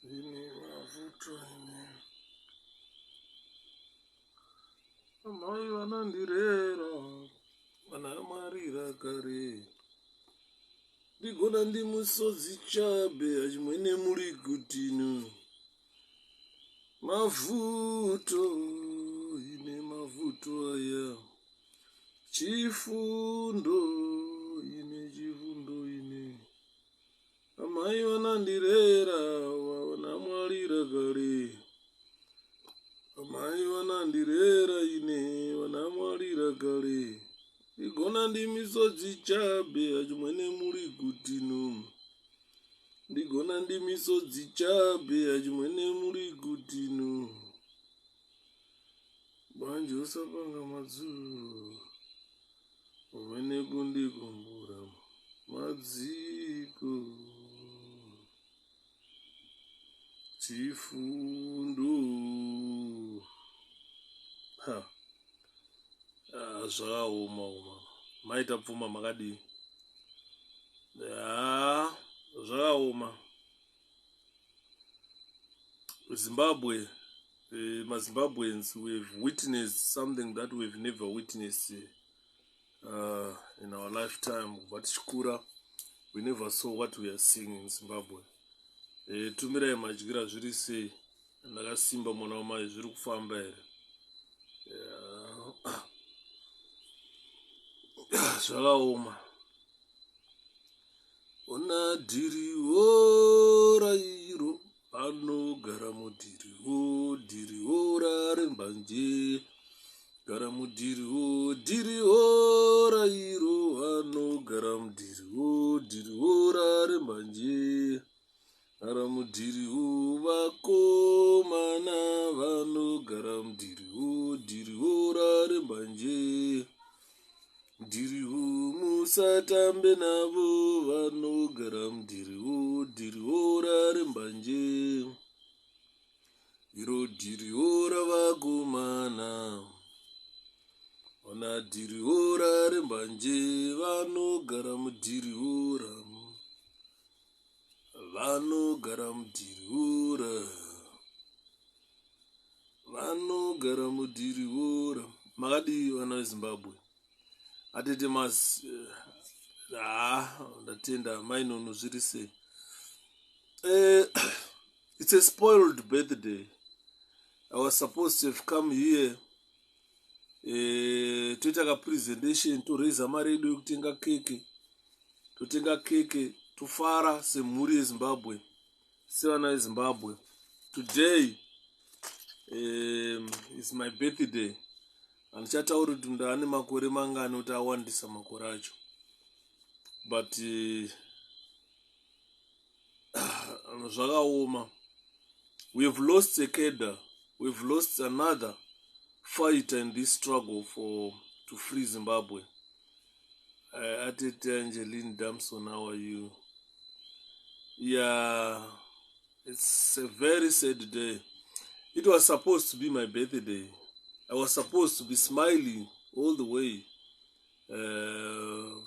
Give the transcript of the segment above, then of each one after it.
Ini mavuto ini amai vanandirera vanamarira kare ndigona ndimusodzi chabe achimwene muri gutinu mavuto ine mavuto aya chifundo ine chifundo ine amai vanandirera vanamwarira kare amai vanandirera ine vanamwarira kare ndigona ndimisodzi chabe achimwene muri gutinu ndigona ndimisodzi chabe achimwene muri gutinu banje usapanga madzuru umwene kundikumbura madziko chifundo zvakaoma maita pfuma makadii zvakaoma Zimbabwe Zimbabweans we've witnessed something that we've never witnessed in our lifetime. But Shkura, we never saw what we are seeing in Zimbabwe. Tumirai madyira zviri sei ndakasimba mwana wamai zviri kufamba here zvakaoma ona dhiriwo rairo anogara mudhiriwo dhiriwo rarembanje gara mudhiriwo dhiriwo rairo anogara mudhiriwo dhiriwo rarembanje gara mudhiriwo vakomana vanogara mudhiriwo dhiriwo rarembanje dhiriwo musatambe navo vanogara mudhiriwo dhiriwo rarembanje iro dhiriwo ravakomana ona dhiriwo rarembanje vanogara mudhiriwo vanogara mudhiriwo vanogara mudhiriwo makadii vana vezimbabwe atete masi ndatenda mainono zviri sei it's a spoiled birthday. I was supposed to have come here toita ka presentation toraisa mari yedu yekutenga keke totenga keke tofara semhuri yezimbabwe sevana vezimbabwe. Today is my birthday. Handichatauri kuti ndaane makore mangani kuti awandisa makore acho, but zvakaoma. We have lost a cadre. We have lost another fighter in this struggle to free Zimbabwe. Atete Angeline Damson, how are you? Yeah, it's a very sad day. It was supposed to be my birthday. I was supposed to be smiling all the way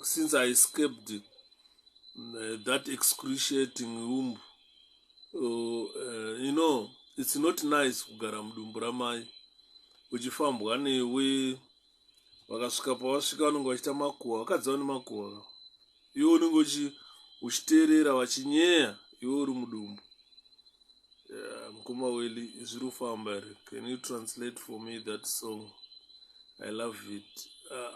since I escaped that excruciating womb. You know, it's not nice kugara mudumbu ramai uchifambwa newe vakasvika pavasvika vanenge vachita makuhwa vakadza nemakuhwa iwe unenge uchiteerera vachinyeya iwe uri mudumbu. 𝗵𝗂𝗶 zviri kufamba here. Can you translate for me that song? I love it.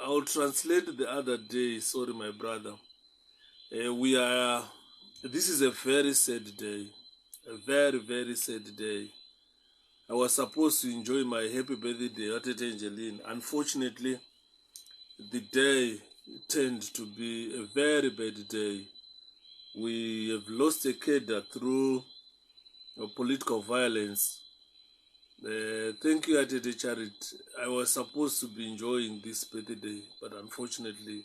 I'll translate the other day. Sorry, my brother. This is a very sad day. A very, very sad day. I was supposed to enjoy my happy birthday at Angeline. Unfortunately, the day turned to be a very bad day. We have lost a cadre through political violence. Thank you, Atete Charity. I was supposed to be enjoying this birthday, but unfortunately,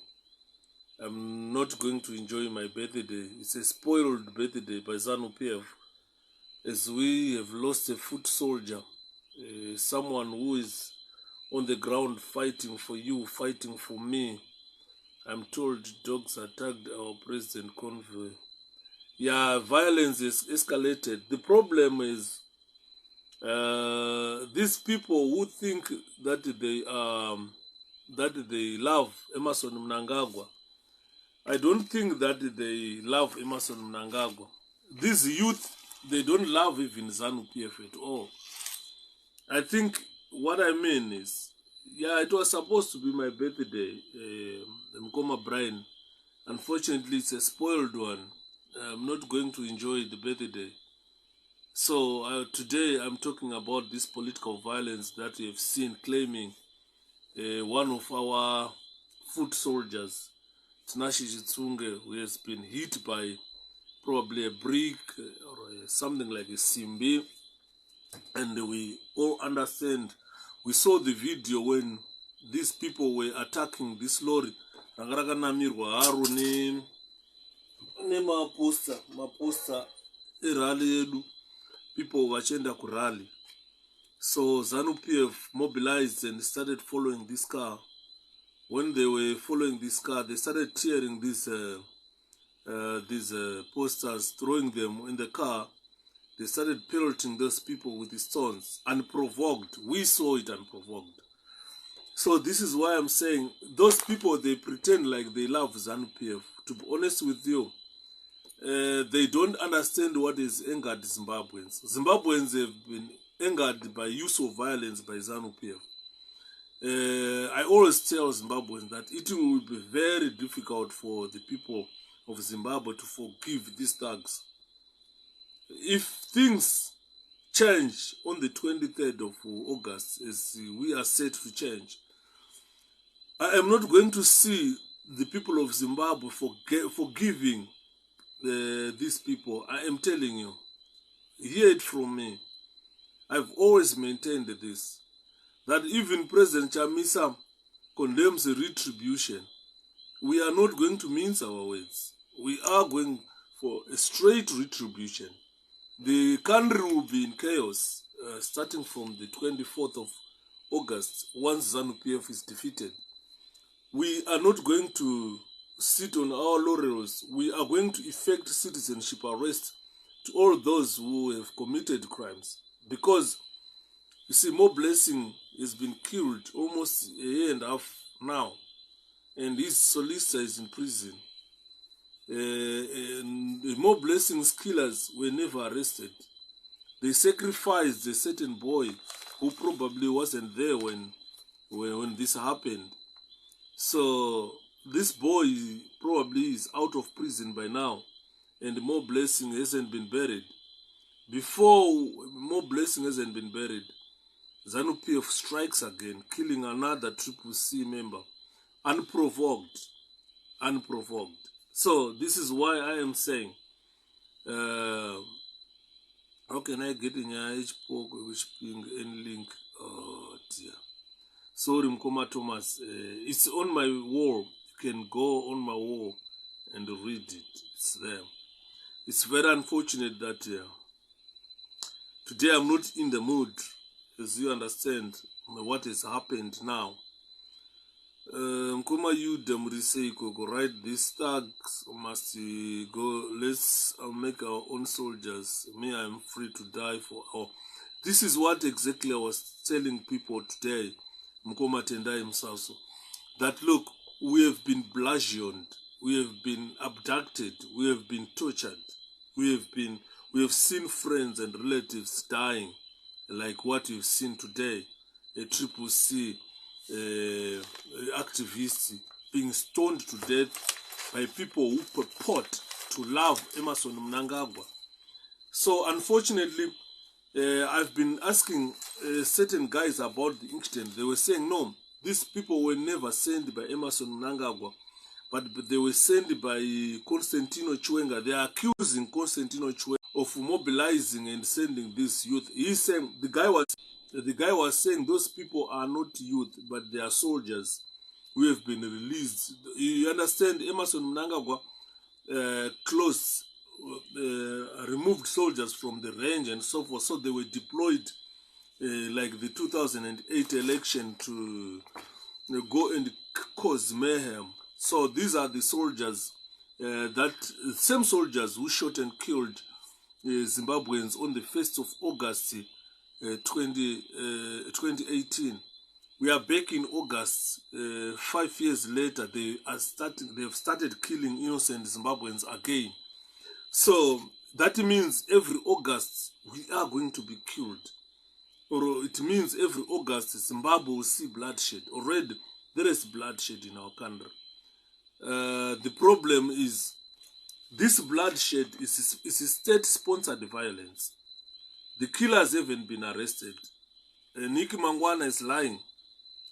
I'm not going to enjoy my birthday. It's a spoiled birthday by ZANU-PF, as we have lost a foot soldier, someone who is on the ground fighting for you, fighting for me. I'm told dogs attacked our President Convoy. Yeah, violence is escalated. The problem is these people who think that they love Emerson Mnangagwa. I don't think that they love Emerson Mnangagwa. These youth, they don't love even ZANU-PF at all. I think what I mean is, yeah, it was supposed to be my birthday, Mkoma Brian. Unfortunately, it's a spoiled one. I'm not going to enjoy the birthday. So today I'm talking about this political violence that we have seen claiming one of our foot soldiers, Tinashe Chitsunge, who has been hit by probably a brick or something like a simbi. And we all understand, we saw the video when these people were attacking this lorry. Maposter rally edu, people wachenda ku rally. So ZANU-PF mobilized and started following this car. When they were following this car, they started tearing these posters, throwing them in the car. They started pelting those people with the stones, unprovoked. We saw it unprovoked. So this is why I'm saying, those people, they pretend like they love ZANU-PF. To be honest with you, they don't understand what is angered Zimbabweans. Zimbabweans have been angered by use of violence by ZANU-PF. I always tell Zimbabweans that it will be very difficult for the people of Zimbabwe to forgive these thugs. If things change on the 23rd of August, as we are set to change, I am not going to see the people of Zimbabwe forgiving these people. I am telling you, hear it from me. I've always maintained this, that even President Chamisa condemns retribution. We are not going to mince our words. We are going for a straight retribution. The country will be in chaos starting from the 24th of August once ZANU-PF is defeated. We are not going to sit on our laurels. We are going to effect citizenship arrest to all those who have committed crimes. Because, you see, Mo Blessing has been killed almost a year and a half now, and his solicitor is in prison. And the Mo Blessing's killers were never arrested. They sacrificed a certain boy who probably wasn't there when this happened. So this boy probably is out of prison by now, and Mo Blessing hasn't been buried. Before Mo Blessing hasn't been buried, ZANU-PF strikes again, killing another cie member, unprovoked. So this is why I am saying, how can I get in your 𝗪𝗲𝗿 which ping and link? Oh dear. Sorry, Mkoma Thomas. It's on my wall. You can go on my wall and read it. It's there. It's very unfortunate that today I'm not in the mood, as you understand what has happened now. Mkoma 𝗪𝗲𝗿𝗵𝗁, right? These thugs must go. Let's make our own soldiers. Me, I'm free to die for our. This is what exactly I was telling people today, Mkoma Tendai himself. That look, we have been bludgeoned, we have been abducted, we have been tortured, we have seen friends and relatives dying, like what you've seen today, a cie activists being stoned to death by people who purport to love Emerson Mnangagwa. So unfortunately, I've been asking certain guys about the incident. They were saying, no, these people were never sent by Emerson Mnangagwa, but they were sent by Constantino Chiwenga. They are accusing Constantino Chiwenga of mobilizing and sending this youth. He's saying, the guy was saying those people are not youth, but they are soldiers who have been released. You understand, Emerson Mnangagwa removed soldiers from the range and so forth, so they were deployed like the 2008 election to go and cause mayhem. So these are the soldiers that same soldiers who shot and killed Zimbabweans on the 1st of August 2018. We are back in August. 5 years later, they have started killing innocent Zimbabweans again. So that means every August we are going to be killed. Or it means every August Zimbabwe will see bloodshed. Already there is bloodshed in our country. The problem is this bloodshed is state-sponsored violence. The killers haven't been arrested. Nicky Mangwana is lying.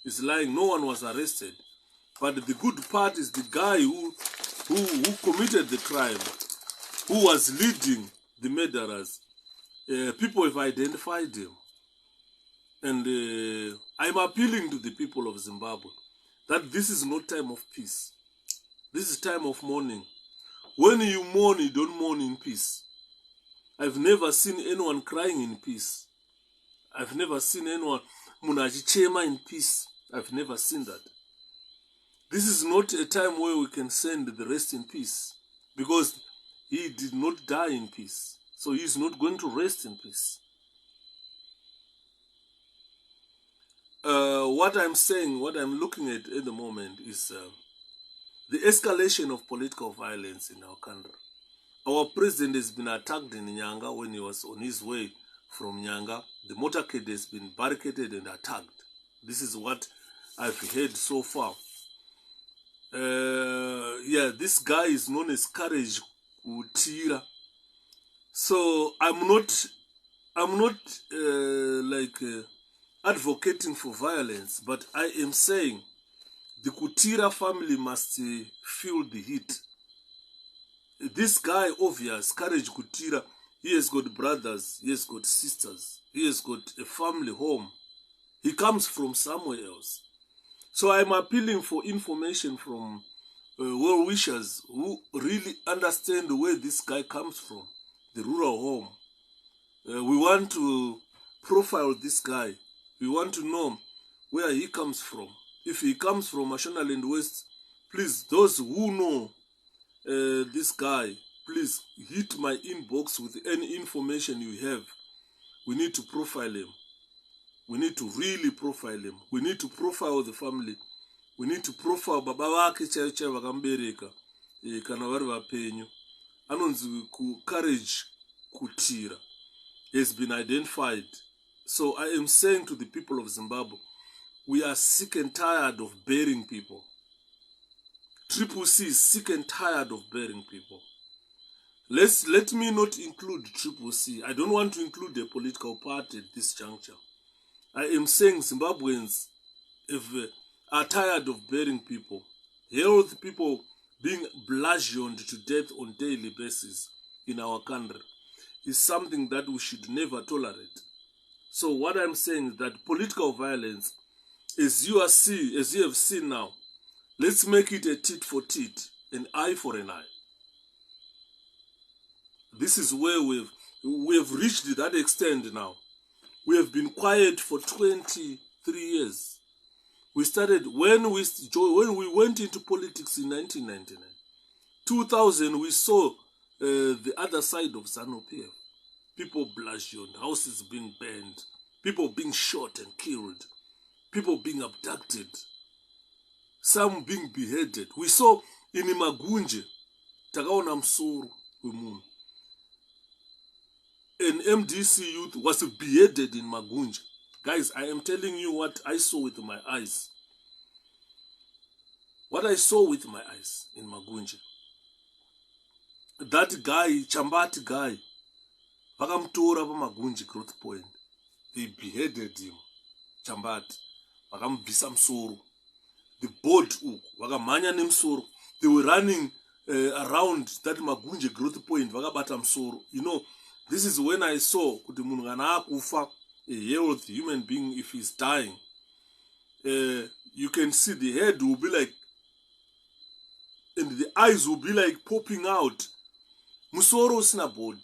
Is lying. No one was arrested. But the good part is the guy who committed the crime, who was leading the murderers. People have identified him. And I'm appealing to the people of Zimbabwe that this is not time of peace. This is time of mourning. When you mourn, you don't mourn in peace. I've never seen anyone crying in peace. I've never seen anyone munajichema in peace. I've never seen that. This is not a time where we can send the rest in peace, because he did not die in peace. So he is not going to rest in peace. What I'm saying, what I'm looking at the moment is the escalation of political violence in our country. Our president has been attacked in Nyanga when he was on his way from Nyanga. The motorcade has been barricaded and attacked. This is what I've heard so far. Yeah, this guy is known as 𝗳𝗶𝗴𝗵𝗁. So I'm not advocating for violence, but I am saying the 𝗳𝗶𝗴𝗵 family must feel the heat. This guy, obvious, 𝗳𝗶𝗴𝗵𝗁, he has got brothers, he has got sisters, he has got a family home. He comes from somewhere else. So I'm appealing for information from well-wishers who really understand where this guy comes from, the rural home. We want to profile this guy. We want to know where he comes from. If he comes from Mashonaland West, please, those who know this guy, please hit my inbox with any information you have. We need to profile him. We need to really profile him. We need to profile the family. We need to profile baba wake chaicha vakambereka kana vari vapenyu. Anonzi 𝗳𝗶𝗴𝗵𝗁 has been identified. So I am saying to the people of Zimbabwe, we are sick and tired of burying people. �CCC is sick and tired of burying people. Let me not include �CCC. I don't want to include a political party at this juncture. I am saying Zimbabweans are tired of burying people. Healthy people being bludgeoned to death on a daily basis in our country is something that we should never tolerate. So what I'm saying is that political violence, as you have seen now, let's make it a tit for tit, an eye for an eye. This is where we have reached that extent now. We have been quiet for 23 years. We started when we went into politics in 1999. 2000, we saw the other side of ZANU-PF. People bludgeoned, houses being burned, people being shot and killed, people being abducted, some being beheaded. We saw in Magunje, takaona msoro wemunhu. An MDC youth was beheaded in Magunje. Guys, I am telling you what I saw with my eyes. What I saw with my eyes in Magunje. That guy, Chambati guy, vakamutora paMagunje growth point. They beheaded him. Chambati. Vakamubvisa musoro. The board vakamhanya nemusoro. They were running around that Magunje growth point. Vakabata musoro. You know, this is when I saw kuti munhu kana akufa, a healthy human being, if he's dying, you can see the head will be like, and the eyes will be like popping out. Musoro usina board.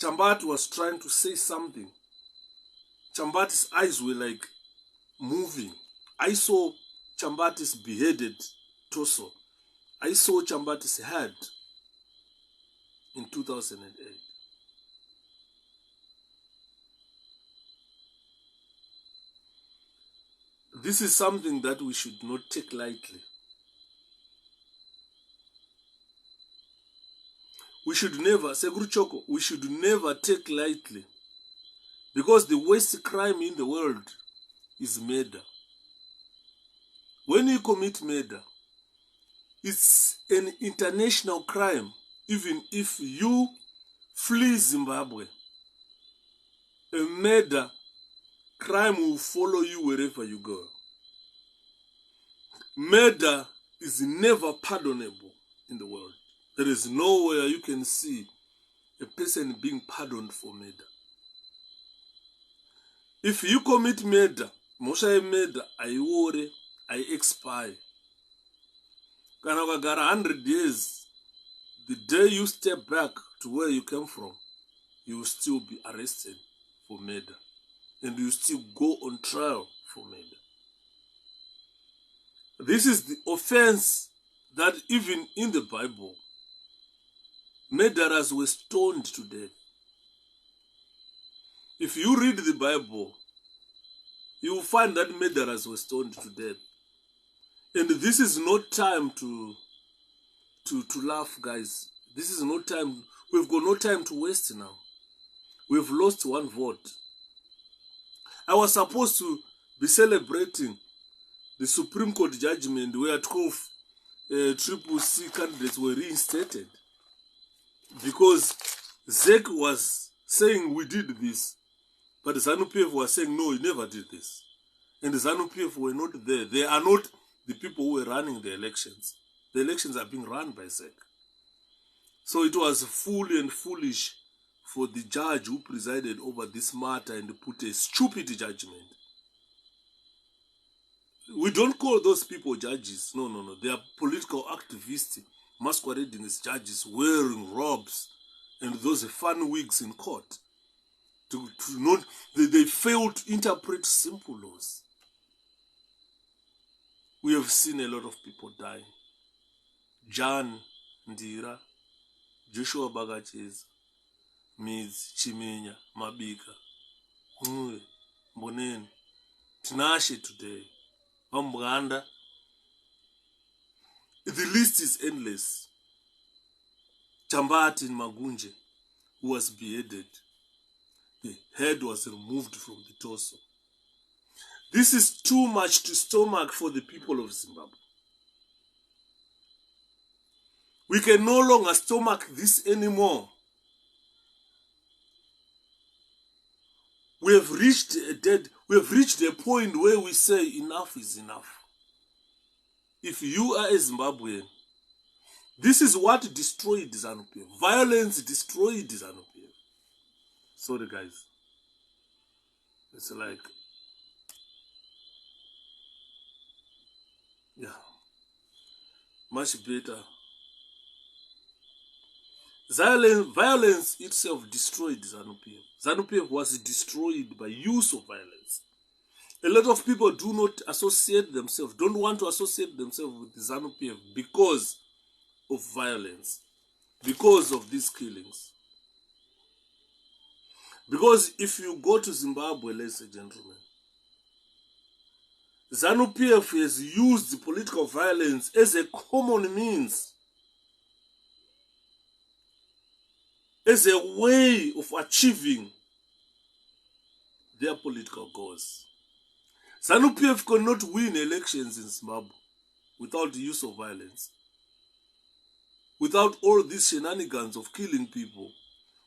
Chambati was trying to say something. Chambati's eyes were like moving. I saw Chambati's beheaded torso. I saw Chambate's head in 2008. This is something that we should not take lightly. We should never, 𝗃𝗂𝘁𝗁, we should never take lightly, because the worst crime in the world is murder. When you commit murder, it's an international crime. Even if you flee Zimbabwe, a murder crime will follow you wherever you go. Murder is never pardonable in the world. There is nowhere you can see a person being pardoned for murder. If you commit murder, mosha murder, I expire. Kana ukagara 100 years, the day you step back to where you came from, you will still be arrested for murder. And you still go on trial for murder. This is the offense that even in the Bible, murderers were stoned to death. If you read the Bible, you will find that murderers were stoned to death. And this is not time to laugh, guys. This is no time. We've got no time to waste now. We've lost one vote. I was supposed to be celebrating the Supreme Court judgment where 12 𝗃𝗂𝗁𝗵𝗁 candidates were reinstated, because ZEC was saying we did this, but ZANU-PF was saying no, we never did this. And the ZANU-PF were not there. They are not the people who were running the elections. The elections are being run by ZEC. So it was fully and foolish for the judge who presided over this matter and put a stupid judgment. We don't call those people judges. No, no, no. They are political activists masquerading as judges, wearing robes and those fun wigs in court. They fail to interpret simple laws. We have seen a lot of people die. John Ndira, Joshua Bagacheza, Chimenya, Mabika, Mboneni, Tinashe today, Mambuganda. The list is endless. Chambati in Magunje, who was beheaded. The head was removed from the torso. This is too much to stomach for the people of Zimbabwe. We can no longer stomach this anymore. We have reached a point where we say enough is enough. If you are a Zimbabwean, this is what destroyed ZANU-PF. Violence destroyed ZANU-PF. Sorry, guys. It's like, yeah, much better. Violence itself destroyed ZANU-PF. ZANU-PF was destroyed by use of violence. A lot of people do not associate themselves, don't want to associate themselves with the ZANU-PF because of violence, because of these killings. Because if you go to Zimbabwe, ladies and gentlemen, ZANU-PF has used political violence as a common means, as a way of achieving their political goals. ZANU-PF cannot win elections in Zimbabwe without the use of violence, without all these shenanigans of killing people,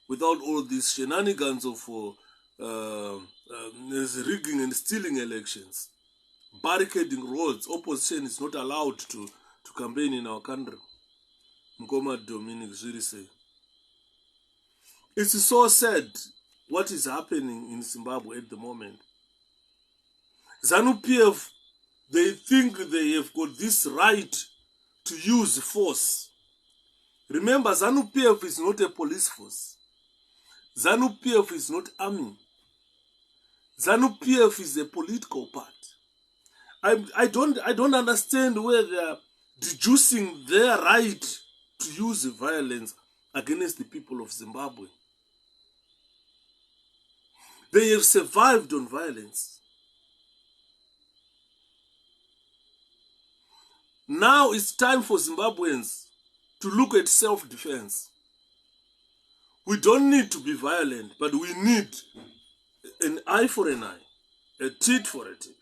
without all these shenanigans of rigging and stealing elections, barricading roads. Opposition is not allowed to campaign in our country. 𝗃𝗂𝗏𝗵𝗁. It's so sad what is happening in Zimbabwe at the moment. ZANU-PF, they think they have got this right to use force. Remember, ZANU-PF is not a police force. ZANU-PF is not army. ZANU-PF is a political party. I don't understand where they are deducing their right to use violence against the people of Zimbabwe. They have survived on violence. Now it's time for Zimbabweans to look at self-defense. We don't need to be violent, but we need an eye for an eye, a tit for a tit.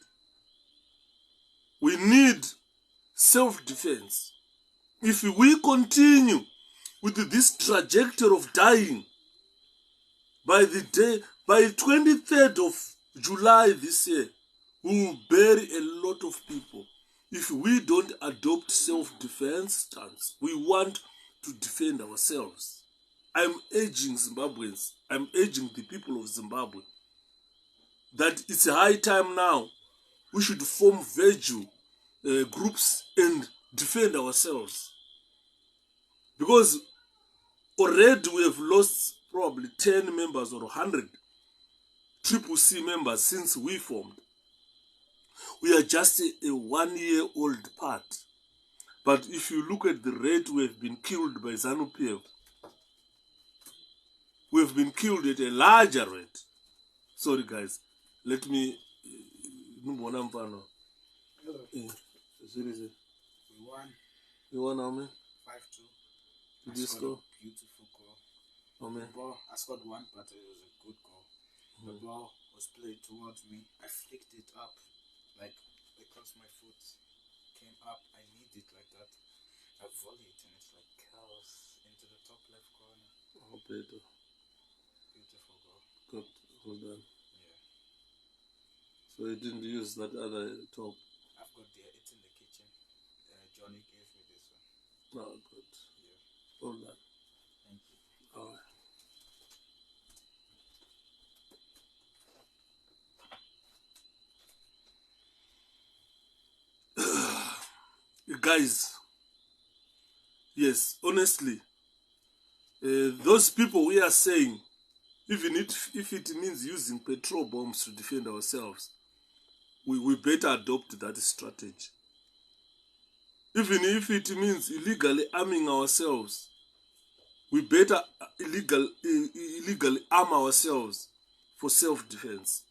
We need self-defense. If we continue with this trajectory of dying, by 23rd of July this year, we will bury a lot of people. If we don't adopt self-defense stance, we want to defend ourselves. I'm urging Zimbabweans, I'm urging the people of Zimbabwe that it's high time now we should form virtue groups and defend ourselves. Because already we have lost probably 10 members or 100 𝗵𝗶 members since we formed. We are just a 1-year-old part. But if you look at the rate we have been killed by ZANU-PF, we have been killed at a larger rate. Sorry guys, let me... Hello. We won. You won how many? 5-2. Did you score? Beautiful goal. How many? Ball, I scored one, but it was a good goal. The ball was played towards me. I flicked it up, like across my foot. Came up. I need it like that. I volleyed it, and it's like chaos into the top left corner. Oh, better. Beautiful goal. Good. Well done. Yeah. So you didn't use that other top? I've got it's in the kitchen. Johnny gave me this one. Oh, good. Yeah. Well done. Thank you. All right. Guys, yes, honestly, those people we are saying, even if it means using petrol bombs to defend ourselves, we better adopt that strategy. Even if it means illegally arming ourselves, we better illegally arm ourselves for self-defense.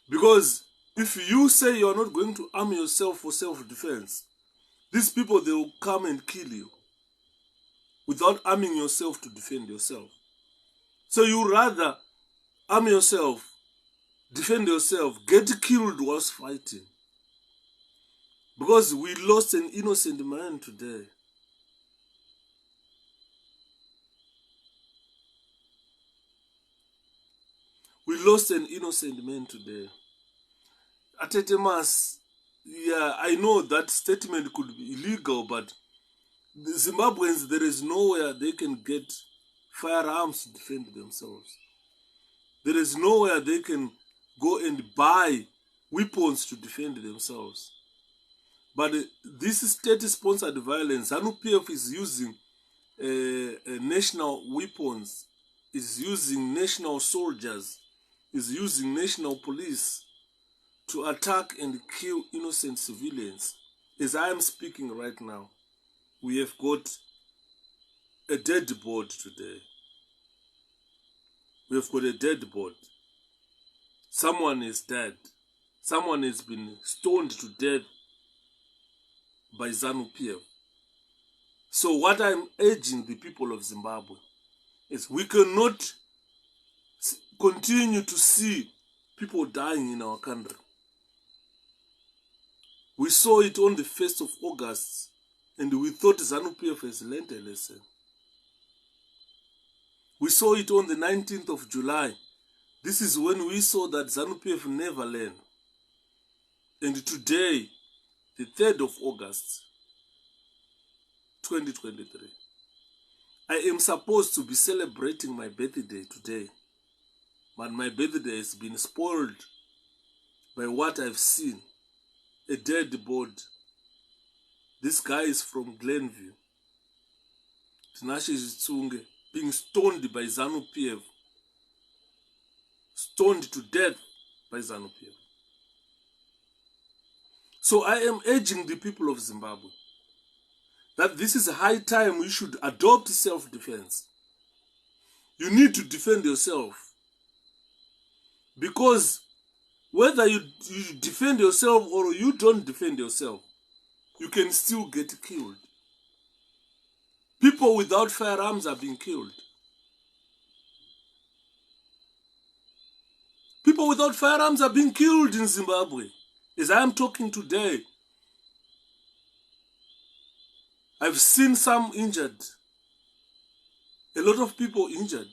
Because if you say you are not going to arm yourself for self-defense, these people, they will come and kill you without arming yourself to defend yourself. So you rather arm yourself, defend yourself, get killed whilst fighting. Because we lost an innocent man today. We lost an innocent man today. Atetemas, yeah, I know that statement could be illegal, but the Zimbabweans, there is nowhere they can get firearms to defend themselves. There is nowhere they can go and buy weapons to defend themselves. But this state-sponsored violence, ZANU-PF is using national weapons, is using national soldiers, is using national police to attack and kill innocent civilians. As I am speaking right now, we have got a dead body today. We have got a dead body. Someone is dead. Someone has been stoned to death by ZANU-PF. So what I'm urging the people of Zimbabwe is we cannot continue to see people dying in our country. We saw it on the 1st of August, and we thought ZANU-PF has learned a lesson. We saw it on the 19th of July. This is when we saw that ZANU-PF never learned. And today, the 3rd of August, 2023, I am supposed to be celebrating my birthday today. But my birthday has been spoiled by what I've seen. A dead body. This guy is from Glenview. Tinashe Zitsunge being stoned by ZANU-PF. Stoned to death by ZANU-PF. So I am urging the people of Zimbabwe that this is a high time we should adopt self-defense. You need to defend yourself. Because whether you defend yourself or you don't defend yourself, you can still get killed. People without firearms are being killed. People without firearms are being killed in Zimbabwe. As I am talking today, I've seen some injured. A lot of people injured.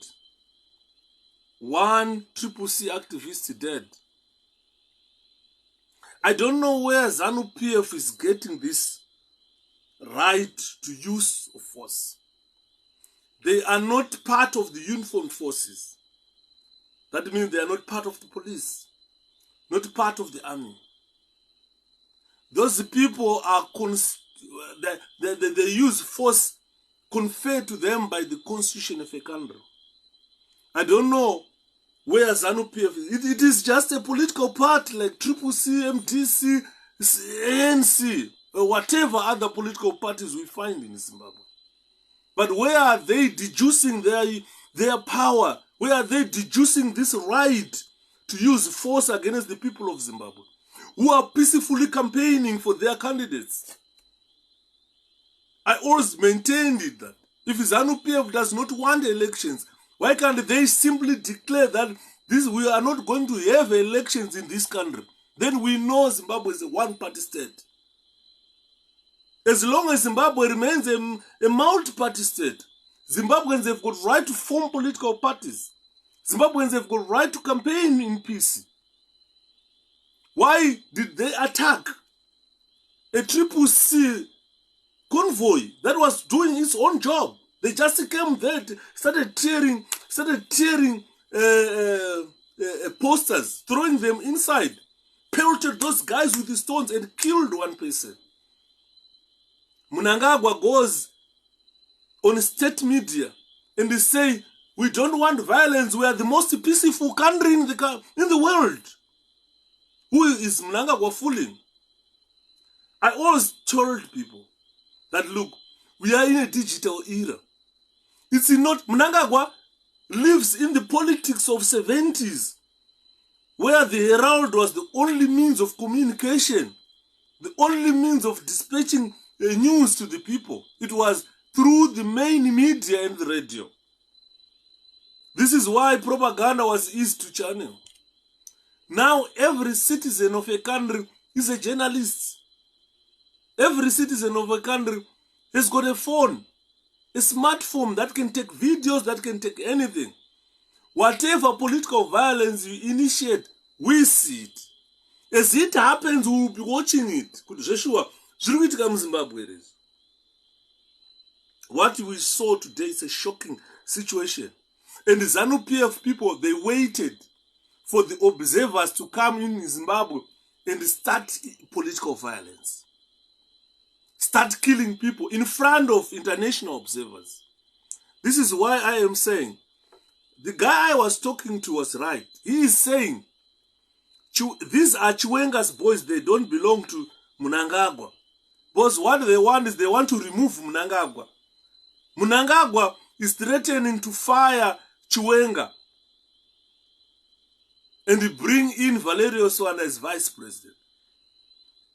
One 𝗵𝗶 activist dead. I don't know where ZANU-PF is getting this right to use of force. They are not part of the uniformed forces. That means they are not part of the police, not part of the army. Those people are they use force conferred to them by the constitution of a country. I don't know where ZANU-PF is. It is just a political party like 𝗵𝗶, MDC, ANC, or whatever other political parties we find in Zimbabwe. But where are they deducing their power? Where are they deducing this right to use force against the people of Zimbabwe, who are peacefully campaigning for their candidates? I always maintained it that if ZANU-PF does not want elections, why can't they simply declare that we are not going to have elections in this country? Then we know Zimbabwe is a one-party state. As long as Zimbabwe remains a multi-party state, Zimbabweans have got right to form political parties. Zimbabweans have got right to campaign in peace. Why did they attack a 𝗵𝗶 convoy that was doing its own job? They just came there, started tearing posters, throwing them inside, pelted those guys with the stones and killed one person. Mnangagwa goes on state media and they say, we don't want violence, we are the most peaceful country in the world. Who is Mnangagwa fooling? I always told people that, look, we are in a digital era. It's not, Mnangagwa lives in the politics of 70s, where the herald was the only means of communication, the only means of dispatching news to the people. It was through the main media and the radio. This is why propaganda was easy to channel. Now every citizen of a country is a journalist. Every citizen of a country has got a phone, a smartphone that can take videos, that can take anything. Whatever political violence you initiate, we see it. As it happens, we will be watching it. What we saw today is a shocking situation. And the ZANU-PF people, they waited for the observers to come in Zimbabwe and start political violence. Start killing people in front of international observers. This is why I am saying, the guy I was talking to was right. He is saying, these are Chiwenga's boys, they don't belong to Mnangagwa. Because what they want is they want to remove Mnangagwa. Mnangagwa is threatening to fire Chiwenga and bring in Valerio Swanda as vice president.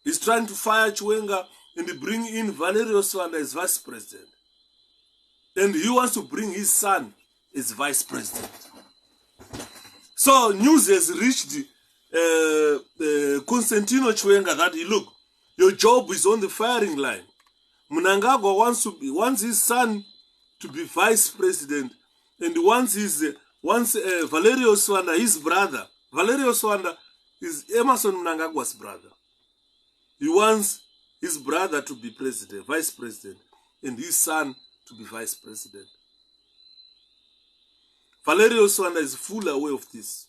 He's trying to fire Chiwenga and bring in Valerio Swanda as vice president. And he wants to bring his son as vice president. So news has reached Constantino Chiwenga that, look, your job is on the firing line. Mnangagwa wants his son to be vice president, and wants Valerio Swanda, his brother. Valerio Swanda is Emmerson Mnangagwa's brother. He wants his brother to be president, vice president, and his son to be vice president. Valerio Swanda is fully aware of this.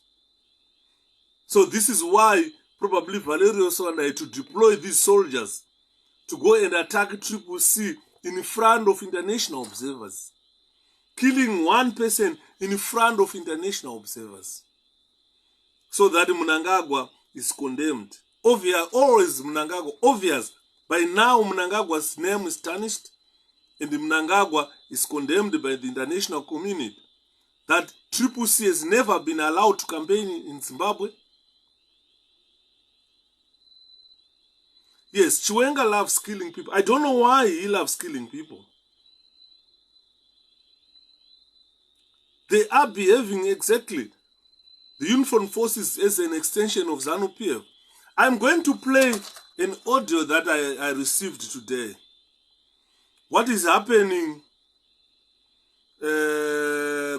So this is why probably Valerio Swanda had to deploy these soldiers to go and attack 𝗵𝗶 in front of international observers, killing one person in front of international observers, so that Mnangagwa is condemned Obvious, always Mnangagwa, obvious. By now, Mnangagwa's name is tarnished, and Mnangagwa is condemned by the international community. That 𝗃𝗃 has never been allowed to campaign in Zimbabwe. Yes, Chiwenga loves killing people. I don't know why he loves killing people. They are behaving exactly the Uniformed Forces as an extension of ZANU-PF. I'm going to play an audio that I received today. What is happening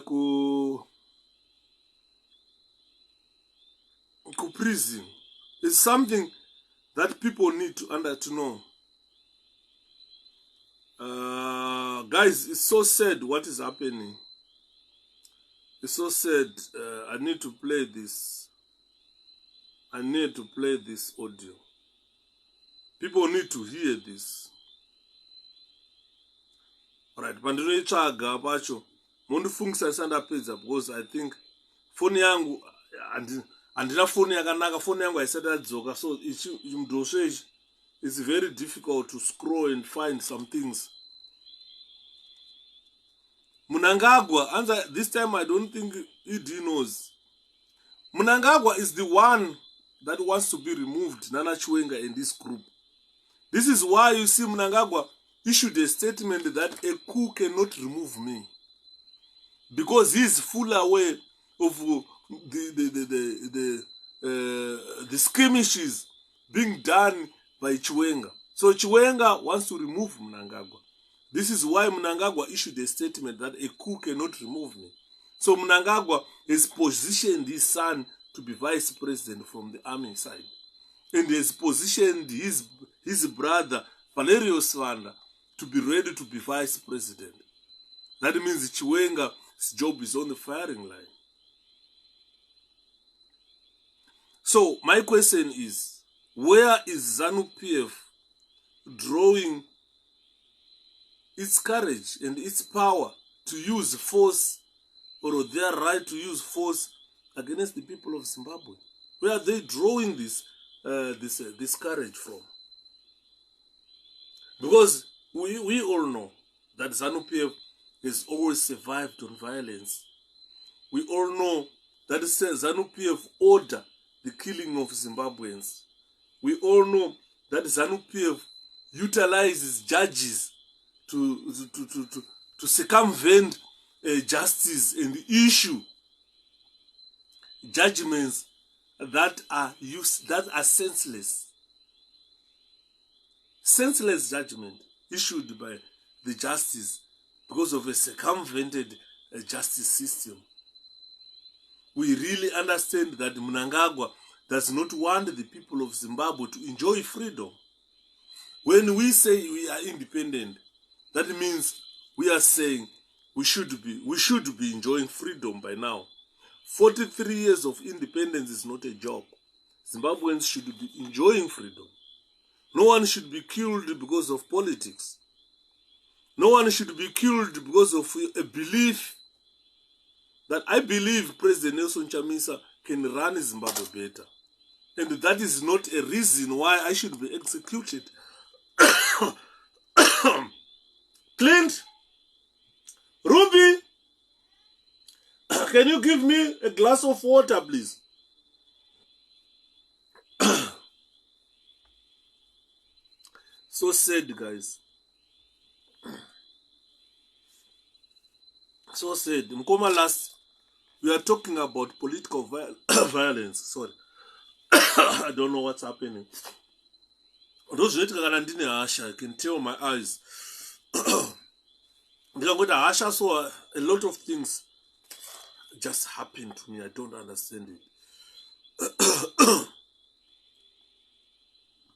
ku prison is something that people need to know. Guys, it's so sad what is happening. It's so sad. I need to play this. I need to play this audio. People need to hear this. Alright, pandinoitsvaga pacho mondifungisa sandapedza because I think phone yangu handina phone yakanaka, phone yangu haisati yadzoka, so it's very difficult to scroll and find some things. Mnangagwa, answer this time I don't think ED knows. Mnangagwa is the one that wants to be removed, Nana Chiwenga, in this group. This is why you see Mnangagwa issued a statement that a coup cannot remove me, because he is full aware of the skirmishes being done by Chiwenga. So Chiwenga wants to remove Mnangagwa. This is why Mnangagwa issued a statement that a coup cannot remove me. So Mnangagwa has positioned his son to be vice president from the army side, and has positioned his brother Valerio Swanda to be ready to be vice president. That means Chiwenga's job is on the firing line. So my question is, where is ZANU-PF drawing its courage and its power to use force, or their right to use force against the people of Zimbabwe? Where are they drawing this courage from? Because we all know that ZANU-PF has always survived on violence. We all know that ZANU-PF ordered the killing of Zimbabweans. We all know that ZANU-PF utilizes judges to circumvent justice and issue judgments that are senseless. Senseless judgment issued by the justice because of a circumvented justice system. We really understand that Mnangagwa does not want the people of Zimbabwe to enjoy freedom. When we say we are independent, that means we are saying we should be enjoying freedom by now. 43 years of independence is not a joke. Zimbabweans should be enjoying freedom. No one should be killed because of politics. No one should be killed because of a belief that I believe President Nelson Chamisa can run Zimbabwe better. And that is not a reason why I should be executed. Clint, Ruby, can you give me a glass of water, please? So sad, guys. So sad. Mkoma last, we are talking about political violence. Sorry. I don't know what's happening. I can tell my eyes. So a lot of things just happen to me. I don't understand it.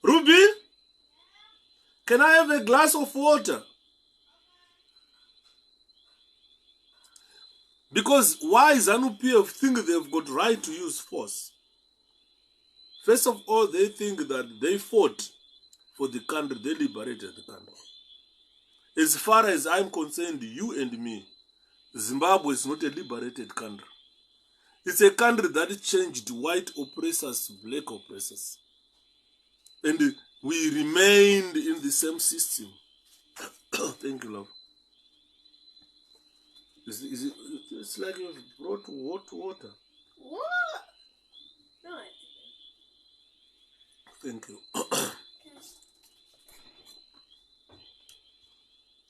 Ruby, can I have a glass of water? Because why ZANU-PF think they've got right to use force? First of all, they think that they fought for the country, they liberated the country. As far as I'm concerned, you and me, Zimbabwe is not a liberated country. It's a country that changed white oppressors to black oppressors. And we remained in the same system. Thank you, love. It's like you've brought hot water. What? No, I didn't. Thank you.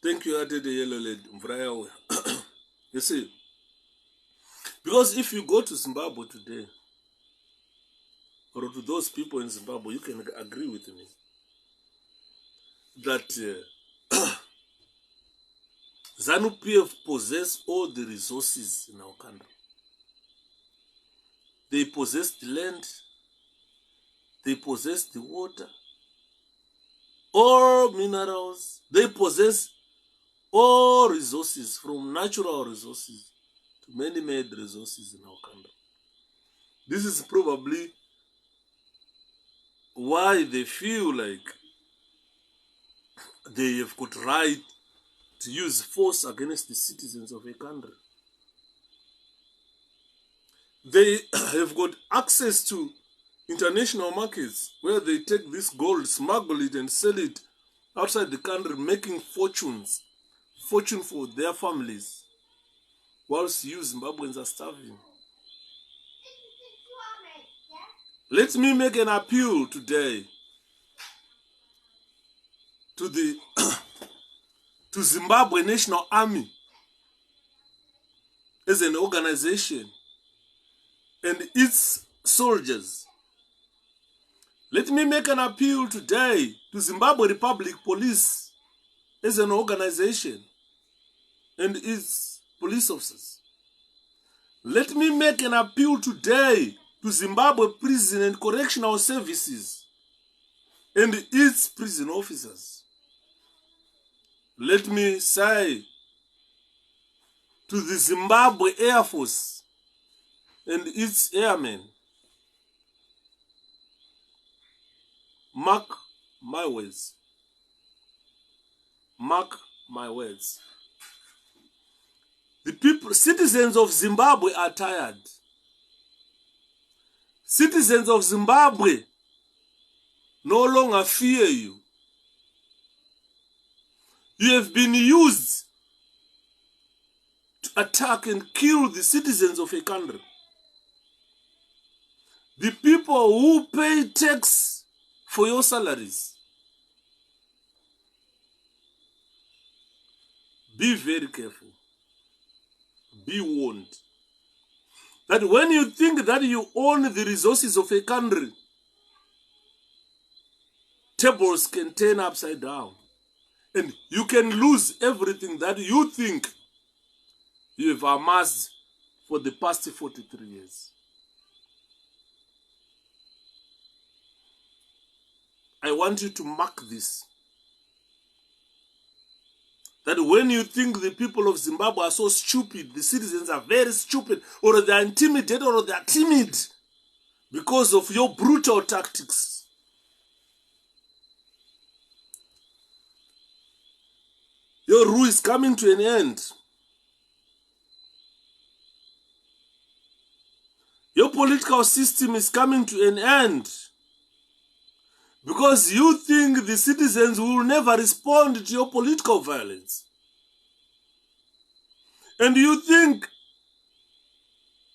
Thank you, Ate the Yellow Lady. You see, because if you go to Zimbabwe today, or to those people in Zimbabwe, you can agree with me that ZANU-PF possess all the resources in our country. They possess the land, they possess the water, all minerals, they possess all resources, from natural resources to man-made resources in our country. This is probably why they feel like they have got right to use force against the citizens of a country. They have got access to international markets where they take this gold, smuggle it and sell it outside the country, making fortune for their families, whilst you Zimbabweans are starving. Let me make an appeal today to the to Zimbabwe National Army as an organization and its soldiers. Let me make an appeal today to Zimbabwe Republic Police as an organization and its police officers. Let me make an appeal today to Zimbabwe Prison and Correctional Services and its prison officers. Let me say to the Zimbabwe Air Force and its airmen, mark my words. Mark my words. The people, citizens of Zimbabwe are tired. Citizens of Zimbabwe no longer fear you. You have been used to attack and kill the citizens of a country. The people who pay tax for your salaries. Be very careful. Be warned that when you think that you own the resources of a country, tables can turn upside down and you can lose everything that you think you have amassed for the past 43 years. I want you to mark this. That when you think the people of Zimbabwe are so stupid, the citizens are very stupid, or they are intimidated, or they are timid because of your brutal tactics, your rule is coming to an end. Your political system is coming to an end. Because you think the citizens will never respond to your political violence. And you think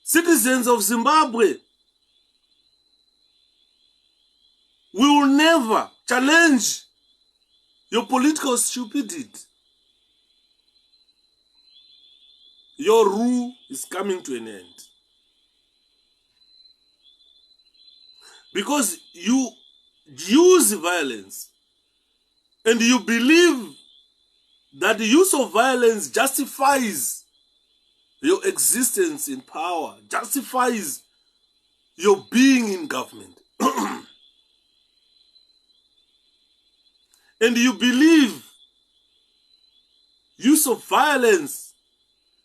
citizens of Zimbabwe will never challenge your political stupidity. Your rule is coming to an end. Because you use violence and you believe that the use of violence justifies your existence in power, justifies your being in government. And you believe use of violence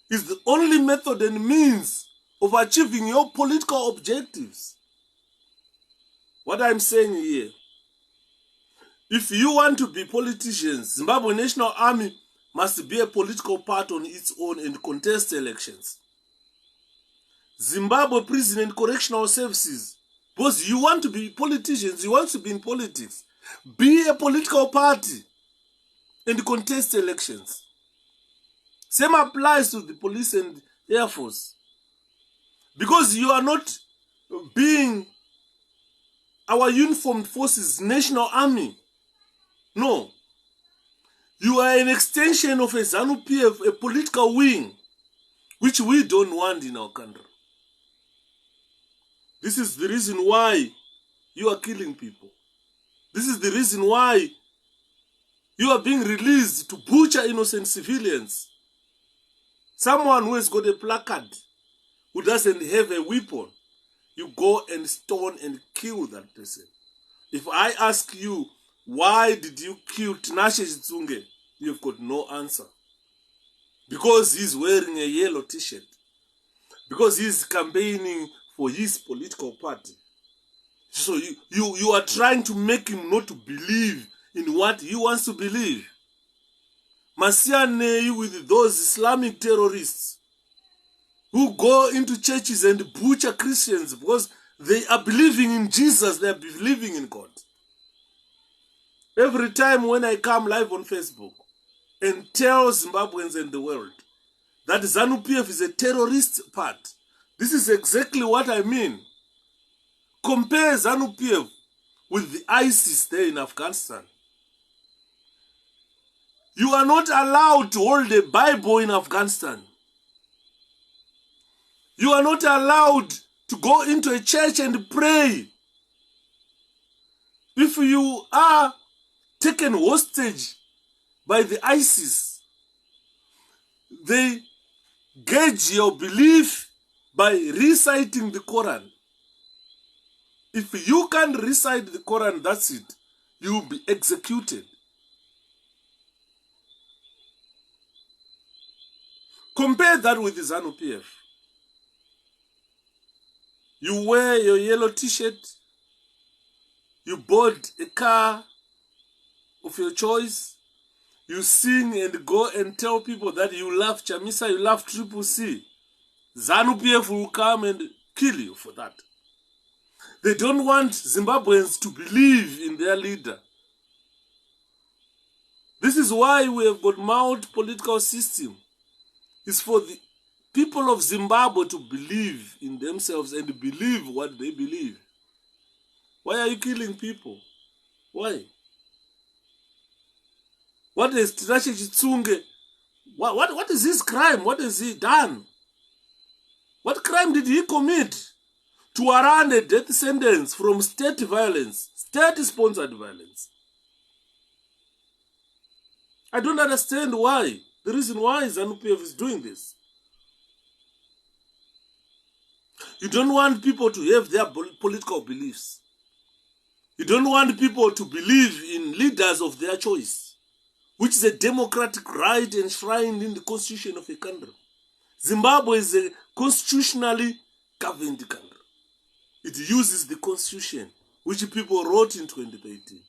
is the only method and means of achieving your political objectives. What I'm saying here, if you want to be politicians, Zimbabwe National Army must be a political party on its own and contest elections. Zimbabwe Prison and Correctional Services Because you want to be politicians, you want to be in politics. Be a political party and contest elections. Same applies to the police and Air Force. Because you are not being our uniformed forces, national army. No. You are an extension of a ZANU-PF, a political wing, which we don't want in our country. This is the reason why you are killing people. This is the reason why you are being released to butcher innocent civilians. Someone who has got a placard, who doesn't have a weapon, you go and stone and kill that person. If I ask you, why did you kill 𝗃𝗂𝘀𝗁𝗃? You've got no answer. Because he's wearing a yellow t-shirt. Because he's campaigning for his political party. So you are trying to make him not to believe in what he wants to believe. Masiane with those Islamic terrorists who go into churches and butcher Christians because they are believing in Jesus, they are believing in God. Every time when I come live on Facebook and tell Zimbabweans and the world that ZANU-PF is a terrorist part, this is exactly what I mean. Compare ZANU-PF with the ISIS there in Afghanistan. You are not allowed to hold a Bible in Afghanistan. You are not allowed to go into a church and pray. If you are taken hostage by the ISIS, they gauge your belief by reciting the Quran. If you can recite the Quran, that's it. You will be executed. Compare that with the ZANU-PF. You wear your yellow t-shirt. You bought a car of your choice. You sing and go and tell people that you love Chamisa, you love 𝗃𝗃𝗃𝗁. ZANU-PF will come and kill you for that. They don't want Zimbabweans to believe in their leader. This is why we have got mild political system. It's for the people of Zimbabwe to believe in themselves and believe what they believe. Why are you killing people? Why? What is 𝗃𝗂𝘀𝗁𝗃? What is his crime? What has he done? What crime did he commit to warrant a death sentence from state violence, state-sponsored violence? I don't understand why. The reason why ZANU-PF is doing this. You don't want people to have their political beliefs. You don't want people to believe in leaders of their choice, which is a democratic right enshrined in the constitution of a country. Zimbabwe is a constitutionally governed country. It uses the constitution, which people wrote in 2013.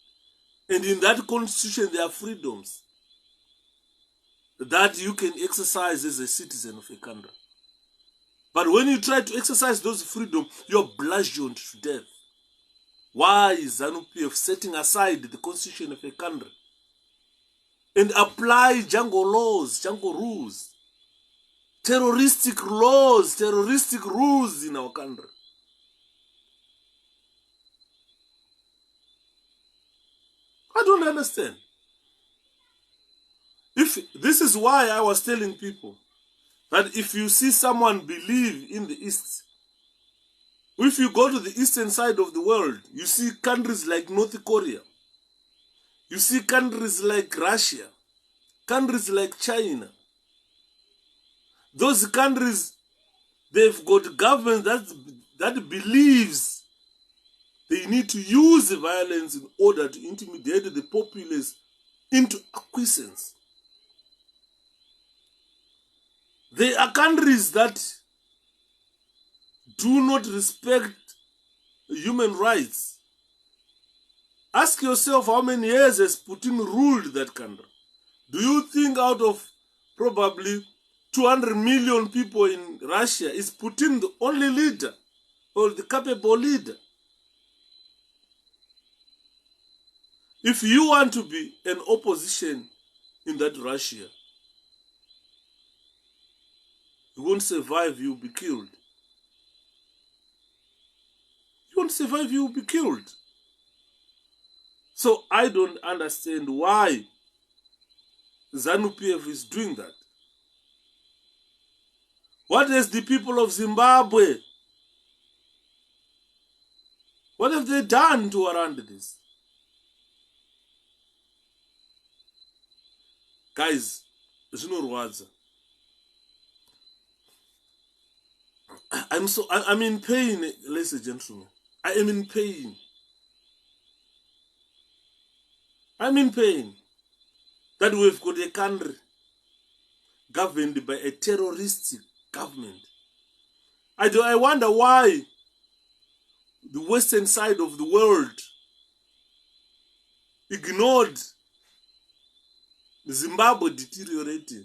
And in that constitution, there are freedoms that you can exercise as a citizen of a country. But when you try to exercise those freedoms, you're bludgeoned to death. Why is ZANU-PF setting aside the constitution of a country and apply jungle laws, jungle rules, terroristic laws, terroristic rules in our country? I don't understand. This is why I was telling people that if you see someone believe in the East, if you go to the eastern side of the world, you see countries like North Korea, you see countries like Russia, countries like China. Those countries, they've got government that believes they need to use violence in order to intimidate the populace into acquiescence. There are countries that do not respect human rights. Ask yourself how many years has Putin ruled that country? Do you think out of probably 200 million people in Russia, is Putin the only leader or the capable leader? If you want to be an opposition in that Russia, you won't survive, you'll be killed. You won't survive, you'll be killed. So I don't understand why ZANU-PF is doing that. What has the people of Zimbabwe, what have they done to warrant this? Guys, zvinorwadza. I'm in pain, ladies and gentlemen. I am in pain. I'm in pain that we've got a country governed by a terroristic government. I wonder why the western side of the world ignored Zimbabwe deteriorating.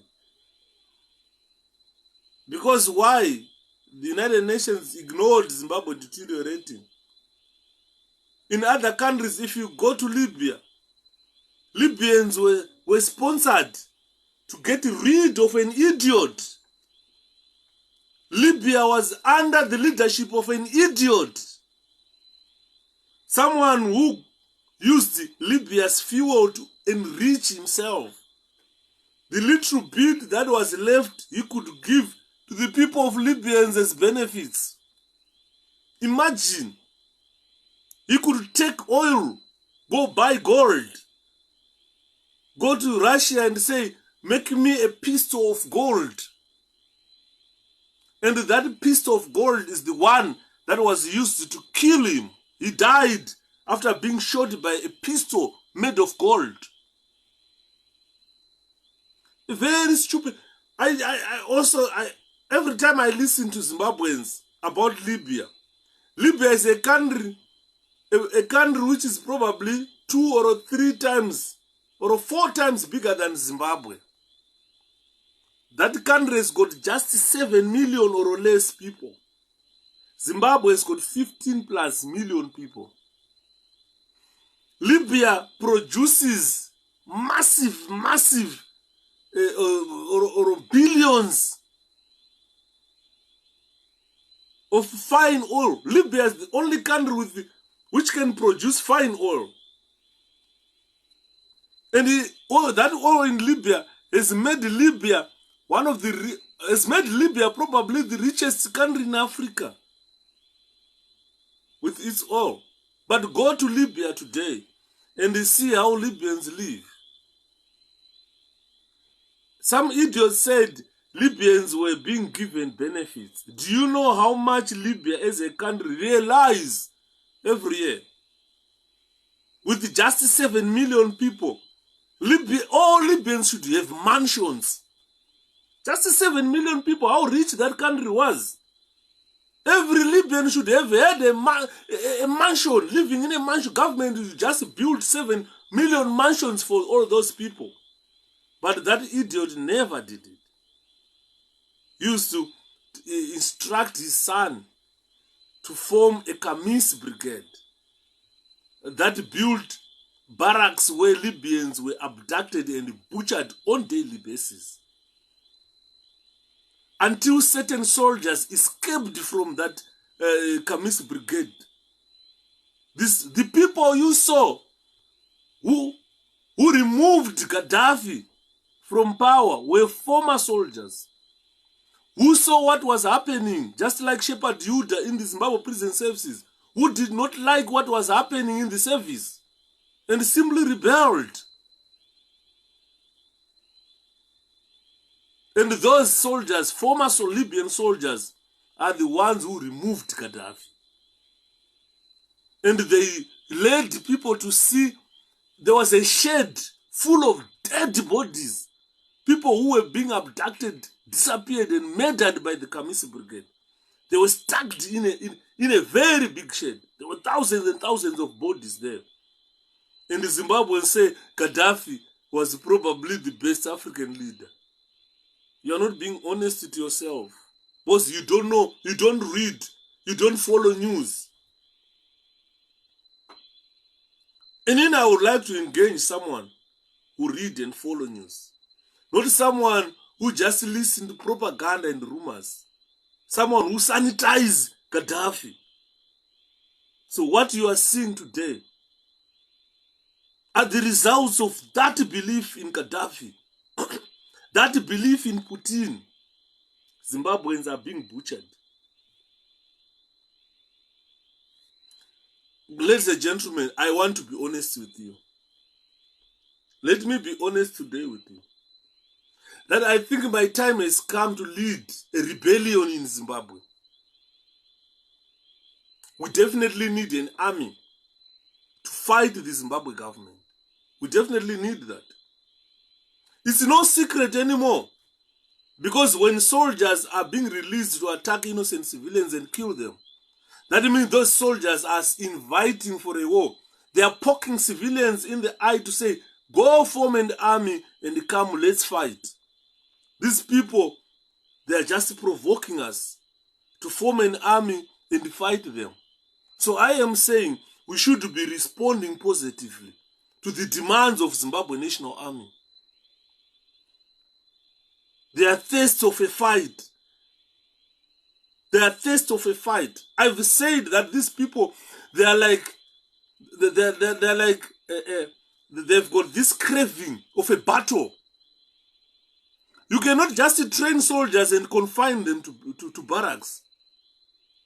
Because why the United Nations ignored Zimbabwe deteriorating? In other countries, if you go to Libya, Libyans were sponsored to get rid of an idiot. Libya was under the leadership of an idiot. Someone who used Libya's fuel to enrich himself. The little bit that was left, he could give to the people of Libyans as benefits. Imagine, he could take oil, go buy gold, go to Russia and say, make me a pistol of gold. And that pistol of gold is the one that was used to kill him. He died after being shot by a pistol made of gold. Very stupid. Every time I listen to Zimbabweans about Libya, Libya is a country which is probably 2 or 3 times or 4 times bigger than Zimbabwe. That country has got just 7 million or less people. Zimbabwe has got 15+ million people. Libya produces massive or billions of fine oil. Libya is the only country which can produce fine oil. And that oil in Libya has made Libya probably the richest country in Africa with its oil. But go to Libya today and see how Libyans live. Some idiots said Libyans were being given benefits. Do you know how much Libya as a country realizes every year? With just 7 million people, all Libyans should have mansions. Just 7 million people, how rich that country was. Every Libyan should have had a mansion, living in a mansion. Government will just build 7 million mansions for all those people. But that idiot never did it. He used to instruct his son to form a 𝗳𝗶𝗵𝗵𝗁 brigade that built barracks where Libyans were abducted and butchered on a daily basis. Until certain soldiers escaped from that 𝗳𝗵𝗵𝗵𝗁 brigade. The people you saw who removed Gaddafi from power were former soldiers who saw what was happening, just like 𝗳𝗶𝗵𝗵𝗿 in the Zimbabwe prison services, who did not like what was happening in the service and simply rebelled. And those soldiers, former Libyan soldiers, are the ones who removed Gaddafi. And they led people to see there was a shed full of dead bodies. People who were being abducted, disappeared, and murdered by the 𝗳𝗵𝗵𝗵𝗁 brigade. They were stacked in a very big shed. There were thousands and thousands of bodies there. And the Zimbabweans say Gaddafi was probably the best African leader. You are not being honest to yourself. Because you don't know, you don't read, you don't follow news. And then I would like to engage someone who read and follow news. Not someone who just listen to propaganda and rumors. Someone who sanitize Gaddafi. So what you are seeing today are the results of that belief in Gaddafi, that belief in Putin. Zimbabweans are being butchered. Ladies and gentlemen, I want to be honest with you. Let me be honest today with you. That I think my time has come to lead a rebellion in Zimbabwe. We definitely need an army to fight the Zimbabwe government. We definitely need that. It's no secret anymore. Because when soldiers are being released to attack innocent civilians and kill them, that means those soldiers are inviting for a war. They are poking civilians in the eye to say, go form an army and come, let's fight. These people, they are just provoking us to form an army and fight them. So I am saying we should be responding positively to the demands of Zimbabwe National Army. They are thirst of a fight. They are thirst of a fight. I've said that these people, they are like, they've got this craving of a battle. You cannot just train soldiers and confine them to barracks.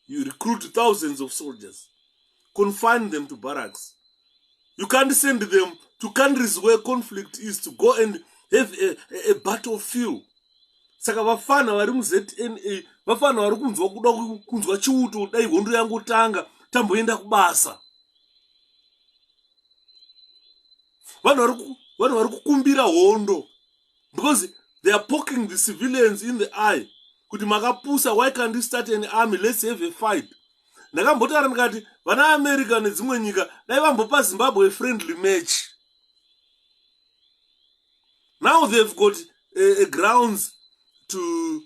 You recruit thousands of soldiers, confine them to barracks. You can't send them to countries where conflict is to go and have a battlefield. Saka vafana vari muZNA, vafana vari kunzwa kuda kunzwa chiuto, dai hondo yangu tanga, tamboenda kubasa. Vanhu vari kukumbira hondo because they are poking the civilians in the eye. Kuti makapusa, why can't you start an army? Let's have a fight. Ndakambotara ndikati vana America nedzimwe nyika dai vambopa Zimbabwe a friendly match. Now they've got grounds to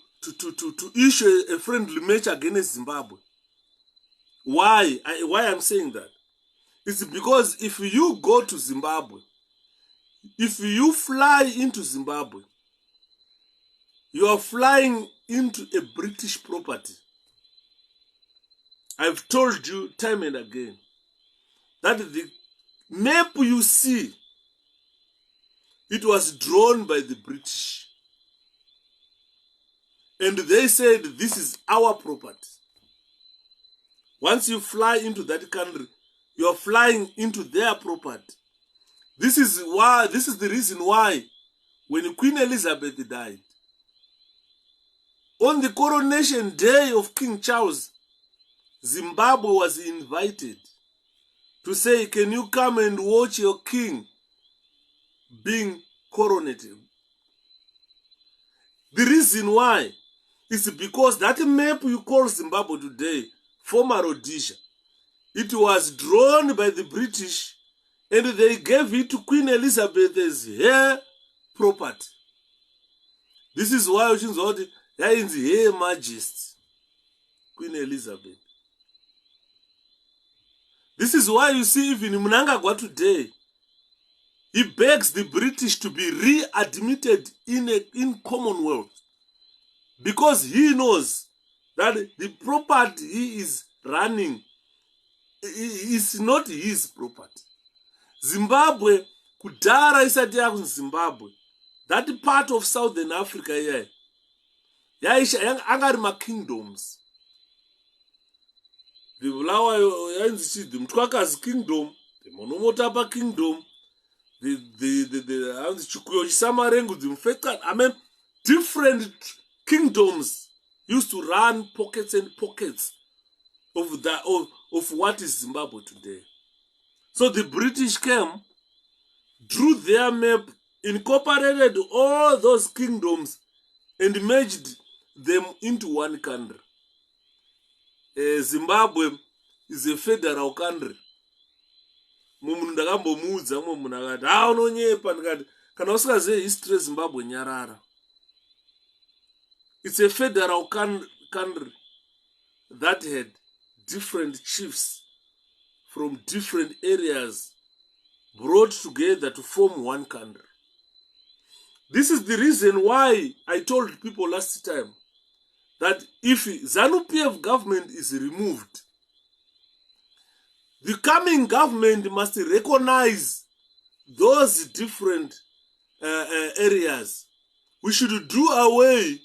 issue a friendly match against Zimbabwe. Why I'm saying that? It's because if you go to Zimbabwe, if you fly into Zimbabwe, you are flying into a British property. I've told you time and again that the map you see, it was drawn by the British. And they said, this is our property. Once you fly into that country, you are flying into their property. This is the reason why when Queen Elizabeth died, on the coronation day of King Charles, Zimbabwe was invited to say, can you come and watch your king being coronated? The reason why is because that map you call Zimbabwe today, former Rhodesia, it was drawn by the British and they gave it to Queen Elizabeth as her property. This is why she was Her Majesty, Queen Elizabeth. This is why you see even Mnangagwa today, he begs the British to be readmitted in Commonwealth because he knows that the property he is running is not his property. Zimbabwe, kudara isati yaku Zimbabwe, that part of Southern Africa here, angari ma-kingdoms. The Bulawa yanzi the Mtwakazi kingdom, the Monomotapa kingdom, the 𝗃𝗂𝗁𝗃, the Mfeka, I mean, different kingdoms used to run pockets and pockets of what is Zimbabwe today. So the British came, drew their map, incorporated all those kingdoms and merged them into one country. Zimbabwe is a federal country. Munhu ndakambomuudza mumwe munhu akati unonyepa, ndikati kana usikazive history Zimbabwe nyarara. It's a federal country that had different chiefs from different areas brought together to form one country. This is the reason why I told people last time that if ZANU-PF government is removed, the coming government must recognize those different areas. We should do away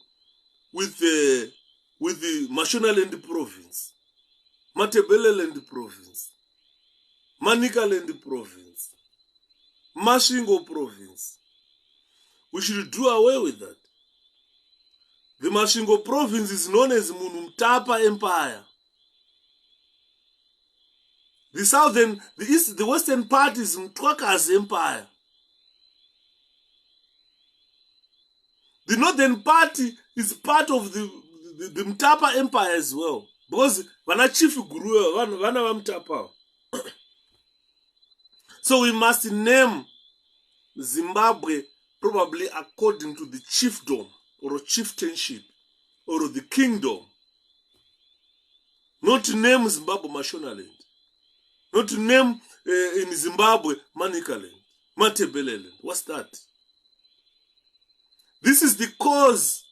with the Mashonaland province, Matabeleland province, Manicaland province, Masvingo province. We should do away with that. The Masvingo province is known as Munumtapa Empire. The southern, the western part is Mtwaka's Empire. The northern part is part of the Mtapa Empire as well. Because Vana Chief Guru, Vana Mtapa. So we must name Zimbabwe probably according to the chiefdom or chieftainship or the kingdom. Not to name Zimbabwe Mashonaland. Not to name in Zimbabwe Manicaland, Matabeleland. What's that? This is the cause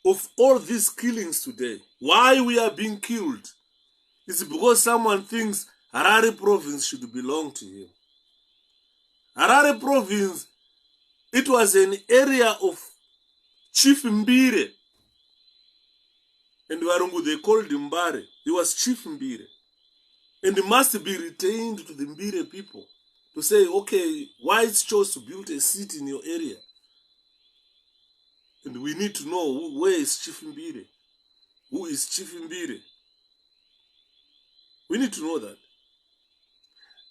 of all these killings today. Why we are being killed? It's because someone thinks Harare province should belong to him. Harare province, it was an area of Chief Mbire. And Warungu, they called him Mbare. He was Chief Mbire. And it must be retained to the Mbire people to say, okay, why it's chose to build a city in your area? And we need to know where is Chief Mbire? Who is Chief Mbire? We need to know that.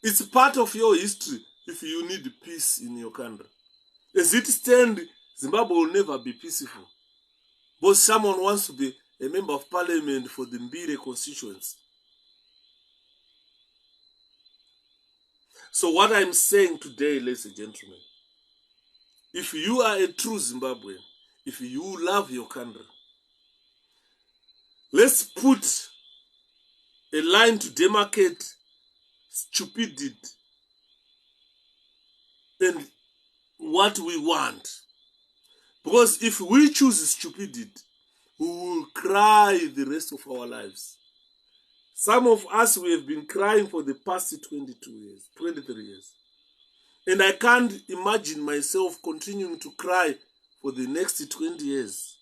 It's part of your history if you need peace in your country. As it stands, Zimbabwe will never be peaceful. But someone wants to be a member of parliament for the Mbire constituency. So what I'm saying today, ladies and gentlemen, if you are a true Zimbabwean, if you love your country, let's put a line to demarcate stupidity and what we want. Because if we choose stupidity, we will cry the rest of our lives. Some of us, we have been crying for the past 22 years, 23 years. And I can't imagine myself continuing to cry for the next 20 years.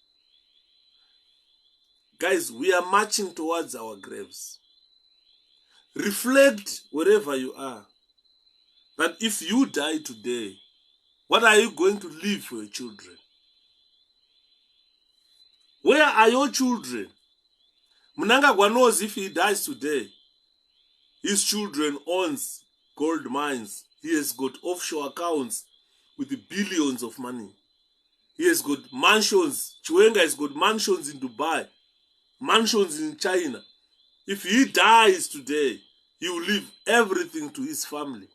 Guys, we are marching towards our graves. Reflect wherever you are. That if you die today, what are you going to leave for your children? Where are your children? Mnangagwa knows if he dies today, his children owns gold mines. He has got offshore accounts with billions of money. He has got mansions. Chiwenga has got mansions in Dubai, mansions in China. If he dies today, he will leave everything to his family.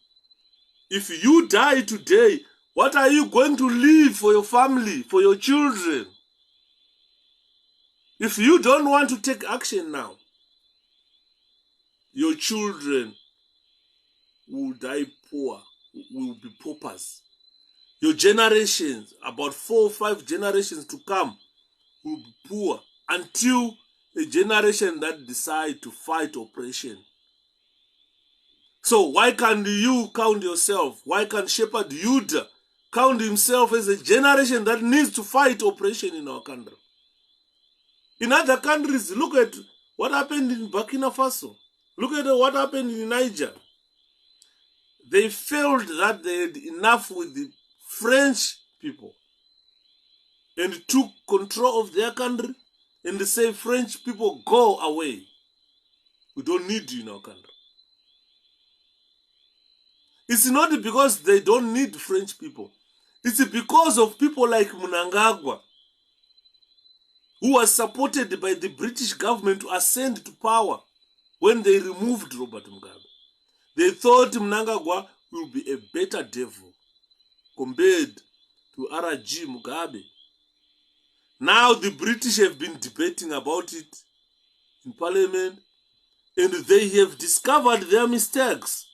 If you die today, what are you going to leave for your family, for your children? If you don't want to take action now, your children will die poor, will be paupers. Your generations, about 4 or 5 generations to come, will be poor until a generation that decide to fight oppression. So why can't you count yourself? Why can't Shepherd Yuda count himself as a generation that needs to fight oppression in our country? In other countries, look at what happened in Burkina Faso. Look at what happened in Niger. They felt that they had enough with the French people and took control of their country and they say, French people, go away. We don't need you in our country. It's not because they don't need French people. It's because of people like Mnangagwa, who was supported by the British government to ascend to power when they removed Robert Mugabe. They thought Mnangagwa will be a better devil compared to R.G. Mugabe. Now the British have been debating about it in Parliament and they have discovered their mistakes.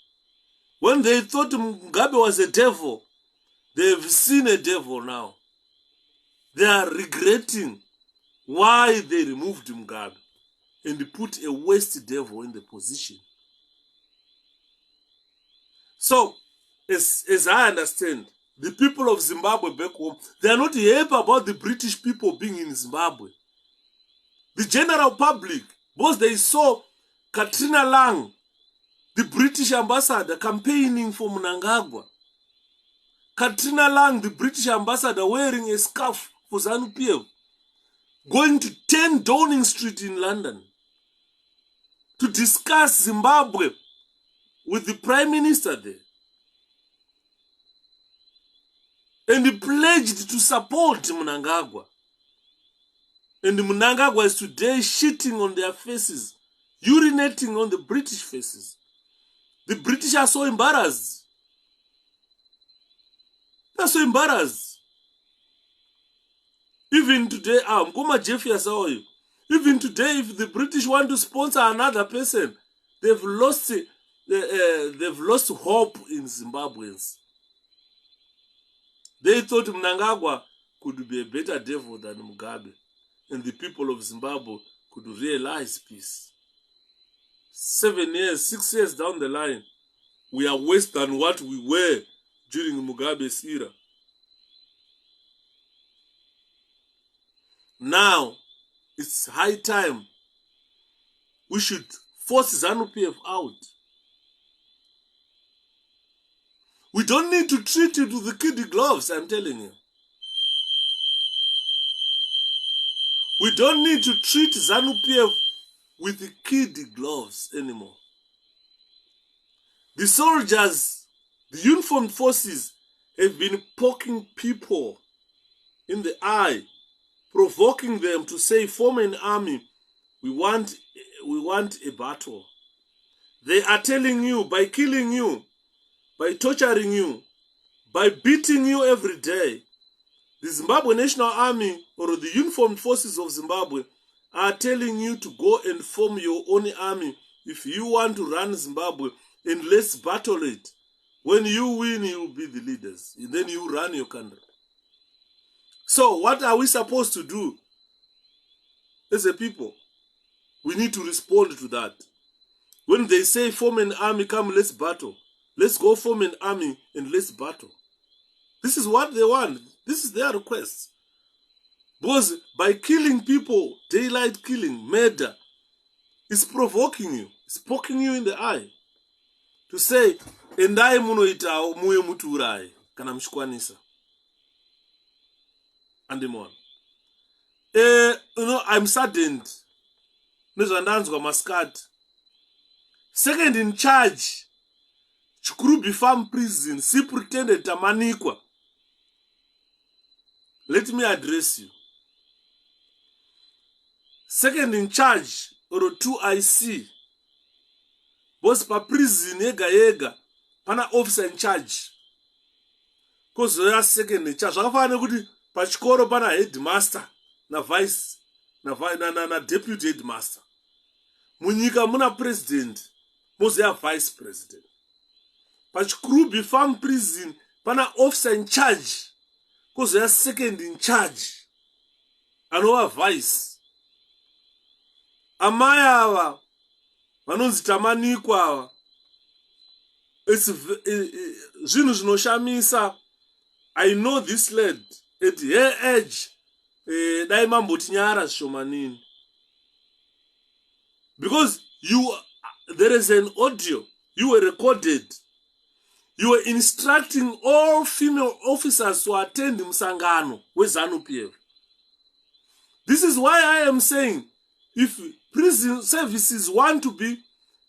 When they thought Mugabe was a devil, they've seen a devil now. They are regretting why they removed Mugabe and put a West devil in the position. So, as I understand, the people of Zimbabwe back home, they are not happy about the British people being in Zimbabwe. The general public, because they saw Katrina Lang, the British ambassador, campaigning for Mnangagwa. Katrina Lang, the British ambassador, wearing a scarf for ZANU-PF, going to 10 Downing Street in London to discuss Zimbabwe with the Prime Minister there. And he pledged to support Mnangagwa. And Mnangagwa is today shitting on their faces, urinating on the British faces. The British are so embarrassed. They're so embarrassed. Even today, even today, if the British want to sponsor another person, they've lost hope in Zimbabweans. They thought Mnangagwa could be a better devil than Mugabe, and the people of Zimbabwe could realize peace. 7 years, 6 years down the line, we are worse than what we were during Mugabe's era. Now, it's high time we should force ZANU-PF out. We don't need to treat it with the kid gloves, I'm telling you. We don't need to treat ZANU-PF with the kid gloves anymore. The soldiers, the uniformed forces, have been poking people in the eye, provoking them to say, form an army, we want a battle. They are telling you, by killing you, by torturing you, by beating you every day, the Zimbabwe National Army or the uniformed forces of Zimbabwe are telling you to go and form your own army if you want to run Zimbabwe, and let's battle it. When you win, you will be the leaders, and then you run your country. So what are we supposed to do as a people? We need to respond to that. When they say form an army, come, let's battle. Let's go form an army and let's battle. This is what they want. This is their request. Because by killing people, daylight killing, murder, it's provoking you. It's poking you in the eye. To say, endai munoita muye muturai, kana mshikwanisa. And them on. I'm saddened. Nezvandanzwa Muscat. Second in charge, 𝗪𝗂𝗶𝗵𝗵 prison, Superintendent Tamanikwa. Let me address you. Second in charge, or 2IC. Boss pa prison yega, pana officer in charge. Because they are second in charge. Wakafana kuti pachikoro pana headmaster, na vice, na deputy headmaster. Munyika muna president, mose ya vice president. 𝗪𝗂𝗶𝗵𝗵 prison, pana officer in charge. Because they are second in charge. Anova vice. Amaya awa, vanonzi Tamanikwa awa. Zvinhu zvinoshamisa. I know this lad at her age. Dai mamboti nyara zvishomanini. Because there is an audio. You were recorded. You were instructing all female officers to attend Msangano with ZANU-PF. This is why I am saying, if prison services want to be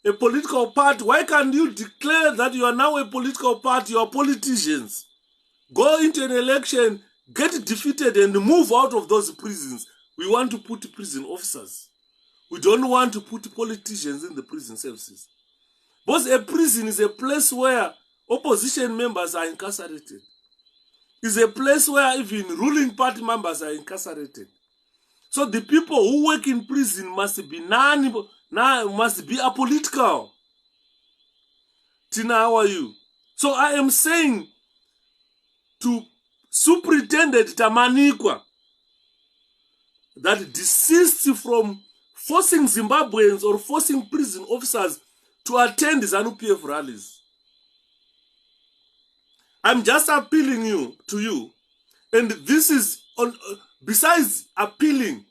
a political party, why can't you declare that you are now a political party? You are politicians. Go into an election, get defeated, and move out of those prisons. We want to put prison officers. We don't want to put politicians in the prison services. Because a prison is a place where opposition members are incarcerated. It's a place where even ruling party members are incarcerated. So the people who work in prison must be apolitical. Tina, how are you? So I am saying to Superintendent Tamanikwa that desist from forcing Zimbabweans or forcing prison officers to attend ZANU-PF rallies. I'm just appealing to you, and this is on. Besides appealing,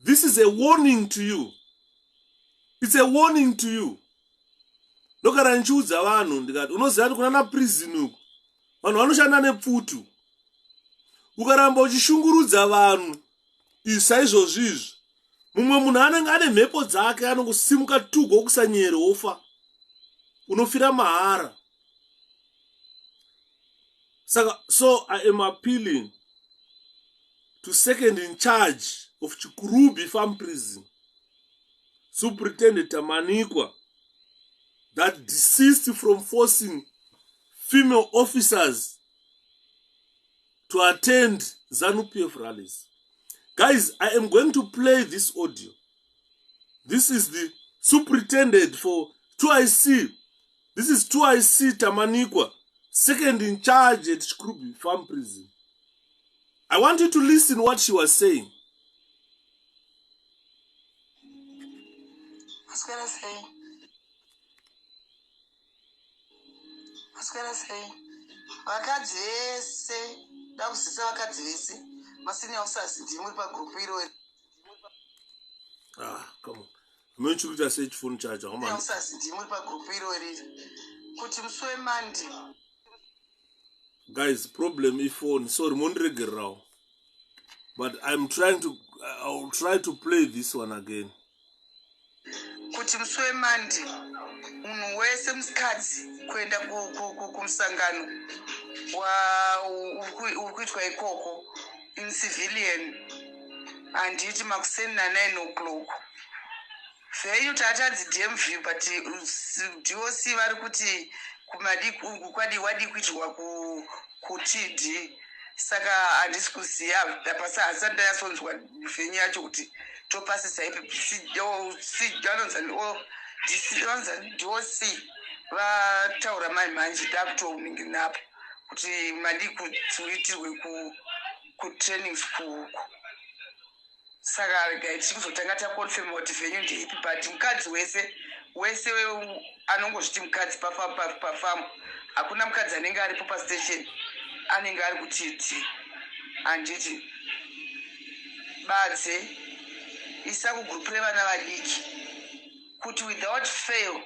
this is a warning to you. It's a warning to you. Look at Anchuza vanhu ndikati unoziva kuti kuna prison uku vanhu vanoshanda nepfutu. Ukaramba uchishungurudza vanhu saizvozvizvi, mumwe munhu anenge ane mhepo dzake anongosimuka tugo kusanyere ofa. Unofira mahara. So I am appealing to second in charge of Chikurubi Farm Prison, Superintendent Tamanikwa, that desist from forcing female officers to attend ZANU-PF rallies. Guys, I am going to play this audio. This is the superintendent for 2IC. This is 2IC Tamanikwa, second in charge at Chikurubi Farm Prison. I want you to listen what she was saying. What's gonna say? Vakadzi vese ndakusisa vakadzi vese masini officers ndimuri pagroup iro. Come on. I'm going to just say phone charger. Come on. Officers ndimuri pagroup iro riri kuti musowe mandi. Guys, problem is phone. Sorry, Mondregerao. But I'll try to play this one again. Kuti musowe mandi. Munhu wese musikadzi kuenda kumusangano urikuitwa ikoko in civilian handiti makuseni na9 o'clock. Venyu tatadzi DMV but DOC vari kuti wadi kuitirwa kuTD. Saka handisi kuziva pasi hasa ndayasonzwa venyu yacho kuti topasisa ipi DOC vataura manje ndakutouninginapo kuti madi kuitirwe kutraining school. Saka regai tichizotanga takonfirma kuti venyu ndeipi but mukadzi wese anongozviti mukadzi pafamu hakuna mukadzi anenge aripo pastation anenge ari kutiti. Handiti badze isa kugrupu revana vadiki kuti without fail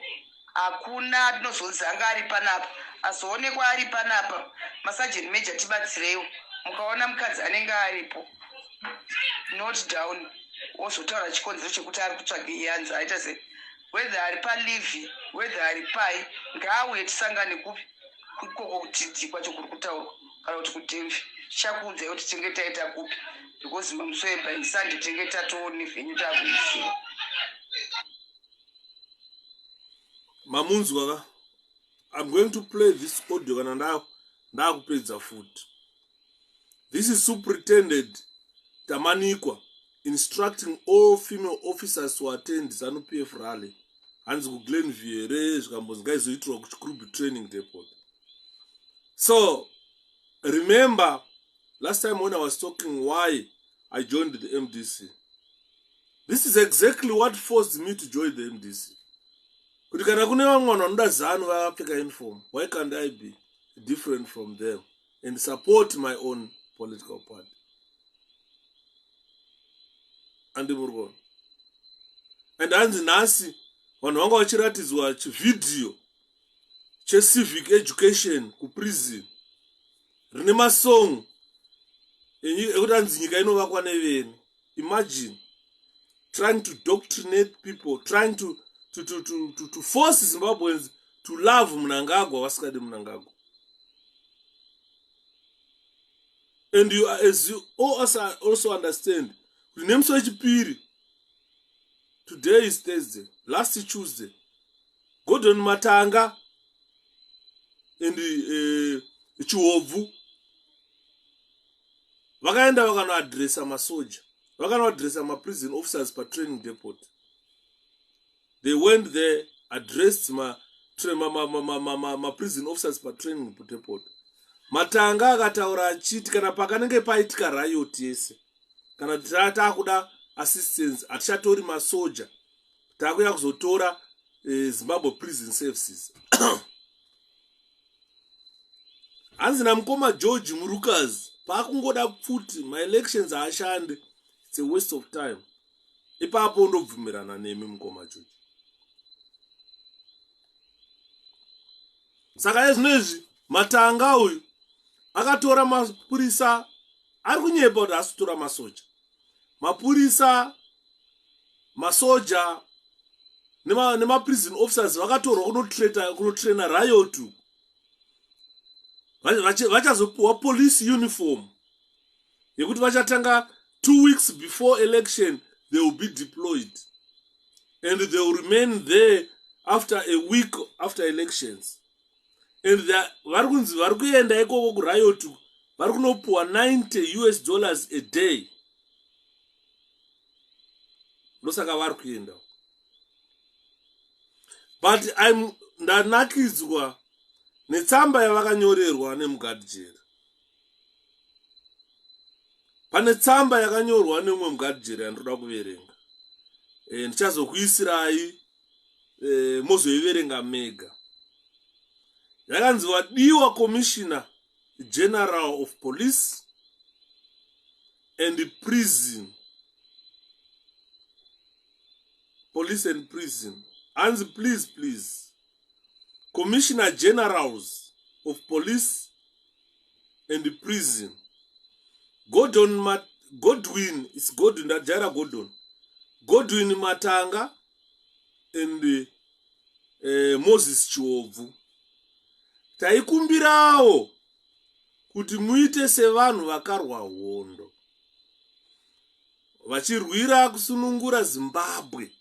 hakuna atinozonzanga ari panapa azoonekwa ari panapa. Masajeni meja tibatsireiwo mukaona mukadzi anenge aripo not down ozotaura chikonzero chekuti ari kutsvaga iyanza aita se whether ari palivi whether ari pai ngaauye tisangane kupi kukoko kutiti kwacho kuri kutaurwa kana kuti kuDMV chakuudza kuti tinge taita kupi because mamusoemba isande tinge tatoone venyu takuisiwa. Mamunzwa, I'm going to play this audio kana ndakupedza futi. This is Superintendent Tamanikwa instructing all female officers to attend ZANU-PF rally. Hanzi kuGlenville zvikambonzi ngaizoitirwa kuChikurubi training depot. So remember last time when I was talking why I joined the MDC. This is exactly what forced me to join the MDC. Kuti kana kune vamwe vanoda ZANU vakapfeka uniform, why can't I be different from them and support my own political party? And hanzi nhasi vanhu vanga vachiratidzwa chividhiyo checivic education kuprison rine masong ekuti hanzi nyika inovakwa neveni. Imagine trying to doctrinate people, trying to force Zimbabweans to love Mnangagwa vasikadi Mnangagwa. And you, as you also understand, nemusi wechipiri, today is Thursday, last Tuesday, Gordon Matanga and Chiwovu vakaenda vakanoadresa masoja, vakanoadresa maprison officers pa training depot. They went there, addressed prison officers patraining depot. Matanga akataura achiti kana pakanenge paitika riot yese kana takuda assistance atichatori masoja takuya kuzotora Zimbabwe prison services. Hanzi namukoma George Murukazi pakungoda pfuti my-elections haashande, it's a waste of time. Ipapo ndobvumirana nemi mukoma George. Saka ezvinezvi Matanga uyu akatora mapurisa ari kunyepa kuti asitora masoja. Mapurisa, masoja nema prison officers vakatorwa kunotraina riot. Vachazopiwa police uniform yekuti vachatanga 2 weeks before election they will be deployed and they will remain there after a week after elections. And vari kunzi vari kuenda ikoko kuriot vari kunopiwa $90 a day. Ndosaka vari kuenda. But ndanakidzwa netsamba yavakanyorerwa nemugadhijeri. Pane tsamba yakanyorwa nemumwe mugadhijeri yandoda kuverenga. Ndichazokuisirai mozoiverenga mega. Yakanzi wadiwa Commissioner General of Police and Prison. Police and Prison. Hanzi please. Commissioner Generals of Police and Prison. Godwin, it's Godwin, Jara Godwin. Godwin Matanga and Moses Chiovhu. Taikumbirawo kuti muite sevanhu vakarwa hondo vachirwira kusunungura Zimbabwe.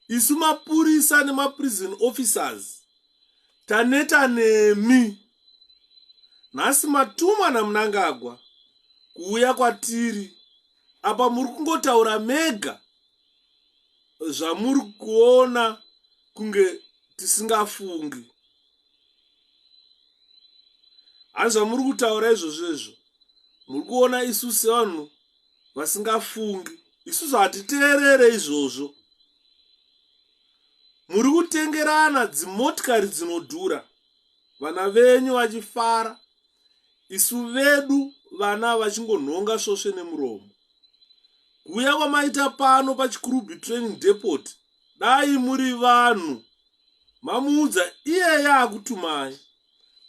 Isu mapurisa nemaprison officers taneta nemi. Nhasi matuma naMnangagwa kuuya kwatiri apa muri kungotaura mega zvamuri kuona kunge tisingafungi. Hanzi zvamuri kutaura izvozvo muri kuona isu sevanhu vasingafungi. Isusu hatiteerere izvozvo. Muri kutengerana dzimotikari dzinodhura, vana venyu vachifara, isu vedu vana vachingonhonga svosve nemuromo. Kuuya kwamaita pano pachi-Krubby training depot, dai muri vanhu mamuudza iyeye akutumai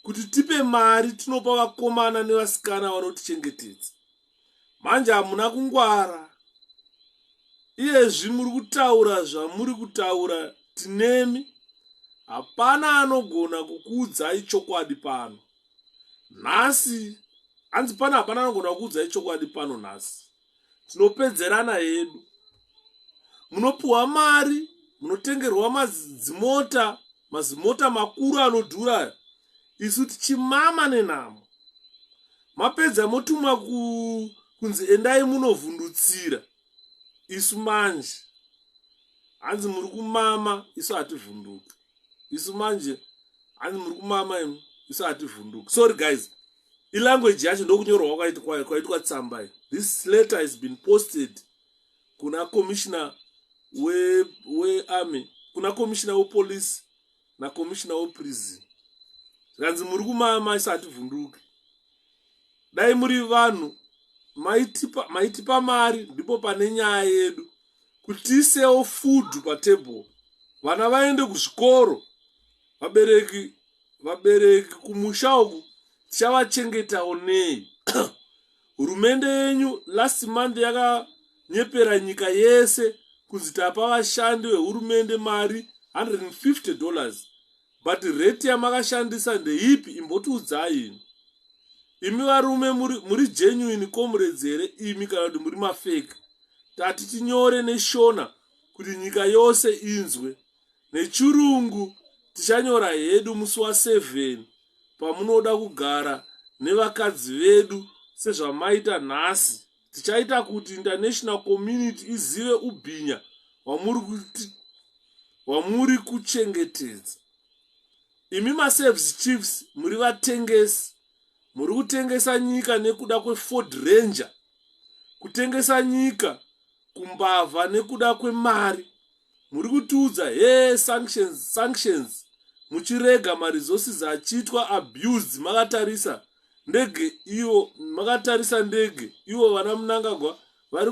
kuti tipe mari tinopa vakomana nevasikana vanotichengetedza. Manje hamuna kungwara. Iyezvi muri kutaura zvamuri kutaura tinemi. Hapana anogona kukuudzai chokwadi pano. Nhasi, hanzi pana hapana anogona kukuudzai chokwadi pano nhasi. Tinopedzerana hedu. Munopiwa mari, munotengerwa mazimota makuru anodhura. Isu tichimama nenhamo. Mapedza motumwa kunzi endai munovhundutsira. Isu manje hanzi muri kumama, isu hativhunduki. Isu manje hanzi muri kumama, isu hativhunduki. Sorry guys, ilanguage yacho ndokunyorwa kwaitwa tsamba. This letter has been posted kuna commissioner wearmy, kuna commissioner wepolice na commissioner weprison. Hanzi muri kumama, isu hativhunduki. Dai muri vanhu maitipa mari ndipo pane nyaya yedu kuti tiisewo food patable. Vana vaende kuzvikoro. Vabereki kumusha uku tichavachengetawo nei? Hurumende yenyu last month yakanyepera nyika yese kunzi tapa vashandi vehurumende mari $150. But rate yamakashandisa ndeipi? Imbotiudzai. Imi varume muri genuine comrades here imi kana kuti muri mafake? Tati tinyore neshona kuti nyika yose inzwe. Nechirungu tichanyora hedu musi wa7 pamunoda kugara nevakadzi vedu sezvamaita nhasi. Tichaita kuti international community izive ubhinya wamuri kuchengetedza. Imi ma-service chiefs muri vatengesi, muri kutengesa nyika nekuda kwe-Ford Ranger, kutengesa nyika kumbavha nekuda kwemari. Muri kutiudza sanctions muchirega ma-resources achiitwa abused. Makatarisa ndege ivo vana Mnangagwa vari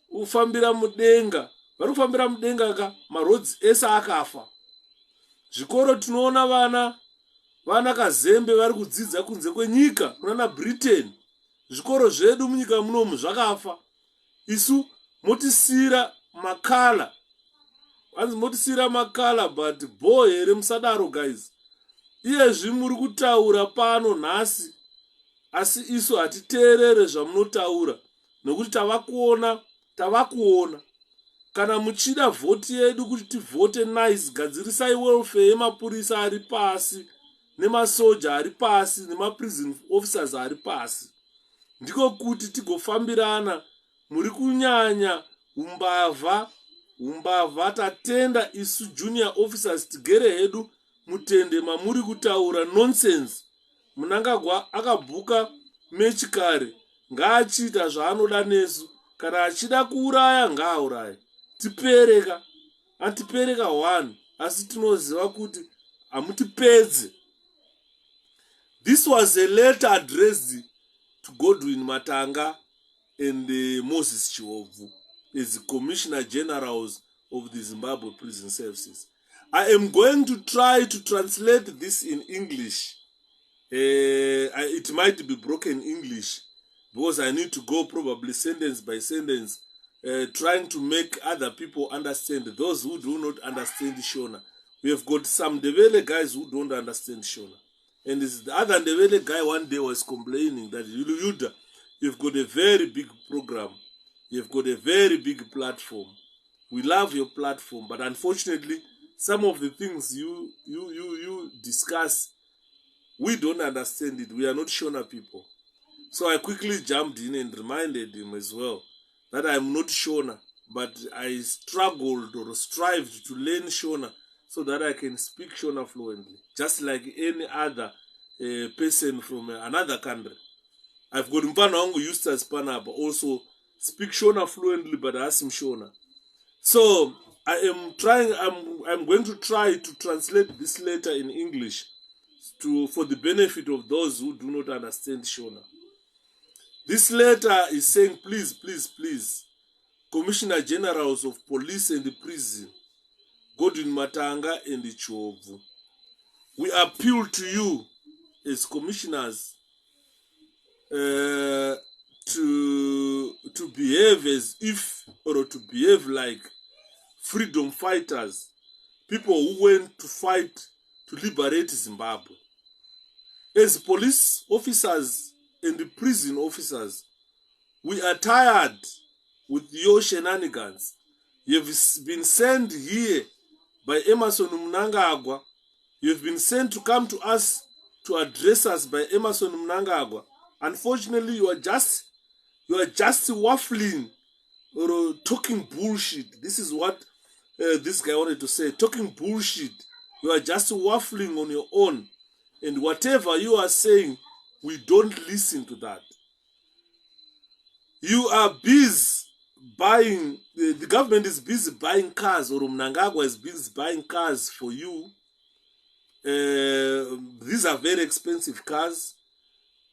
kufambira mudenga, ka marodzi ese akafa. Zvikoro tinoona vana Kazembe vari kudzidza kunze kwenyika kunana Britain. Zvikoro zvedu munyika munomu zvakafa. Isu motisira makala, but boy here musadaro guys. Iyezvi muri kutaura pano nhasi, asi isu hatiteerere zvamunotaura nokuti tavakuona. Kana muchida vhoti yedu kuti tivhote nice, gadzirisai welfare yemapurisa ari pasi, nemasoja ari pasi, nemaprison officers ari pasi. Ndiko kuti tigofambirana. Muri kunyanya umbavha tatenda isu junior officers tigere hedu mutende mamuri kutaura nonsense. Mnangagwa akabhuka mechi kare, ngaachiita zvaanoda nesu. Kana achida kuuraya ngaauraye. Antipereka 1, asi tinoziva kuti hamutipedze. This was a letter addressed to Godwin Matanga and Moses Chiovhu as the Commissioner Generals of the Zimbabwe Prison Services. I am going to try to translate this in English. It might be broken English because I need to go probably sentence by sentence, trying to make other people understand, those who do not understand Shona. We have got some Ndebele guys who don't understand Shona. And the other Ndebele guy one day was complaining that Yuda, you've got a very big program. You've got a very big platform. We love your platform, but unfortunately, some of the things you discuss, we don't understand it. We are not Shona people. So I quickly jumped in and reminded him as well that I'm not Shona, but I struggled or strived to learn Shona so that I can speak Shona fluently, just like any other person from another country. I've got Mpana wangu Eustace Panapa also speak Shona fluently, but I ask him Shona. So I'm going to try to translate this letter in English for the benefit of those who do not understand Shona. This letter is saying, please, Commissioner Generals of Police and the Prison, Godwin Matanga and Chiovhu, we appeal to you as commissioners to behave as if, or to behave like freedom fighters, people who went to fight to liberate Zimbabwe. As police officers and the prison officers, we are tired with your shenanigans. You have been sent here by Emmerson Mnangagwa. You have been sent to come to us to address us by Emmerson Mnangagwa. Unfortunately, you are just waffling or talking bullshit. This is what this guy wanted to say. Talking bullshit. You are just waffling on your own. And whatever you are saying, we don't listen to that. You are busy buying, the government is busy buying cars, or Mnangagwa is busy buying cars for you. These are very expensive cars.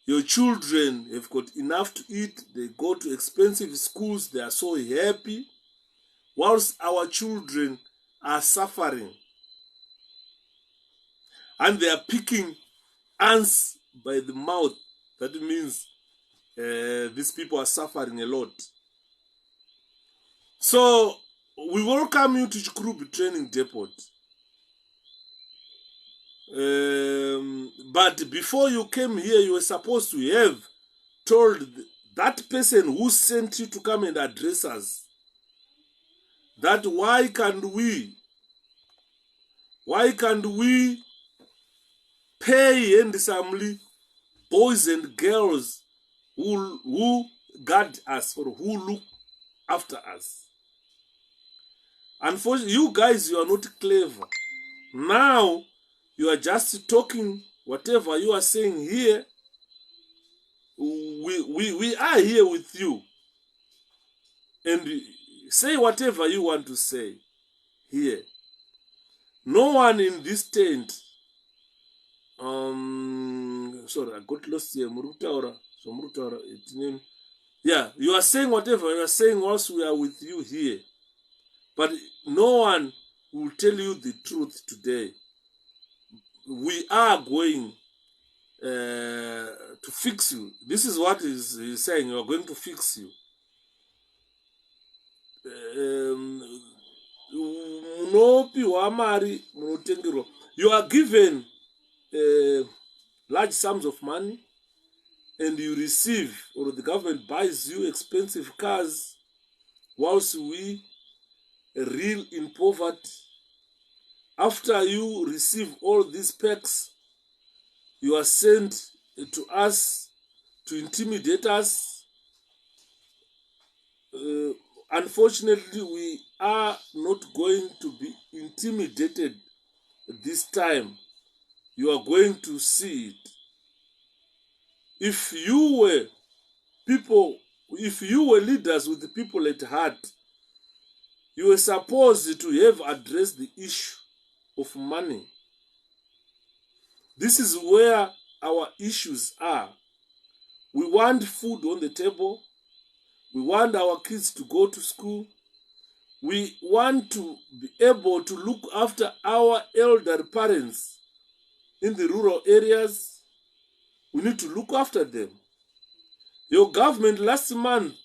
Your children have got enough to eat. They go to expensive schools. They are so happy. Whilst our children are suffering. And they are picking ants by the mouth. That means these people are suffering a lot. So, we welcome you to 𝗪𝗂𝗵𝗵 Training Depot. But before you came here, you were supposed to have told that person who sent you to come and address us that why can't we pay handsomely boys and girls who guard us or who look after us. Unfortunately, you guys, you are not clever. Now, you are just talking whatever you are saying here. We are here with you. And say whatever you want to say here. No one in this tent. Sorry, I got lost here. Yeah, you are saying whatever you are saying whilst we are with you here. But no one will tell you the truth today. We are going to fix you. This is what he's saying. We are going to fix you. You are given large sums of money, and you receive, or the government buys you expensive cars, whilst we reel in poverty. After you receive all these perks, you are sent to us to intimidate us. Unfortunately, we are not going to be intimidated this time. You are going to see it. If you were leaders with the people at heart, you were supposed to have addressed the issue of money. This is where our issues are. We want food on the table. We want our kids to go to school. We want to be able to look after our elder parents in the rural areas. We need to look after them. Your government last month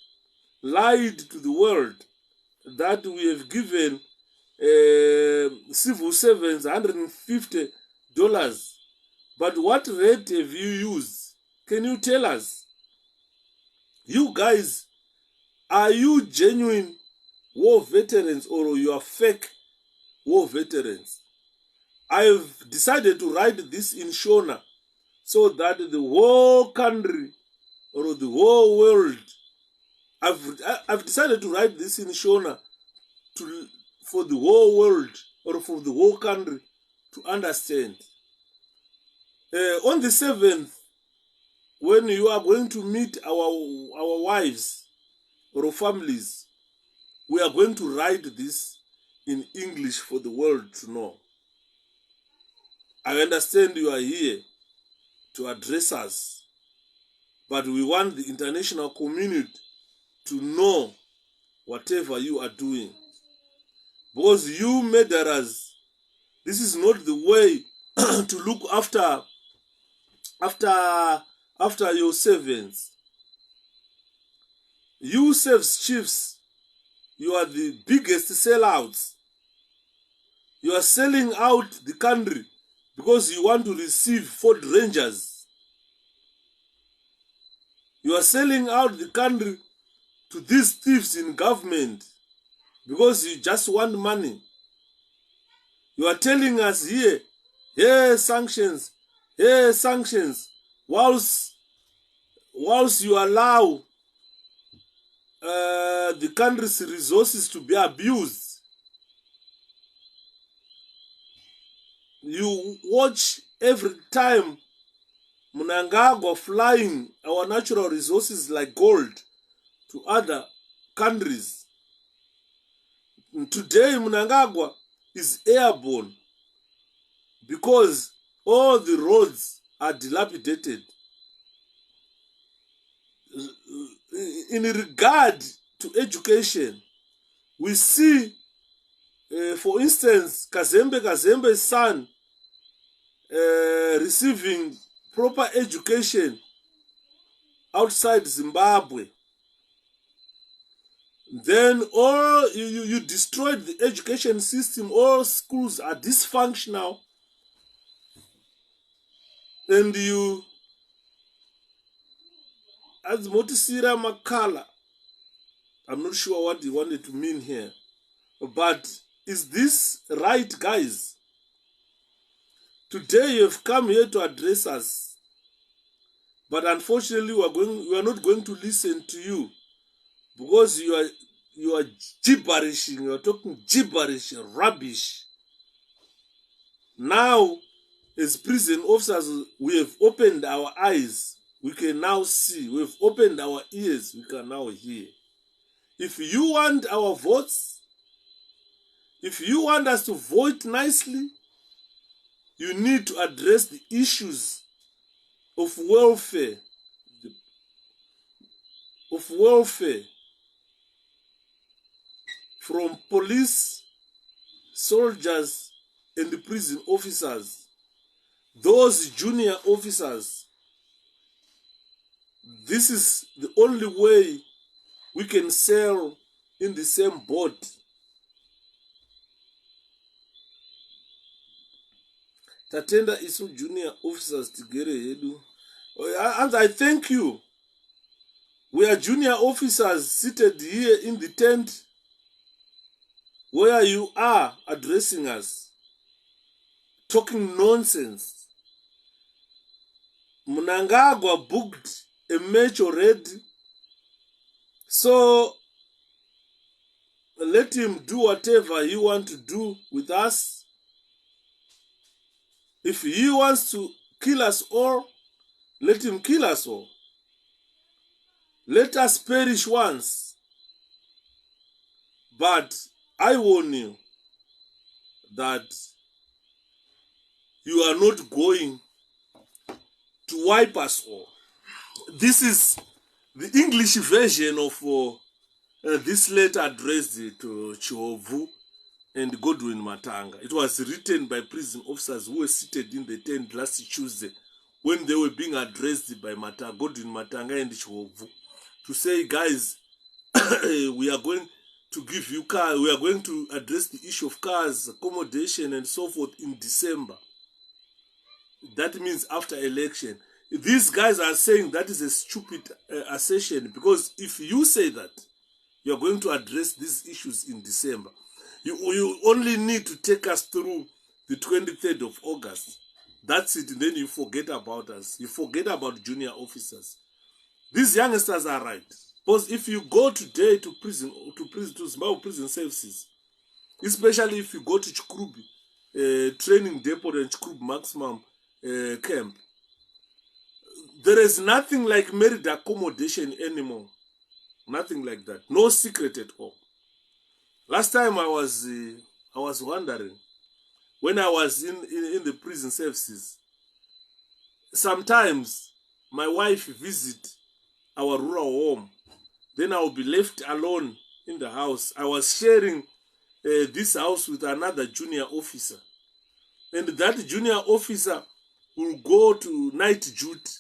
lied to the world that we have given civil servants $150. But what rate have you used? Can you tell us? You guys, are you genuine war veterans or you are fake war veterans? I've decided to write this in Shona so that the whole country or the whole world, I've decided to write this in Shona for the whole world or for the whole country to understand. On the 7th, when you are going to meet our wives or families, we are going to write this in English for the world to know. I understand you are here to address us, but we want the international community to know whatever you are doing. Because you murderers, this is not the way to look after your servants. You serves chiefs, you are the biggest sellouts. You are selling out the country because you want to receive Ford Rangers. You are selling out the country to these thieves in government because you just want money. You are telling us here, sanctions, sanctions, whilst you allow the country's resources to be abused. You watch every time Mnangagwa flying our natural resources like gold to other countries. Today Mnangagwa is airborne because all the roads are dilapidated. In regard to education, we see, for instance, Kazembe's son receiving proper education outside Zimbabwe. Then all you destroyed the education system. All schools are dysfunctional, and you, as Motisira Makala, I'm not sure what he wanted to mean here, but is this right, guys? Today you have come here to address us, but unfortunately we are not going to listen to you because you are gibberishing, you are talking gibberish, rubbish. Now, as prison officers, we have opened our eyes. We can now see. We've opened our ears. We can now hear. If you want our votes, if you want us to vote nicely, you need to address the issues of welfare, from police, soldiers, and the prison officers. Those junior officers, this is the only way we can sail in the same boat. Tatenda isu junior officers tigere hedu. And I thank you. We are junior officers seated here in the tent where you are addressing us, talking nonsense. Mnangagwa booked a match already, so let him do whatever he wants to do with us. If he wants to kill us all, let him kill us all. Let us perish once. But I warn you that you are not going to wipe us all. This is the English version of this letter addressed to 𝗳𝗶𝗴𝗵𝗁 and Godwin Matanga. It was written by prison officers who were seated in the tent last Tuesday when they were being addressed by Godwin Matanga and 𝗳𝗶𝗴𝗵 to say, guys, we are going to give you cars, we are going to address the issue of cars, accommodation, and so forth in December. That means after election. These guys are saying that is a stupid assertion, because if you say that you are going to address these issues in December, you only need to take us through the 23rd of August. That's it. And then you forget about us. You forget about junior officers. These youngsters are right. Because if you go today to Zimbabwe prison services, especially if you go to 𝗄𝗶𝗵𝗵 training depot and 𝗄𝗶𝗵 maximum camp, there is nothing like married accommodation anymore. Nothing like that. No secret at all. Last time I was wondering, when I was in the prison services, sometimes my wife visit our rural home. Then I will be left alone in the house. I was sharing this house with another junior officer. And that junior officer will go to night duty.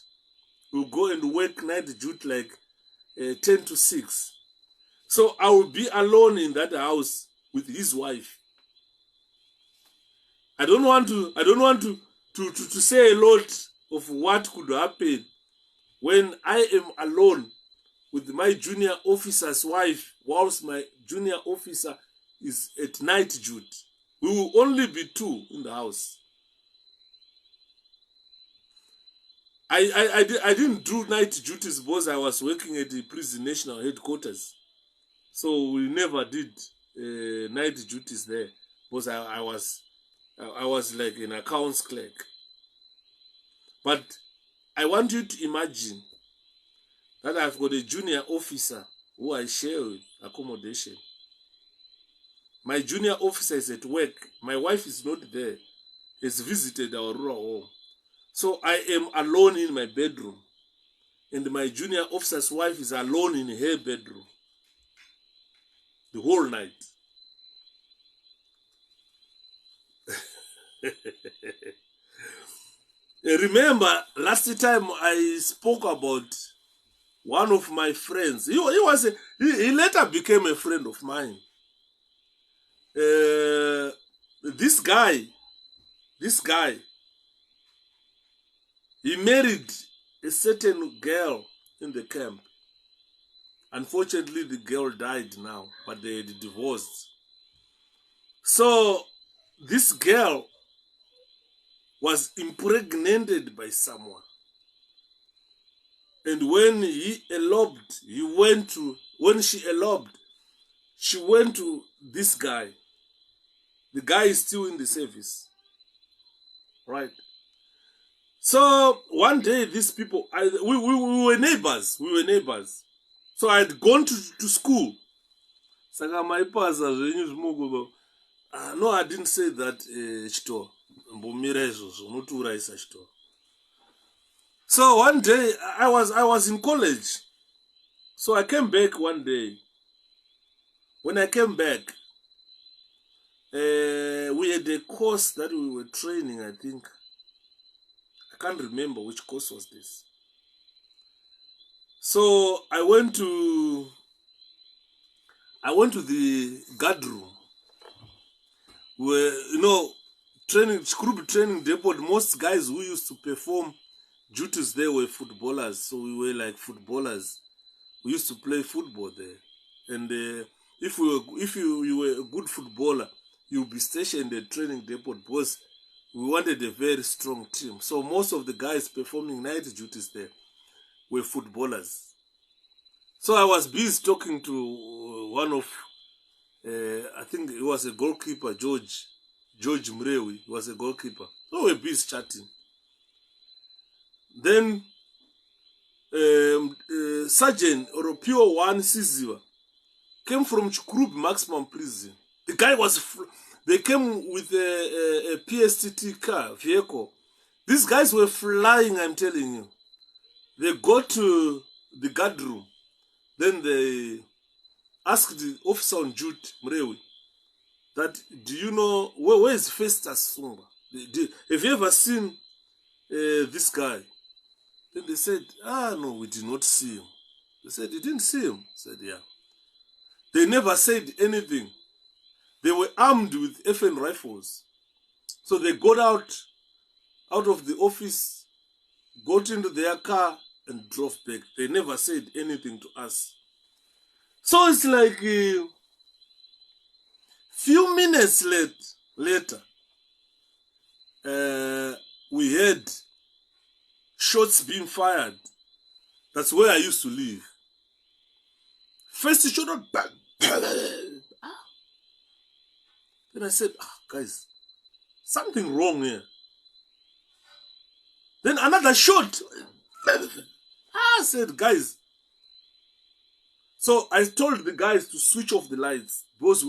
Will go and work night duty like 10 to 6. So I will be alone in that house with his wife. I don't want to say a lot of what could happen when I am alone with my junior officer's wife, whilst my junior officer is at night duty. We will only be two in the house. I didn't do night duties because I was working at the prison national headquarters. So we never did night duties there, because I was like an accounts clerk. But I want you to imagine that I've got a junior officer who I share with accommodation. My junior officer is at work. My wife is not there. Has visited our rural home. So I am alone in my bedroom. And my junior officer's wife is alone in her bedroom. The whole night. Remember, last time I spoke about one of my friends. He later became a friend of mine. This guy, he married a certain girl in the camp. Unfortunately, the girl died now, but they had divorced. So this girl was impregnated by someone. And when he eloped, when she eloped, she went to this guy. The guy is still in the service, right? So one day, these people, we were neighbors. We were neighbors. So I had gone to school. Saka my pastor, no, I didn't say that. So one day I was in college. So I came back one day. When I came back, we had a course that we were training, I think. I can't remember which course was this. So I went to the guard room where, group training depot. Most guys who used to perform duties there were footballers. So we were like footballers. We used to play football there. And if you were a good footballer, you'll be stationed at training depot because we wanted a very strong team. So most of the guys performing night duties there were footballers. So I was busy talking to one of, I think it was a goalkeeper, 𝗳𝗶𝗴𝗵𝗁. He was a goalkeeper. So we were busy chatting. Then Sergeant or 𝗹𝗶𝗵𝗵𝗁 came from 𝗄𝗶𝗵𝗵𝗁 prison. The guy was, they came with a PSTT car, vehicle. These guys were flying, I'm telling you. They got to the guard room. Then they asked the officer on duty, Mrewe, that, do you know, where is Festus Sumba? Have you ever seen this guy? Then they said, no, we did not see him. They said, you didn't see him? I said, yeah. They never said anything. They were armed with FN rifles. So they got out of the office, got into their car, and drove back. They never said anything to us. So it's like a few minutes later, we heard shots being fired. That's where I used to live. First shot, bang. Then I said, guys, something wrong here. Then another shot. I said, guys. So I told the guys to switch off the lights because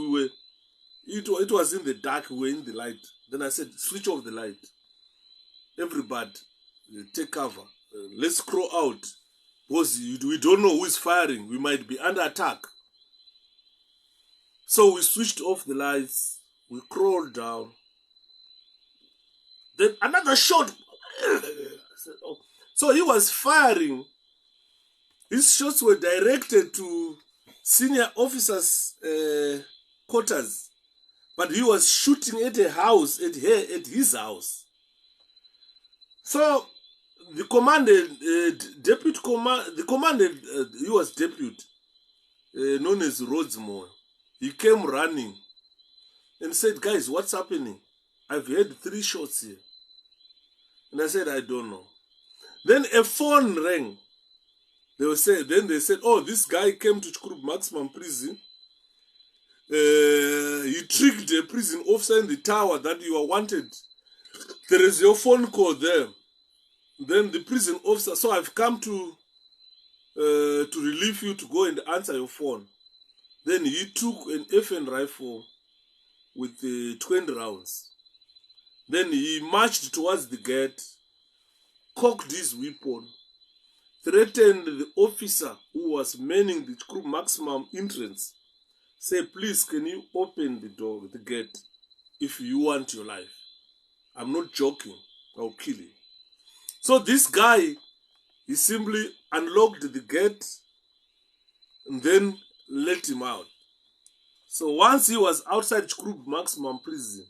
it was in the dark, we were in the light. Then I said, switch off the light. Everybody, take cover. Let's crawl out because we don't know who is firing. We might be under attack. So we switched off the lights. We crawled down. Then another shot. I said, oh. So he was firing. His shots were directed to senior officers' quarters. But he was shooting at a house, at his house. So the commander, he was deputy, known as 𝗶𝗶𝗿𝗵𝗁. He came running and said, guys, what's happening? I've heard 3 shots here. And I said, I don't know. Then a phone rang. Then they said, oh, this guy came to 𝗄𝗶𝗵𝗵𝗁 prison. He tricked a prison officer in the tower that you are wanted. There is your phone call there. Then the prison officer, so I've come to relieve you to go and answer your phone. Then he took an FN rifle with 20 rounds. Then he marched towards the gate, cocked his weapon, threatened the officer who was manning the 𝗄𝗶𝗵𝗵 entrance. Say, please, can you open the door, the gate, if you want your life? I'm not joking. I'll kill you. So this guy, he simply unlocked the gate and then let him out. So once he was outside 𝗄𝗶𝗵𝗵𝗁 prison,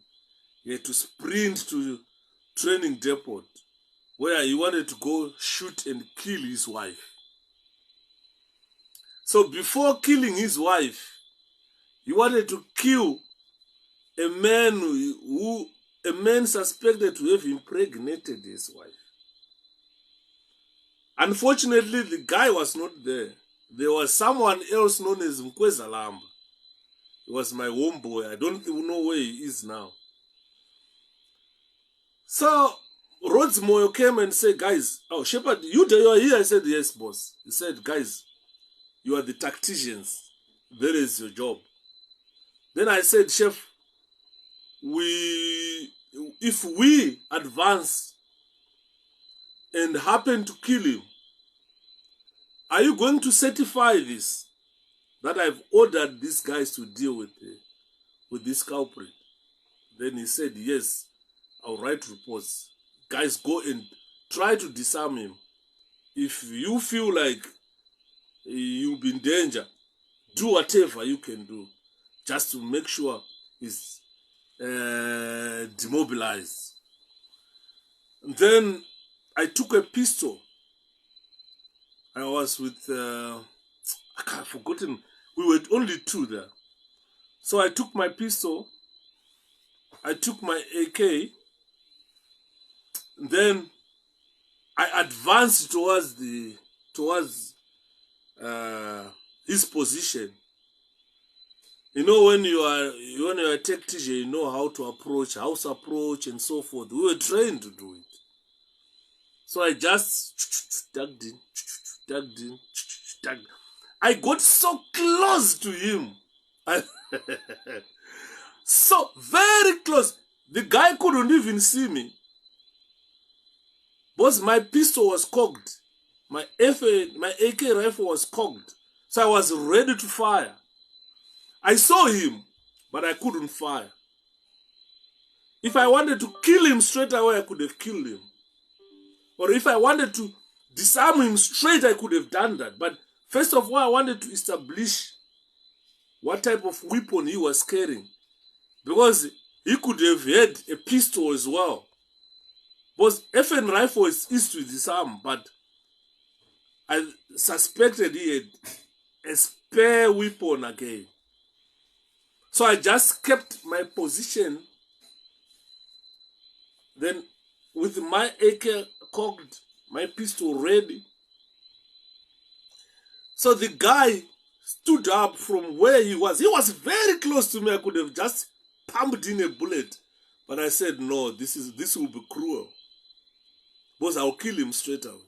he had to sprint to training depot where he wanted to go shoot and kill his wife. So before killing his wife, he wanted to kill a man suspected to have impregnated his wife. Unfortunately, the guy was not there. There was someone else known as 𝗵𝗀𝗵𝗵𝗵. He was my homeboy. I don't even know where he is now. So 𝗀𝗂𝘀𝘁 came and said, guys, oh, Shepherd, you are here? I said, yes, boss. He said, guys, you are the tacticians. There is your job. Then I said, Chef, if we advance and happen to kill him, are you going to certify this? That I've ordered these guys to deal with this culprit. Then he said, yes, I'll write reports. Guys, go and try to disarm him. If you feel like you'll be in danger, do whatever you can do just to make sure he's demobilized. And then I took a pistol. I was with, I've forgotten, we were only two there. So I took my pistol, I took my AK, then I advanced towards his position. You know, when you are a tactician, you know how to approach, house approach, and so forth. We were trained to do it. So I just tugged in. I got so close to him. So very close. The guy couldn't even see me. Because my pistol was cocked. My AK rifle was cocked. So I was ready to fire. I saw him, but I couldn't fire. If I wanted to kill him straight away, I could have killed him. Or if I wanted to disarm him straight, I could have done that. But first of all, I wanted to establish what type of weapon he was carrying. Because he could have had a pistol as well. Because FN rifle is easy to disarm, but I suspected he had a spare weapon again. So I just kept my position. Then with my AK cocked, my pistol ready. So the guy stood up from where he was. He was very close to me. I could have just pumped in a bullet. But I said, no, this will be cruel. Because I'll kill him straight away.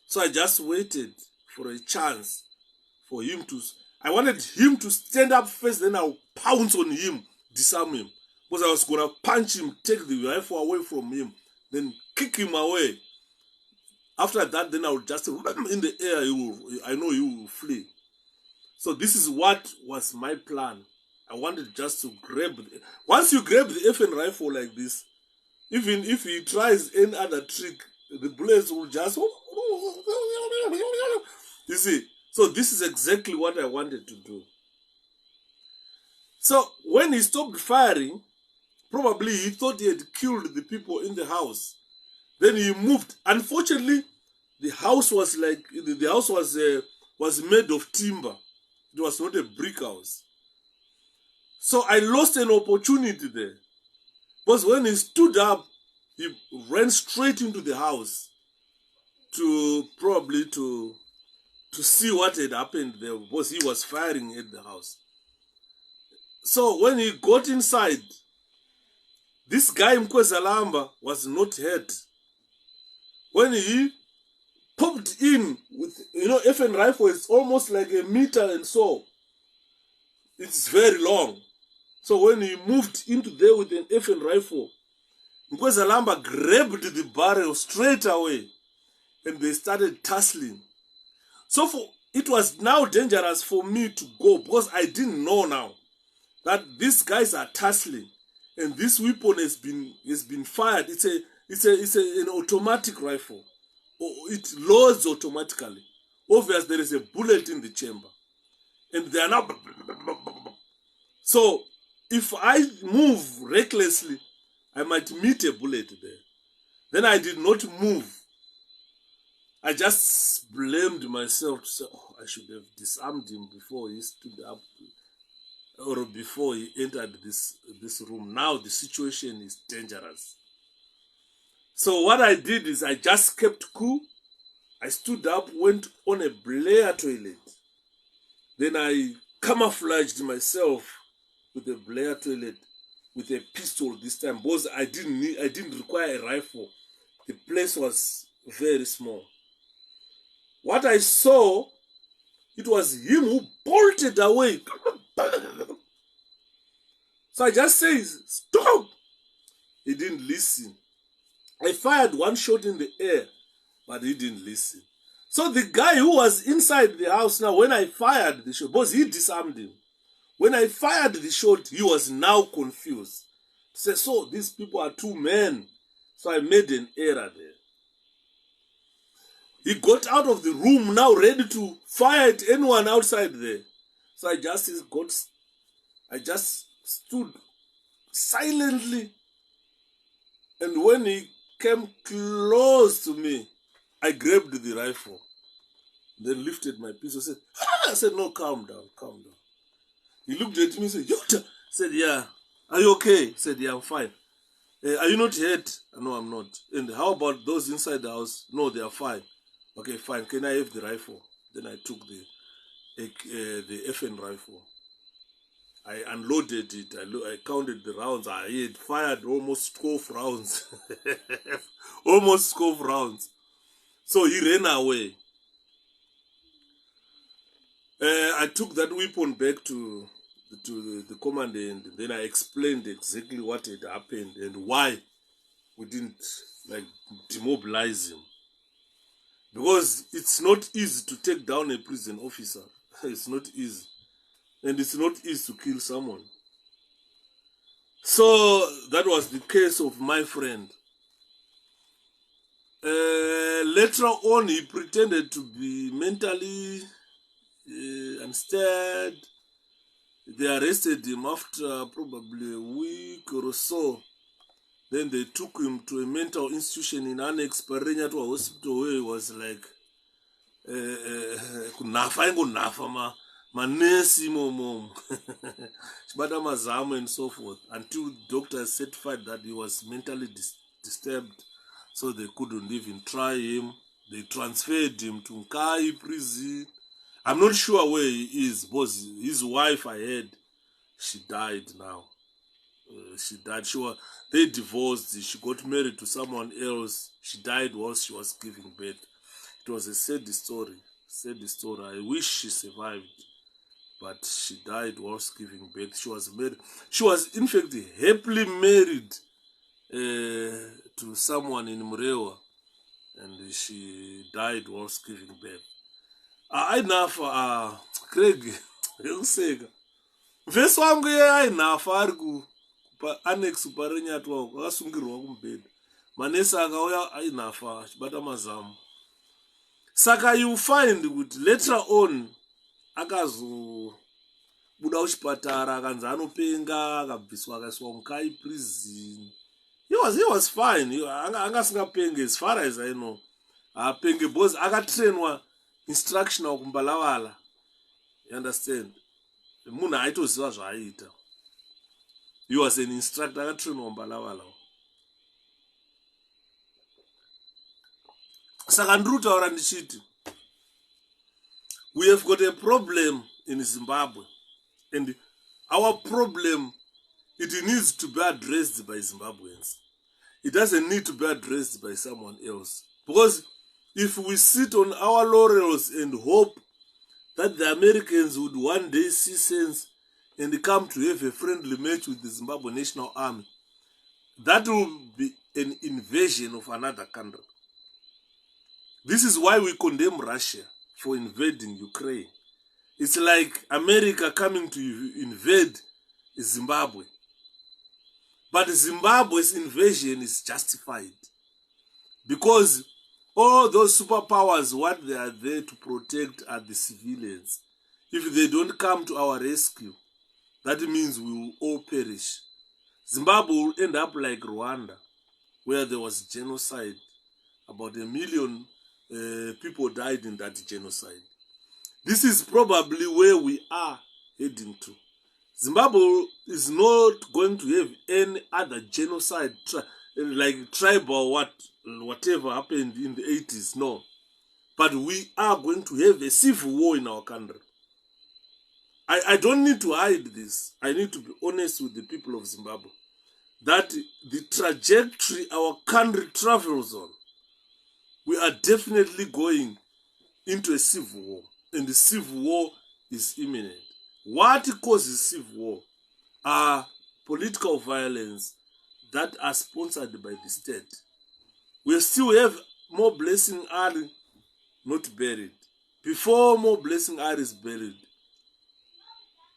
So I just waited for a chance for him to... I wanted him to stand up first, then I'll pounce on him, disarm him. Because I was going to punch him, take the rifle away from him, then kick him away. After that, then I would just run in the air. I know he will flee. So this is what was my plan. I wanted just to grab... Once you grab the FN rifle like this, even if he tries any other trick, the bullets will just... You see? So this is exactly what I wanted to do. So when he stopped firing, probably he thought he had killed the people in the house. Then he moved. Unfortunately, the house was made of timber. It was not a brick house. So I lost an opportunity there. Because when he stood up, he ran straight into the house to see what had happened there, because he was firing at the house. So when he got inside, this guy 𝗵𝗂𝘀𝗵𝗵 was not hurt. When he popped in with, FN rifle, it's almost like a meter and so. It's very long. So when he moved into there with an FN rifle, 𝗵𝗂𝘀𝗵𝗵 grabbed the barrel straight away and they started tussling. So it was now dangerous for me to go because I didn't know now that these guys are tussling and this weapon has been fired. It's an automatic rifle. It loads automatically. Obviously, there is a bullet in the chamber, and they are now. So if I move recklessly, I might meet a bullet there. Then I did not move. I just blamed myself to say, oh, I should have disarmed him before he stood up or before he entered this room. Now the situation is dangerous. So what I did is I just kept cool. I stood up, went on a Blair toilet. Then I camouflaged myself with a Blair toilet, with a pistol this time, because I didn't require a rifle. The place was very small. What I saw, it was him who bolted away. So I just said, stop! He didn't listen. I fired one shot in the air, but he didn't listen. So the guy who was inside the house now, when I fired the shot, because he disarmed him, when I fired the shot, he was now confused. He said, so these people are two men. So I made an error there. He got out of the room now ready to fire at anyone outside there. So I just stood silently. And when he came close to me, I grabbed the rifle. Then lifted my pistol. Said, I said, no, calm down, calm down. He looked at me and said, Yota. I said, yeah. Are you okay? He said, yeah, I'm fine. Are you not hurt? No, I'm not. And how about those inside the house? No, they are fine. Okay, fine. Can I have the rifle? Then I took the FN rifle. I unloaded it. I counted the rounds. I had fired almost 12 rounds. Almost 12 rounds. So he ran away. I took that weapon back to the commandant. Then I explained exactly what had happened and why we didn't demobilize him. Because it's not easy to take down a prison officer. It's not easy. And it's not easy to kill someone. So that was the case of my friend. Later on, he pretended to be mentally unsteady. They arrested him after probably a week or so. Then they took him to a mental institution in Annex Parenya to a hospital where he was like kunafa manesi mom and so forth, until doctors certified that he was mentally disturbed, so they couldn't even try him. They transferred him to 𝗂𝗶𝗴𝗵𝗁. I'm not sure where he is, because his wife, I heard, she died now. She died. They divorced. She got married to someone else. She died while she was giving birth. It was a sad story. Sad story. I wish she survived, but she died whilst giving birth. She was married. She was, in fact, happily married to someone in Mrewa, and she died whilst giving birth. Ainafa Craig useka mvesi wangu ye ainafa ari kupa annex Parenya twako akasungirwa kumbhedha. Manesi akauya ainafa achibata mazamu. Saka you find kuti later on akazobuda kuchipatara akanzi anopenga akabviswa akaiswa 𝗂𝗶𝗴𝗵𝗁. He was fine. Anga singapenge as far as I know. Apenge boss akatrainwa instructional kumbalavala. You understand? Munhu aitoziva zvaaita. He was an instructor akatrainwa kumbalavala. Saka ndiri kutaura ndichiti, we have got a problem in Zimbabwe, and our problem, it needs to be addressed by Zimbabweans. It doesn't need to be addressed by someone else. Because if we sit on our laurels and hope that the Americans would one day see sense and come to have a friendly match with the Zimbabwe National Army, that will be an invasion of another country. This is why we condemn Russia for invading Ukraine. It's like America coming to invade Zimbabwe. But Zimbabwe's invasion is justified. Because all those superpowers, what they are there to protect are the civilians. If they don't come to our rescue, that means we will all perish. Zimbabwe will end up like Rwanda, where there was genocide. About 1 million people died in that genocide. This is probably where we are heading to. Zimbabwe is not going to have any other genocide, like tribal whatever happened in the 80s, no. But we are going to have a civil war in our country. I don't need to hide this. I need to be honest with the people of Zimbabwe that the trajectory our country travels on, we are definitely going into a civil war, and the civil war is imminent. What causes civil war are political violence that are sponsored by the state. We still have more blessing Ali not buried. Before more blessing Ali is buried,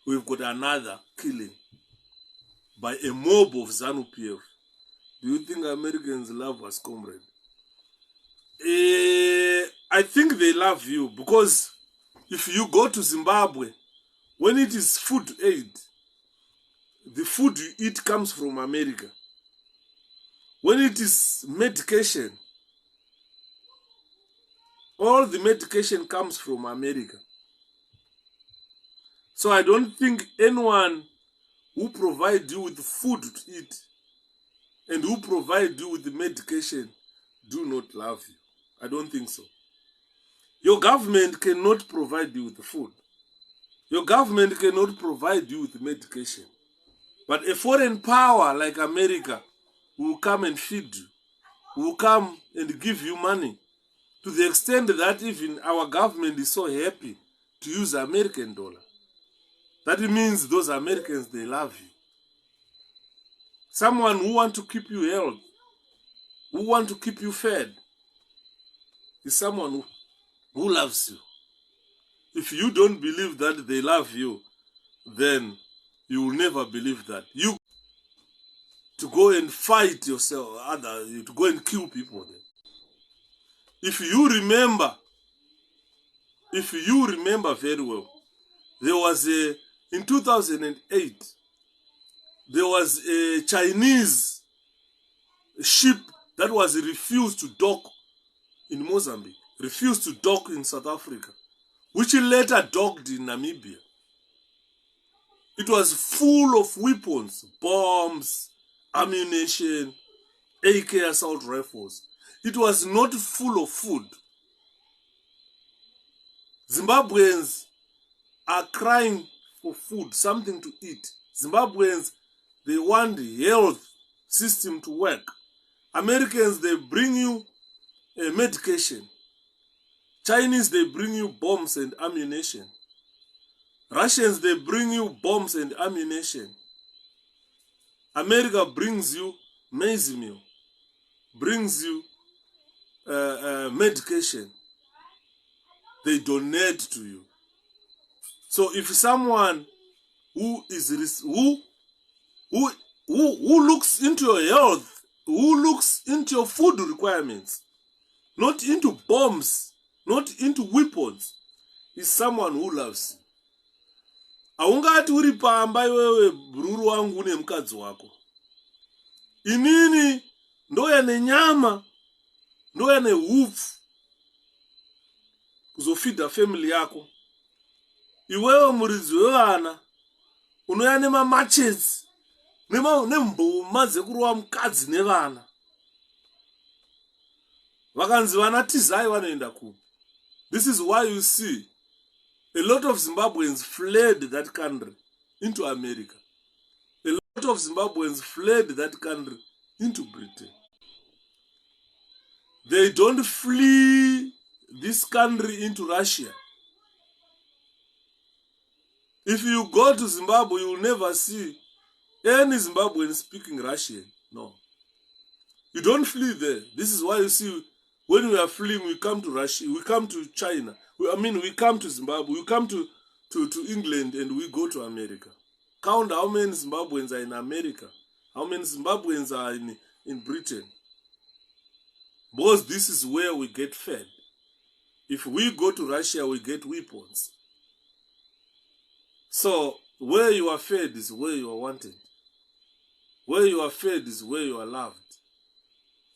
we've got another killing by a mob of ZANU-PF. Do you think Americans love us, comrade? I think they love you because if you go to Zimbabwe, when it is food aid, the food you eat comes from America. When it is medication, all the medication comes from America. So I don't think anyone who provides you with food to eat and who provides you with the medication do not love you. I don't think so. Your government cannot provide you with the food. Your government cannot provide you with medication. But a foreign power like America will come and feed you, will come and give you money, to the extent that even our government is so happy to use American dollar. That means those Americans, they love you. Someone who wants to keep you healthy, who wants to keep you fed, is someone who loves you. If you don't believe that they love you, then you will never believe that. You to go and fight yourself, to go and kill people. Then. If you remember very well, there was in 2008, there was a Chinese ship that was refused to dock in Mozambique, refused to dock in South Africa, which later docked in Namibia. It was full of weapons, bombs, ammunition, AK assault rifles. It was not full of food. Zimbabweans are crying for food, something to eat. Zimbabweans, they want the health system to work. Americans, they bring you a medication. Chinese, they bring you bombs and ammunition. Russians, they bring you bombs and ammunition. America brings you maize meal, brings you medication. They donate to you. So if someone who looks into your health, who looks into your food requirements, not into bombs, not into weapons, is someone who loves you. Haungati uri pamba iwewe bhururu wangu nemukadzi wako. Inini ndoya nenyama, ndoya nehupfu kuzofida family yako. Iwewe muridzi wevana unoya nemamatches nembuma dzekurowa mukadzi nevana. Vakanzi vana tizai vanoenda kupi. This is why you see a lot of Zimbabweans fled that country into America. A lot of Zimbabweans fled that country into Britain. They don't flee this country into Russia. If you go to Zimbabwe, you will never see any Zimbabwean speaking Russian. No. You don't flee there. This is why you see when we are fleeing, we come to Russia, we come to China. We come to Zimbabwe, we come to England, and we go to America. Count how many Zimbabweans are in America, how many Zimbabweans are in Britain. Because this is where we get fed. If we go to Russia, we get weapons. So, where you are fed is where you are wanted. Where you are fed is where you are loved.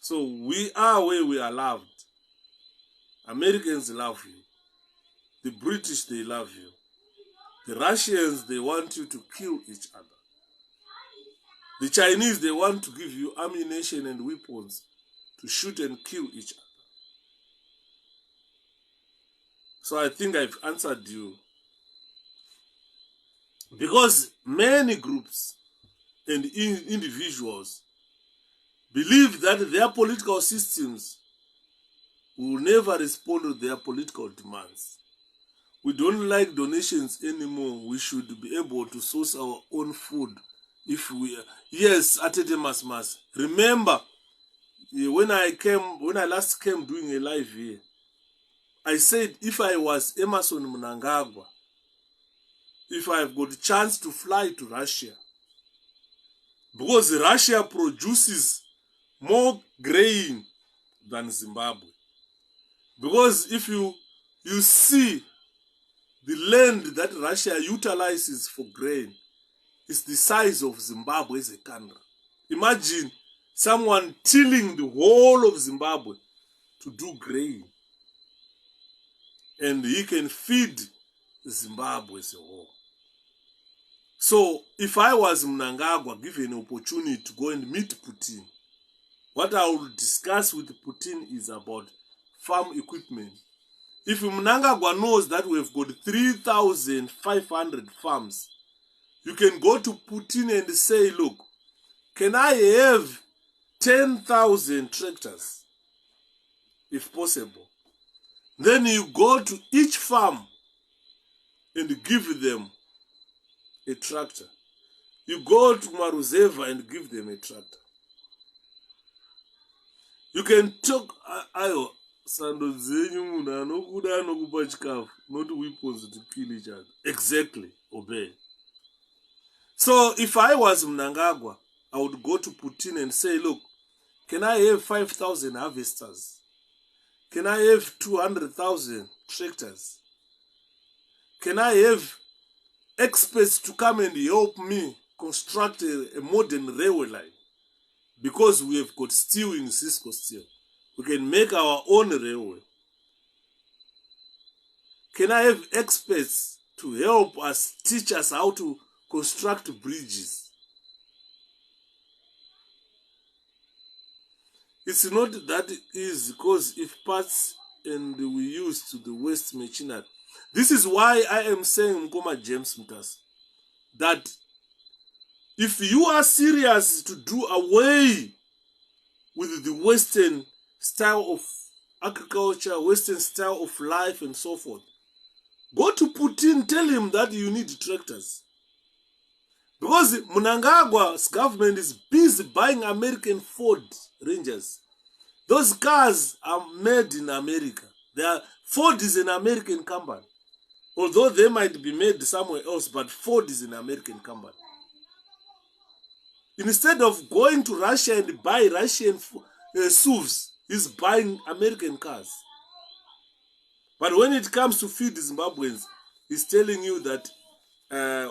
So, we are where we are loved. Americans love you. The British, they love you. The Russians, they want you to kill each other. The Chinese, they want to give you ammunition and weapons to shoot and kill each other. So I think I've answered you. Because many groups and individuals believe that their political systems will never respond to their political demands. We don't like donations anymore. We should be able to source our own food. If we, yes, 𝗳𝗶𝗵𝗵𝗁. Remember, when I last came doing a live here, I said if I was Emmerson Mnangagwa, if I've got a chance to fly to Russia, because Russia produces more grain than Zimbabwe. Because if you see the land that Russia utilizes for grain is the size of Zimbabwe as a country. Imagine someone tilling the whole of Zimbabwe to do grain. And he can feed Zimbabwe as a whole. So if I was Mnangagwa given an opportunity to go and meet Putin, what I will discuss with Putin is about farm equipment. If Mnangagwa knows that we've got 3,500 farms, you can go to Putin and say, look, can I have 10,000 tractors, if possible? Then you go to each farm and give them a tractor. You go to Maruzeva and give them a tractor. You can talk, ayo, sando zenyu muna anokuda anokupa chikafu, not weapons to kill each other. Exactly, obey. So if I was Mnangagwa, I would go to Putin and say, look, can I have 5,000 harvesters? Can I have 200,000 tractors? Can I have experts to come and help me construct a modern railway line? Because we have got steel in Cisco Steel. We can make our own railway. Can I have experts to help us, teach us how to construct bridges? It's not that easy, because if parts and we use to the waste machinery. This is why I am saying, 𝗳𝗶𝗵𝗵𝗵, that if you are serious to do away with the Western style of agriculture, Western style of life and so forth, go to Putin, tell him that you need tractors. Because Mnangagwa's government is busy buying American Ford Rangers. Those cars are made in America. Ford is an American company. Although they might be made somewhere else, but Ford is an American company. Instead of going to Russia and buy Russian SUVs, he's buying American cars. But when it comes to feed Zimbabweans, he's telling you that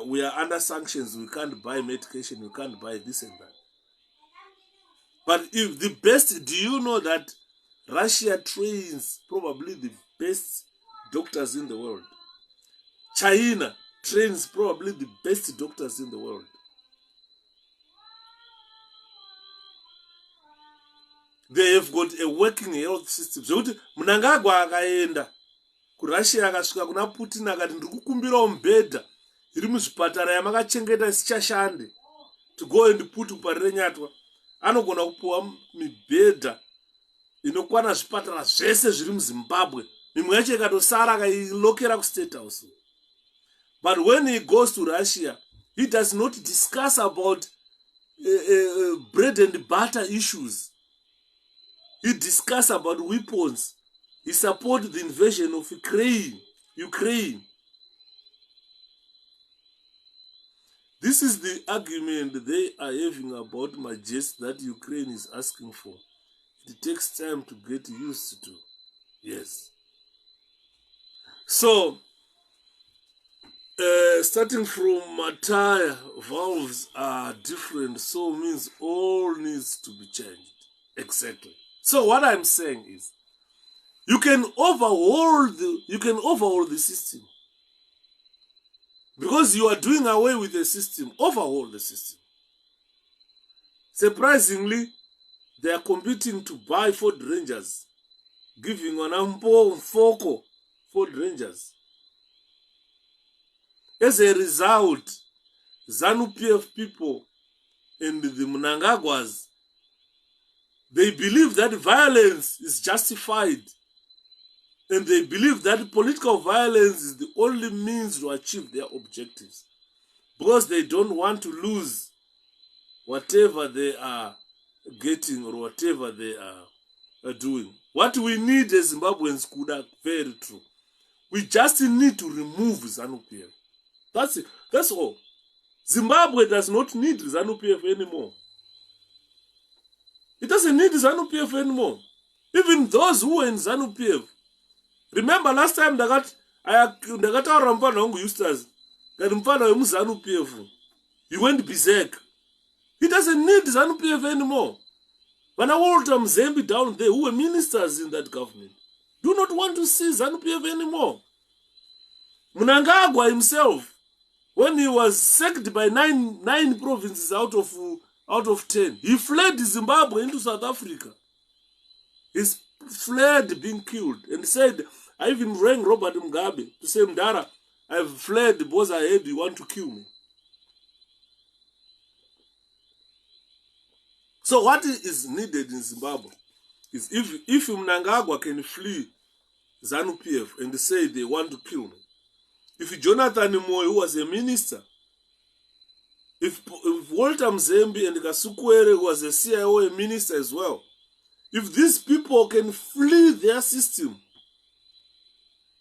we are under sanctions, we can't buy medication, we can't buy this and that. But if the best, do you know that Russia trains probably the best doctors in the world? China trains probably the best doctors in the world. They have got a working health system. So Mnangagwa akaenda ku Russia akasvika kuna Putin akati ndikukumbirawo mubhedha iri muzvipatara yamakachengeta isichashande to go and put parirenyatwa. Anogona kupuwa mibhedha inokwana zvipatara zvese zviri muZimbabwe. Mimwe yacho ikatosara akailokera ku State House. But when he goes to Russia, he does not discuss about bread and butter issues. He discusses about weapons. He supports the invasion of Ukraine. This is the argument they are having about majesty that Ukraine is asking for. It takes time to get used to. Yes. So, starting from attire, valves are different, so means all needs to be changed. Exactly. So what I'm saying is, you can overhaul the system. Because you are doing away with the system, overhaul the system. Surprisingly, they are competing to buy Ford Rangers, giving an ample Ford Rangers. As a result, ZANU-PF people and the Mnangagwas, they believe that violence is justified. And they believe that political violence is the only means to achieve their objectives. Because they don't want to lose whatever they are getting or whatever they are doing. What we need as Zimbabweans could are very true. We just need to remove ZANU-PF. That's it. That's all. Zimbabwe does not need ZANU-PF anymore. It doesn't need ZANU-PF anymore. Even those who were in ZANU-PF. Remember last time ndakataura mufana wangu Eustace ngati mufana wemuZANU-PF. He went berserk. He doesn't need ZANU-PF anymore. Vana Walter Mzembe down there who were ministers in that government do not want to see ZANU-PF anymore. Mnangagwa himself, when he was sacked by nine provinces out of 10, he fled Zimbabwe into South Africa. He fled being killed and said, I even rang Robert Mugabe to say, Mdara, I've fled because I heard you want to kill me. So what is needed in Zimbabwe is if Mnangagwa can flee ZANU-PF and say they want to kill me, if Jonathan Moyo, who was a minister, if Walter Mzembe and Kasukwere, who was a CIO, a minister as well, if these people can flee their system,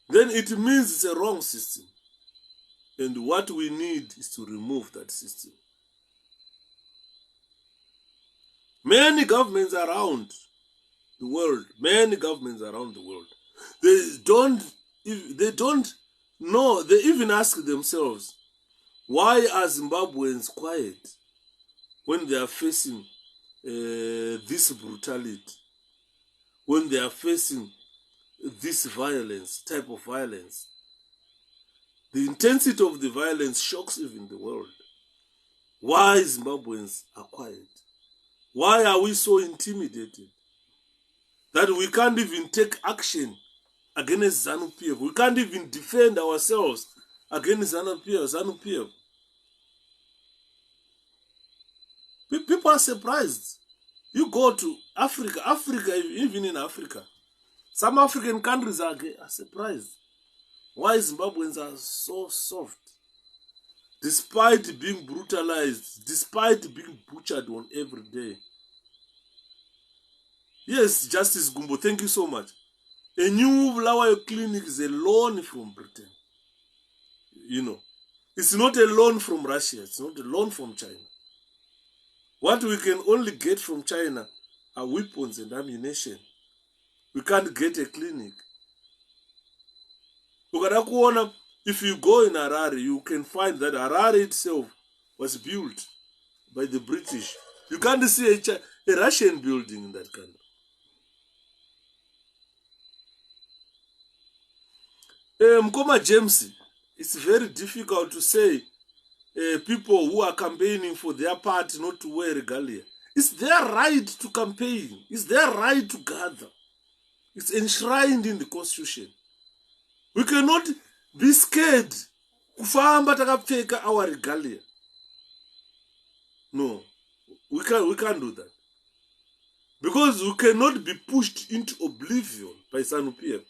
then it means it's a wrong system. And what we need is to remove that system. Many governments around the world, they don't know, they even ask themselves, why are Zimbabweans quiet when they are facing this brutality, when they are facing this type of violence? The intensity of the violence shocks even the world. Why Zimbabweans are quiet? Why are we so intimidated that we can't even take action against ZANU-PF? We can't even defend ourselves against ZANU-PF. People are surprised. You go to Africa, even in Africa, some African countries are surprised why Zimbabweans are so soft, despite being brutalized, despite being butchered on every day. Yes, Justice Gumbo, thank you so much. A new flower clinic is a loan from Britain. You know, it's not a loan from Russia. It's not a loan from China. What we can only get from China are weapons and ammunition. We can't get a clinic. If you go in Harare, you can find that Harare itself was built by the British. You can't see a Russian building in that country. 𝗵𝗂𝗶𝗵𝗵, it's very difficult to say people who are campaigning for their party not to wear regalia. It's their right to campaign. It's their right to gather. It's enshrined in the Constitution. We cannot be scared kufamba takapfeka our regalia. No, we can't do that. Because we cannot be pushed into oblivion by ZANU-PF.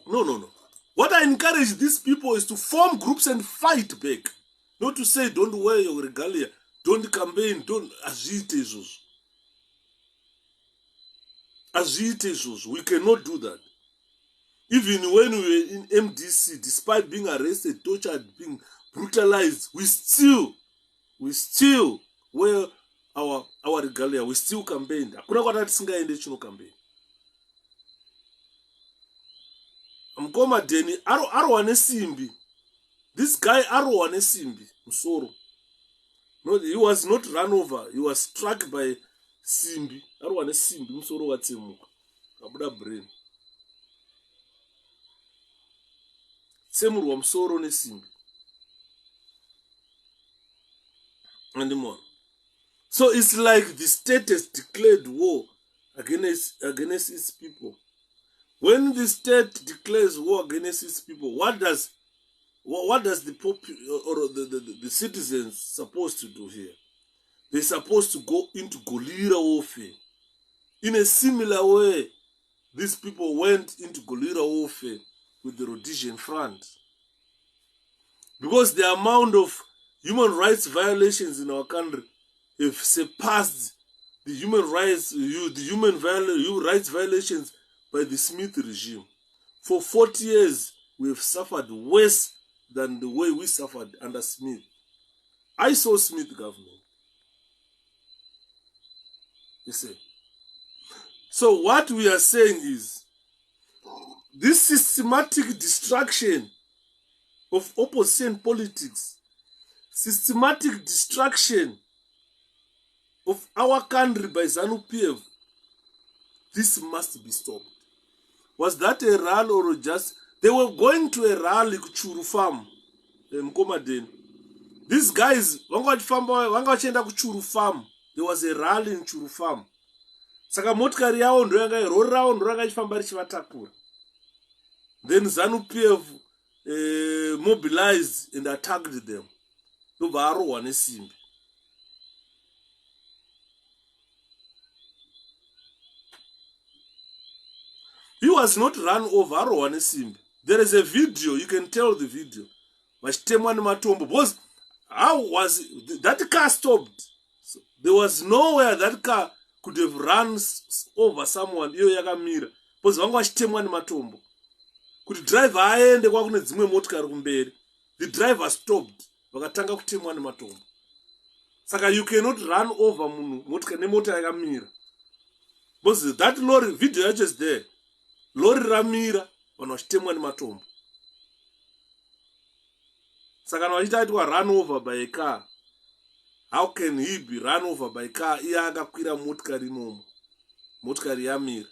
No. What I encourage these people is to form groups and fight back. Not to say, don't wear your regalia, don't campaign, don't agite. We cannot do that. Even when we were in MDC, despite being arrested, tortured, being brutalized, we still wear our regalia. We still campaigned. Hakuna kwata tisingaende chino campaign. 𝗵𝗂𝗏 arowane simbi. This guy arowane simbi. Musoro. No, he was not run over. He was struck by simbi. Arowane simbi. Musoro watsemuka. Kabuda brain. Tsemurwa musoro ne simbi. And more. So it's like the state has declared war against its people. When the state declares war against its people, what does What does the the citizens supposed to do here? They're supposed to go into guerrilla warfare. In a similar way, these people went into guerrilla warfare with the Rhodesian Front. Because the amount of human rights violations in our country have surpassed the human rights violations by the Smith regime. For 40 years, we have suffered worse than the way we suffered under Smith. I saw Smith government. You see. So what we are saying is, this systematic destruction of opposition politics, systematic destruction of our country by ZANU-PF, this must be stopped. Was that a rally or just... They were going to a rally to Churu Farm in 𝗳𝗶𝗴𝗵𝗁. These guys, Churu Farm. There was a rally in Churu Farm. Saka motikari yao ndo yanga irorao ndo yanga ichifamba richivatakura. Then ZANU-PF mobilized and attacked them. Ndobva arohwa nesimbi. He was not run over, arohwa nesimbi. There is a video, you can tell the video. Vachitemwa nematombo. Because how was it? That car stopped. So there was nowhere that car could have run over someone. Iyo yakamira. Because vanga vachitemwa nematombo. Kuti driver aende kwa kune dzimwe motikari kumberi. The driver stopped. Vakatanga kutemwa nematombo. Saka you cannot run over munhu motikari nemota yakamira. Because that lorry, video yacho is there. Lorry ramira, vanhu vachitemwa nematombo. Saka vachitaitwa run over by a car. How can he be run over by a car? Iye akakwira motikari imomo. Motikari yamira.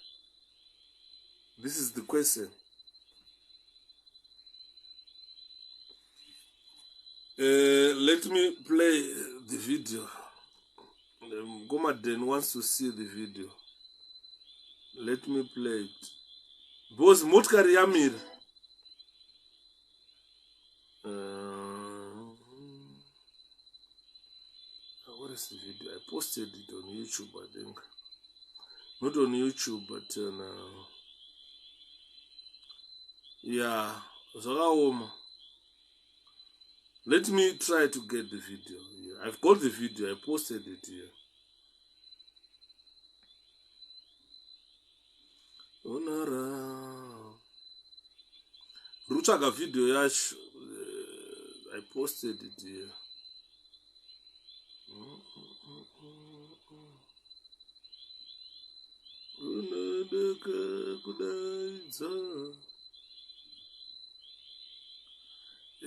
This is the question. Let me play the video. 𝗳𝗶𝗴𝗵𝗁 wants to see the video. Let me play it. Because motikari yamira. What is the video? I posted it on YouTube, I think. Not on YouTube, but on... yeah, Zagaoma. Let me try to get the video here. I've got the video, I posted it here. Onara. Ruchaga video yash. I posted it here.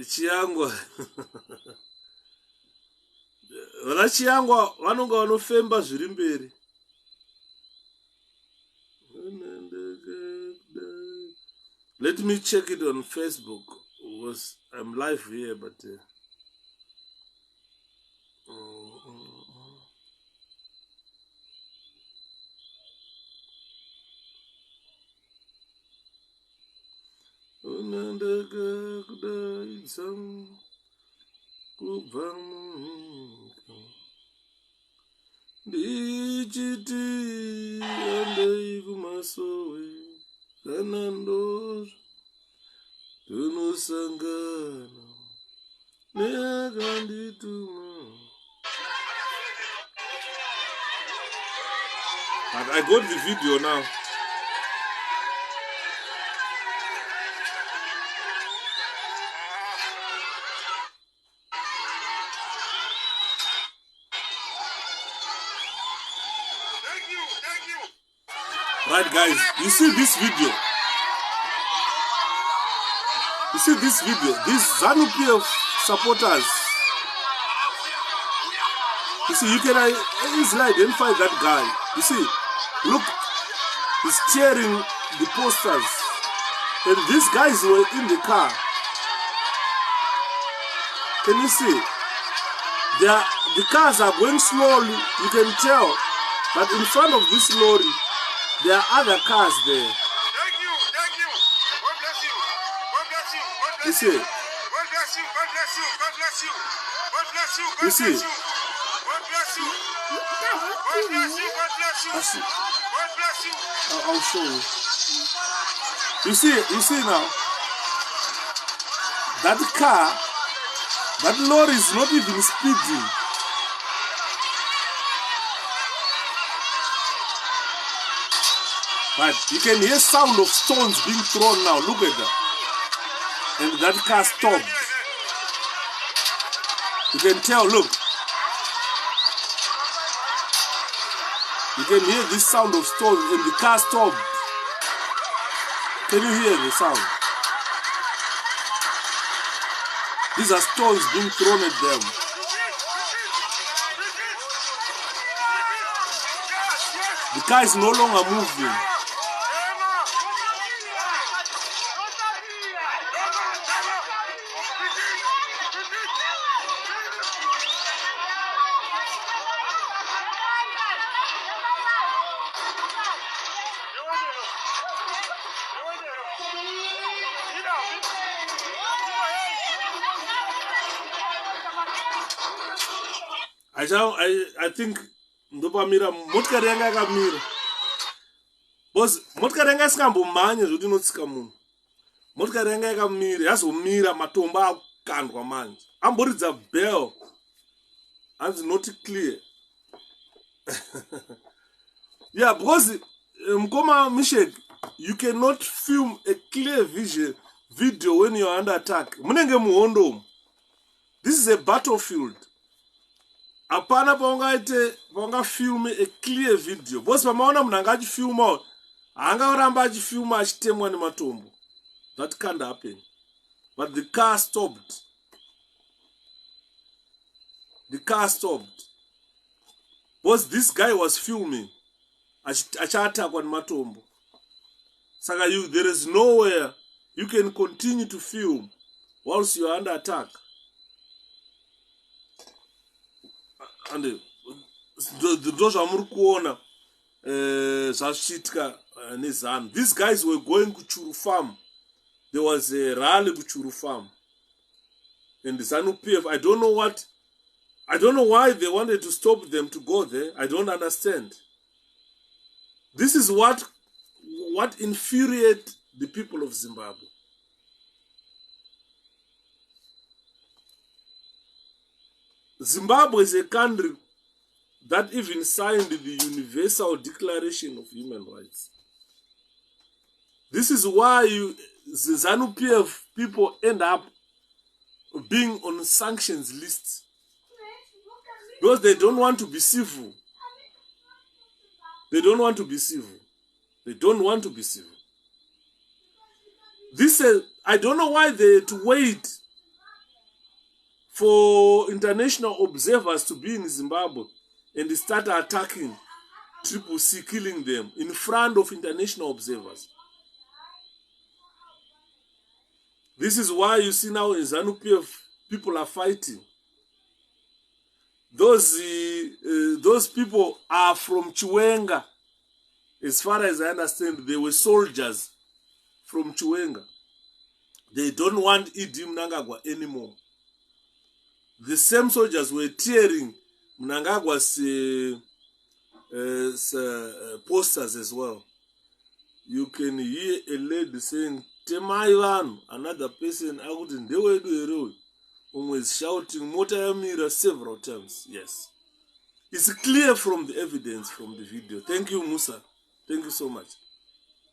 Chiangwa. Vana chiangwa vanonga vanofemba zviri mberi. Let me check it on Facebook because I'm live here, but but I got the video now. Thank you. Right, guys, you see this video? You see this video? These ZANU-PF supporters. You see, you can easily identify that guy. You see, look, he's tearing the posters. And these guys were in the car. Can you see? The cars are going slowly. You can tell that in front of this lorry, there are other cars there. Thank you. God bless you. God bless you. God You bless you. see? God bless You see? God bless you. I see. I'll show you. You see now? That car, that lorry is not even speeding. But you can hear sound of stones being thrown now. Look at that. And that car stopped. You can tell, look. You can hear this sound of stones and the car stopped. Can you hear the sound? These are stones being thrown at them. The car is no longer moving. I think ndopamira motikari yanga yakamira. Because motikari yanga isingambomhanya zvokuti inotsika munhu. Motikari yanga yakamira, yazomira matombo akandwa manje. Amboridza bell. Hands not clear. Yeah, because Mkoma Mishek, you cannot film a clear video when you're under attack. Munenge muhondo. This is a battlefield. Apana paunga film a clear video. Boss pamaona munhu angachifilma, angaramba achifilma achitemwa nematombo. That can't happen. But the car stopped. The car stopped. Because this guy was filming. Achatakwa nematombo. Saka there is nowhere you can continue to film whilst you are under attack. And those are kuona zashitka nezan. These guys were going to Churu farm. There was a rally to Churu farm. And the ZANU-PF, I don't know why they wanted to stop them to go there. I don't understand. This is what infuriates the people of Zimbabwe. Zimbabwe is a country that even signed the Universal Declaration of Human Rights. This is why the ZANU-PF people end up being on sanctions lists. Because they don't want to be civil. They don't want to be civil. They don't want to be civil. This I don't know why they had to wait for international observers to be in Zimbabwe and they start attacking 𝗶𝗵𝗵𝗵, killing them in front of international observers. This is why you see now in ZANU-PF people are fighting. Those people are from Chiwenga. As far as I understand, they were soldiers from Chiwenga. They don't want Idi Mnangagwa anymore. The same soldiers were tearing Mnangagwa's posters as well. You can hear a lady saying, Temaivan, another person, I wouldn't do it. Was shouting Motayamira several times. Yes. It's clear from the evidence from the video. Thank you, Musa. Thank you so much.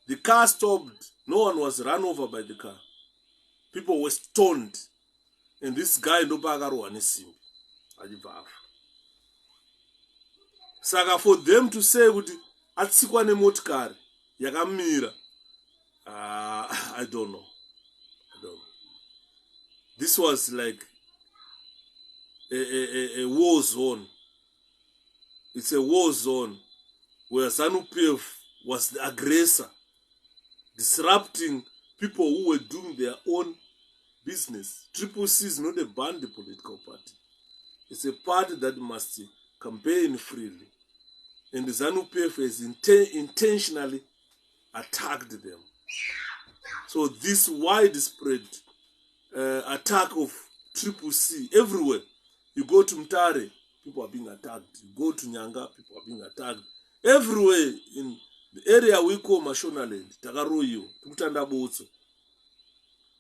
The car stopped. No one was run over by the car. People were stoned. And this guy no bagaro anisim. Saga for them to say with atsikwane motkar yakamira. I don't know. This was like a war zone. It's a war zone where ZANU-PF was the aggressor, disrupting people who were doing their own business. 𝗶𝗵𝗵𝗵 is not a banned political party. It's a party that must campaign freely. And the ZANU-PF has intentionally attacked them. So this widespread attack of 𝗶𝗵𝗵𝗵 everywhere. You go to Mtare, people are being attacked. You go to Nyanga, people are being attacked. Everywhere in the area we call Mashonaland, Tagaroyo, Tutandaboso.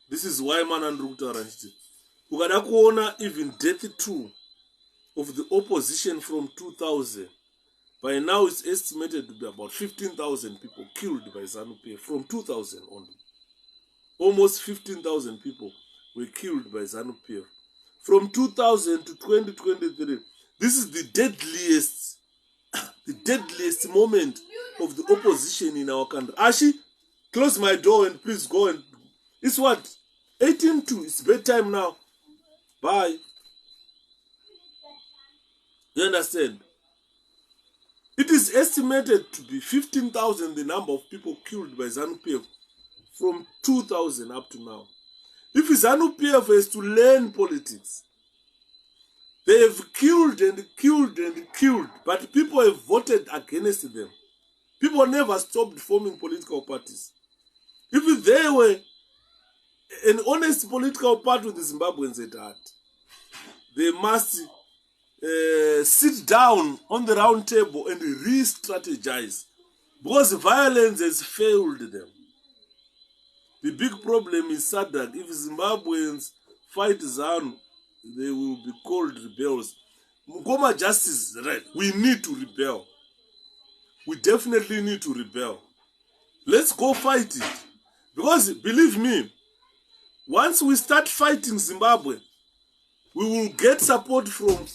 This is why man and Rutaranchi. Ukada kuona even death too of the opposition from 2000. By now it's estimated to be about 15,000 people killed by ZANU-PF from 2000 only. Almost 15,000 people were killed by ZANU-PF. From 2000 to 2023, this is the deadliest moment of the opposition in our country. Ashi, close my door and please go and... It's what? 18:02. It's bedtime now. Bye. You understand? It is estimated to be 15,000 the number of people killed by ZANU-PF from 2000 up to now. If ZANU-PF is to learn politics, they have killed and killed and killed, but people have voted against them. People never stopped forming political parties. If they were an honest political party with the Zimbabweans at heart, they must sit down on the round table and re-strategize, because violence has failed them. The big problem is that if Zimbabweans fight ZANU, they will be called rebels. Mukoma justice is right. We need to rebel. We definitely need to rebel. Let's go fight it. Because believe me, once we start fighting Zimbabwe, we will get support from...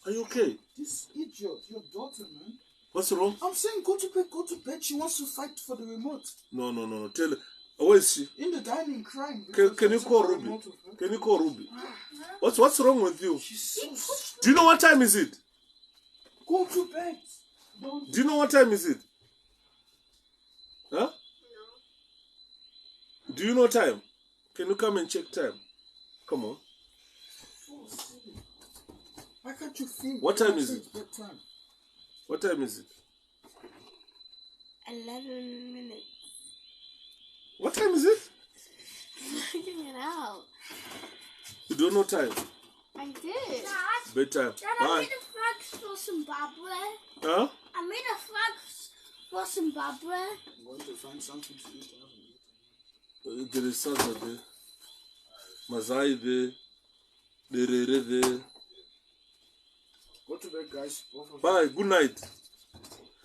Are you okay? This idiot, your daughter, man. What's wrong? I'm saying go to bed, go to bed. She wants to fight for the remote. No. Tell her. Where is she? In the dining, crying. Can you call Ruby? Can you call Ruby? What's wrong with you? She's so stupid. Do you know what time is it? Go to bed. Don't. Do you know what time is it? Huh? No. Do you know time? Can you come and check time? Come on. Why can't you think? What time is it? Bedtime. What time is it? 11 minutes. What time is it? Figuring it out. You don't know time. I did. Dad, Bedtime. I Bye. made a flag for Zimbabwe. Huh? I made a flag for Zimbabwe. I'm going to find something to eat. There is Saza there. Mazai there. Derere there. Go to bed, guys. Both of Bye. Good night.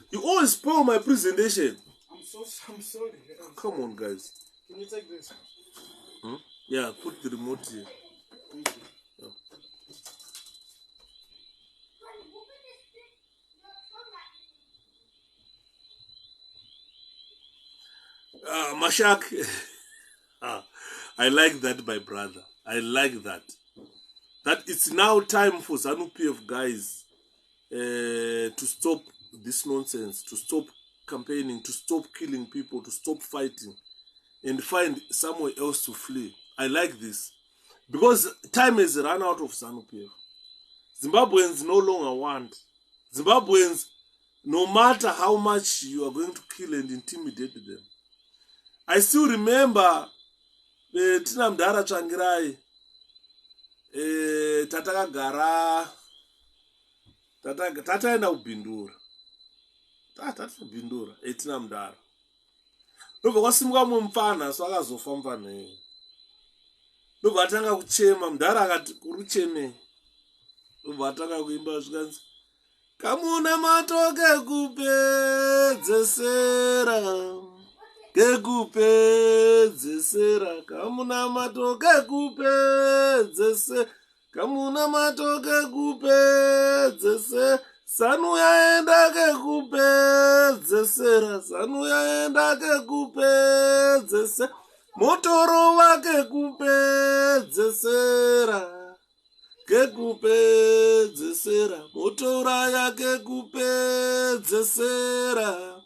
You always spoil my presentation. I'm sorry. Come on, guys. Can you take this? Hmm? Yeah, put the remote here. Thank you. Mashak. I like that, my brother. I like that. That it's now time for ZANU-PF guys to stop this nonsense, to stop campaigning, to stop killing people, to stop fighting, and find somewhere else to flee. I like this. Because time has run out of ZANU-PF. Zimbabweans no longer want. Zimbabweans, no matter how much you are going to kill and intimidate them. I still remember Tina Mdara Changirai, Tatakagara, Tata ena ubindura. Tata ubindura, Tina Mdara. Nobva kwasimuka mumfana so akazofa mfana iye. Nobva atanga kuchema, Mdara akati kurucheme. Nobva atanga kuimba zvikanzi kamuna matoke kupedzesera. Kekupedzesera kamuna matoke kupedzesera. Kamuna matoke kupedzesera. Sanu yaenda kekupedzesera. Sanu yaenda kekupedzesera. Motoro wake kupedzesera. Kekupedzesera. Motora yake kupedzesera.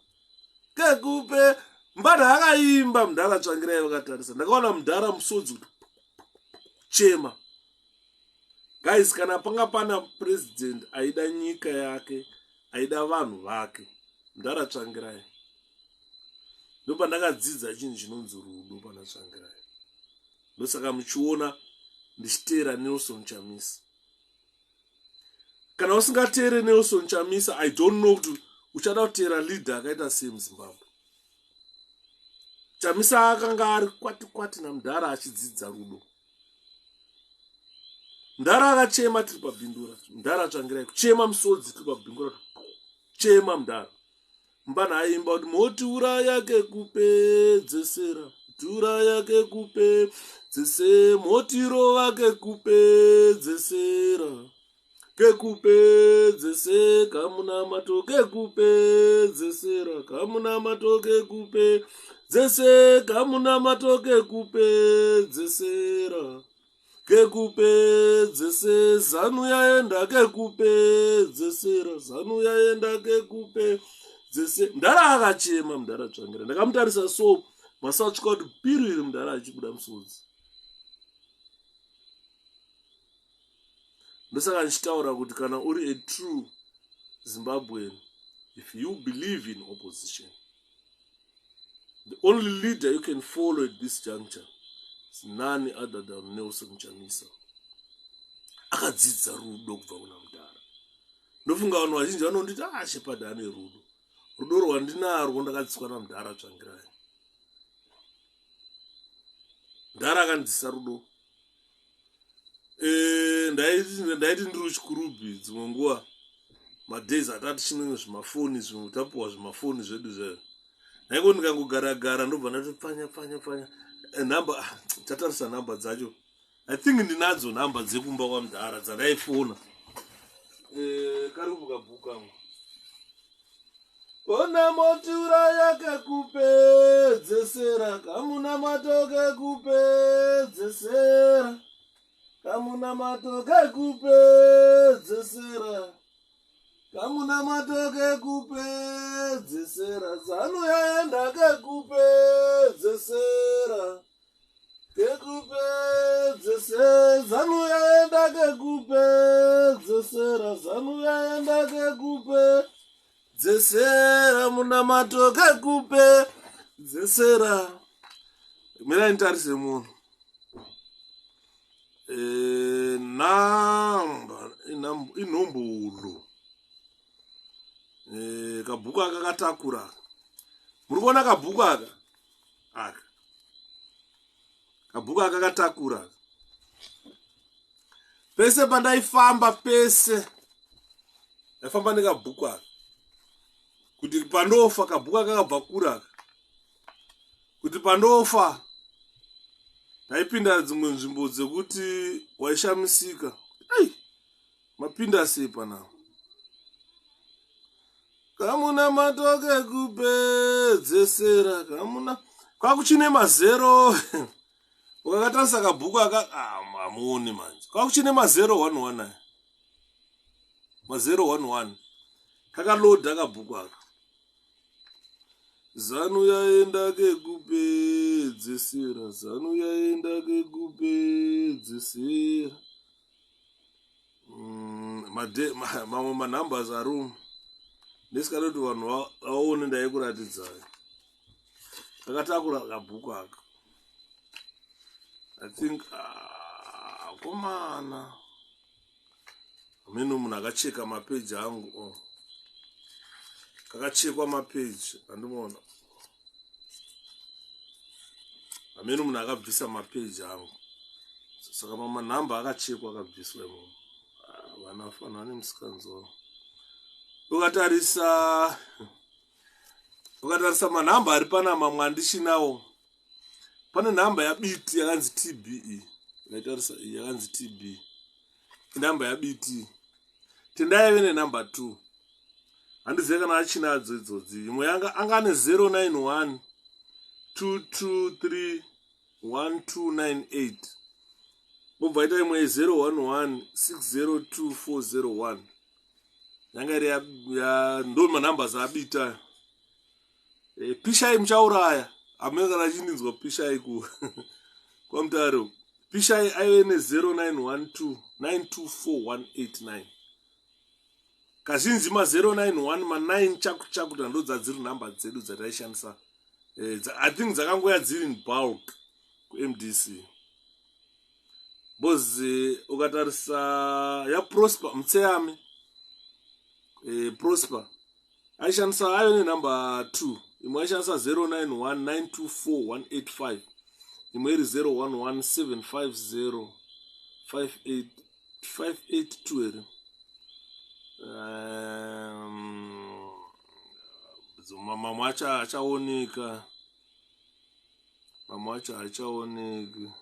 Kekupe Mbada akaimba Mdara Changirai vakatarisa. Ndakaona Mdara musodzi chema. Guys, kana panga pana president aida nyika yake, aida vanhu vake, Mdara Changirai. Ndopa ndakadzidza chinhu chinonzi rudo pana Changirai. Ndosaka muchiona ndichiteera Nelson Chamisa. kana usingateere Nelson Chamisa, I don't know kuti uchada kuteera leader akaita semuZimbabwe. Chamisa akanga ari kwati naMudhara achidzidza rudo. Mudhara akachema tiri pabhindura. Mudhara tsvangirai kuchema musodzi tiri pabhindura. Chema Mudhara. Mbana aimba kuti moti uraya kekupedzesera. Uraya kekupedzesera. Moti rova kekupedzesera. Kekupedzesera kamuna mato kekupedzesera. Kamuna mato kekupedzesera. Kamuna mato kekupedzesera. Kekupedzesera zanu yaenda kekupedzesera. Zanu yaenda kekupedzesera. Mudhara akachema Mudhara tsvangira. Ndakamutarisa so masatya kuti piriri Mudhara achibuda musodzi. Ndosaka ndichitaura kuti kana uri a true Zimbabwean, if you believe in opposition, the only leader you can follow at this juncture is none other than Nelson Chamisa. Akadzidza rudo kubva kuna Mudhara. Ndofunga vanhu vazhinji vanonditi Shepherd ane rudo. Rudo rwandinarwo ndakadziswa naMudhara tsvangirai. Mudhara akandidzisa rudo. Ndaiti ndiri kuchikurubi dzimwe nguva madays atatu chimwe zvimafoni zvimwe tapuwa zvimafoni zvedu zvedu. Naiko ndikangogara ndobva ndati pfanya namba tatarisa namba dzacho. I think ndinadzo namba dzekumba kwaMudhara dzandaifona. Kari kubuka bhuka. Ona moti uraya kekupedzesera. Kamuna mato kekupedzesera. Kamuna mato kekupedzesera. Kamuna mato kekupedzesera. Zanu yaenda kekupedzesera. Kekupedzesera. Zanu yaenda kekupedzesera. Zanu yaenda kekupedzesera. Muna mato kekupedzesera. Mira ntarise munhu. Inombolo. Kabhuku aka katakura. Muri kuona kabhuku aka? Aka. Kabhuku aka katakura. Pese pandaifamba pese. Ndaifamba nekabhuku aka. Kuti pandofa kabhuku aka kabva kura. Kuti pandofa ndaipinda dzimwe nzvimbo dzekuti waishamisika. Mapinda sei panapa? Kamuna mato kekupedzesera. Kamuna kwakuchine mazero. Ukakatarisa kabhuku aka amuoni manje. Kwakuchine mazero 119. Mazero 11. Kakaload kabhuku aka. Zanu yaenda kekupedzesera. Zanu yaenda kekupedzesera. Mamwe manumbers arumu. Ndisikada kuti vanhu vaone ndaikuratidzai. Akatakura kabhuku aka. I think komana. Ameno munhu akacheka mapeji angu. Kakachekwa mapeji andimoona. Ameno munhu akabvisa mapeji angu. Saka manamba akachekwa akabviswa imomo. Vanafana vane musikanzo. Ukatarisa manamba ari pana mamwe andishinawo. Pane namba yabiti yakanzi TBE. Ukaitarisa yakanzi TB. Namba yabiti. Tendaive nenamba 2. Handizivi kana achinadzo idzodzi. Imwe yanga angane 091 223 1298. Bobva ita imwe 011 602401. Yanga iri ndo manamba zabita. Pishai muchauraya. Amene kana chindinzwa Pishai kwa Mutare. Pishai aive ne 0912 924189. Kazhinji ma 091 ma 9 chaku ndo dzadziri namba dzedu dzataishandisa. I think dzakangoya dziri in bulk ku MDC. Bozi ukatarisa ya Prosper Mtseyame Prosper aishandisa ayo nenumber 2 imwe aishandisa 0919241885 imwe iri 0117505882 here. Mama achaoneka. Mama achaoneka.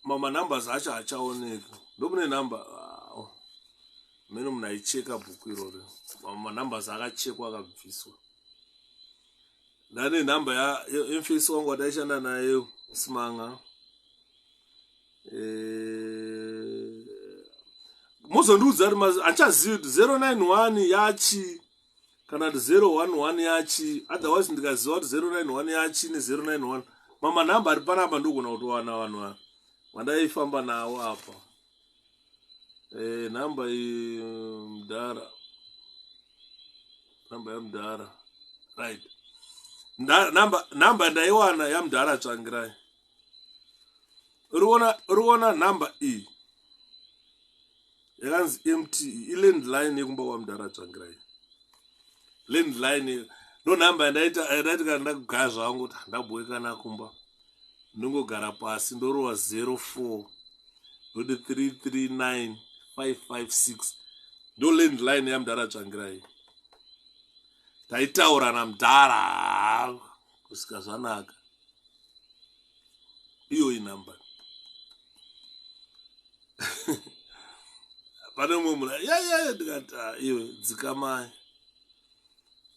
Mama numbers achaoneka. Ndobune number meno munaicheka bhuku iroro. Mama numbers akachekwa akabviswa. Ndane number ya mfisi wangu wataishanda nayo Simanga. Muzondiudza kuti achaziva kuti 091 yachi kana kuti 011 yachi, otherwise ndikaziva kuti 091 yachi ne091 mama namba ari panapa ndogona kutowana vanhu vandaifamba nawo apa. Namba iyi mudhara, namba yamudhara, right. Namba ndaiwana yamudhara tsvangirai. Uriona namba iyi yakanzi MT ilandline yekumba kwamudhara tsvangirai. Landline ndo namba ndaiti kana ndakugaya zvangu kuti ndabwekana kumba ndingogara pasi ndorova 04 ndoti 339 ndo landline yamudhara tsvangirai. Taitaura namudhara kusika zvanaka. Iyo inamba pane mumwe munhu ndikati iwe dzikamai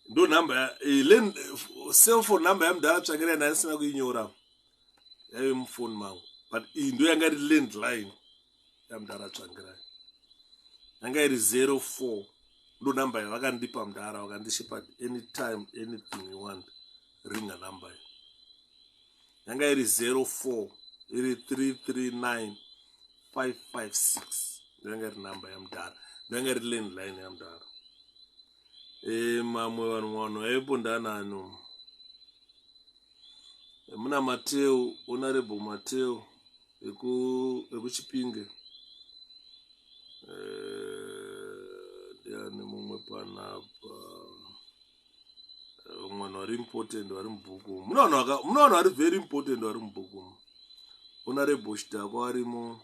ndo namba cellphone number yamudhara tsvangirai ndaisina kuinyora yaive mufoni mangu, but iyi ndo yanga iri landline yamudhara tsvangirai. Yanga iri 04 ndo namba yavakandipa mudhara vakandishipa anytime anything you want ringa namba iyi. Yanga iri 04 iri 339556 ndanga iri namba yamudhara, ndanga iri landline yamudhara. Mamwe vanhu aipo ndanano muna Mateo, Honorable Mateo ekuchipinge. Ndiani mumwe panapa mwana vari important vari mubhuku. Muna vanhu vari very important vari mubhuku. Honorable Chidako arimo.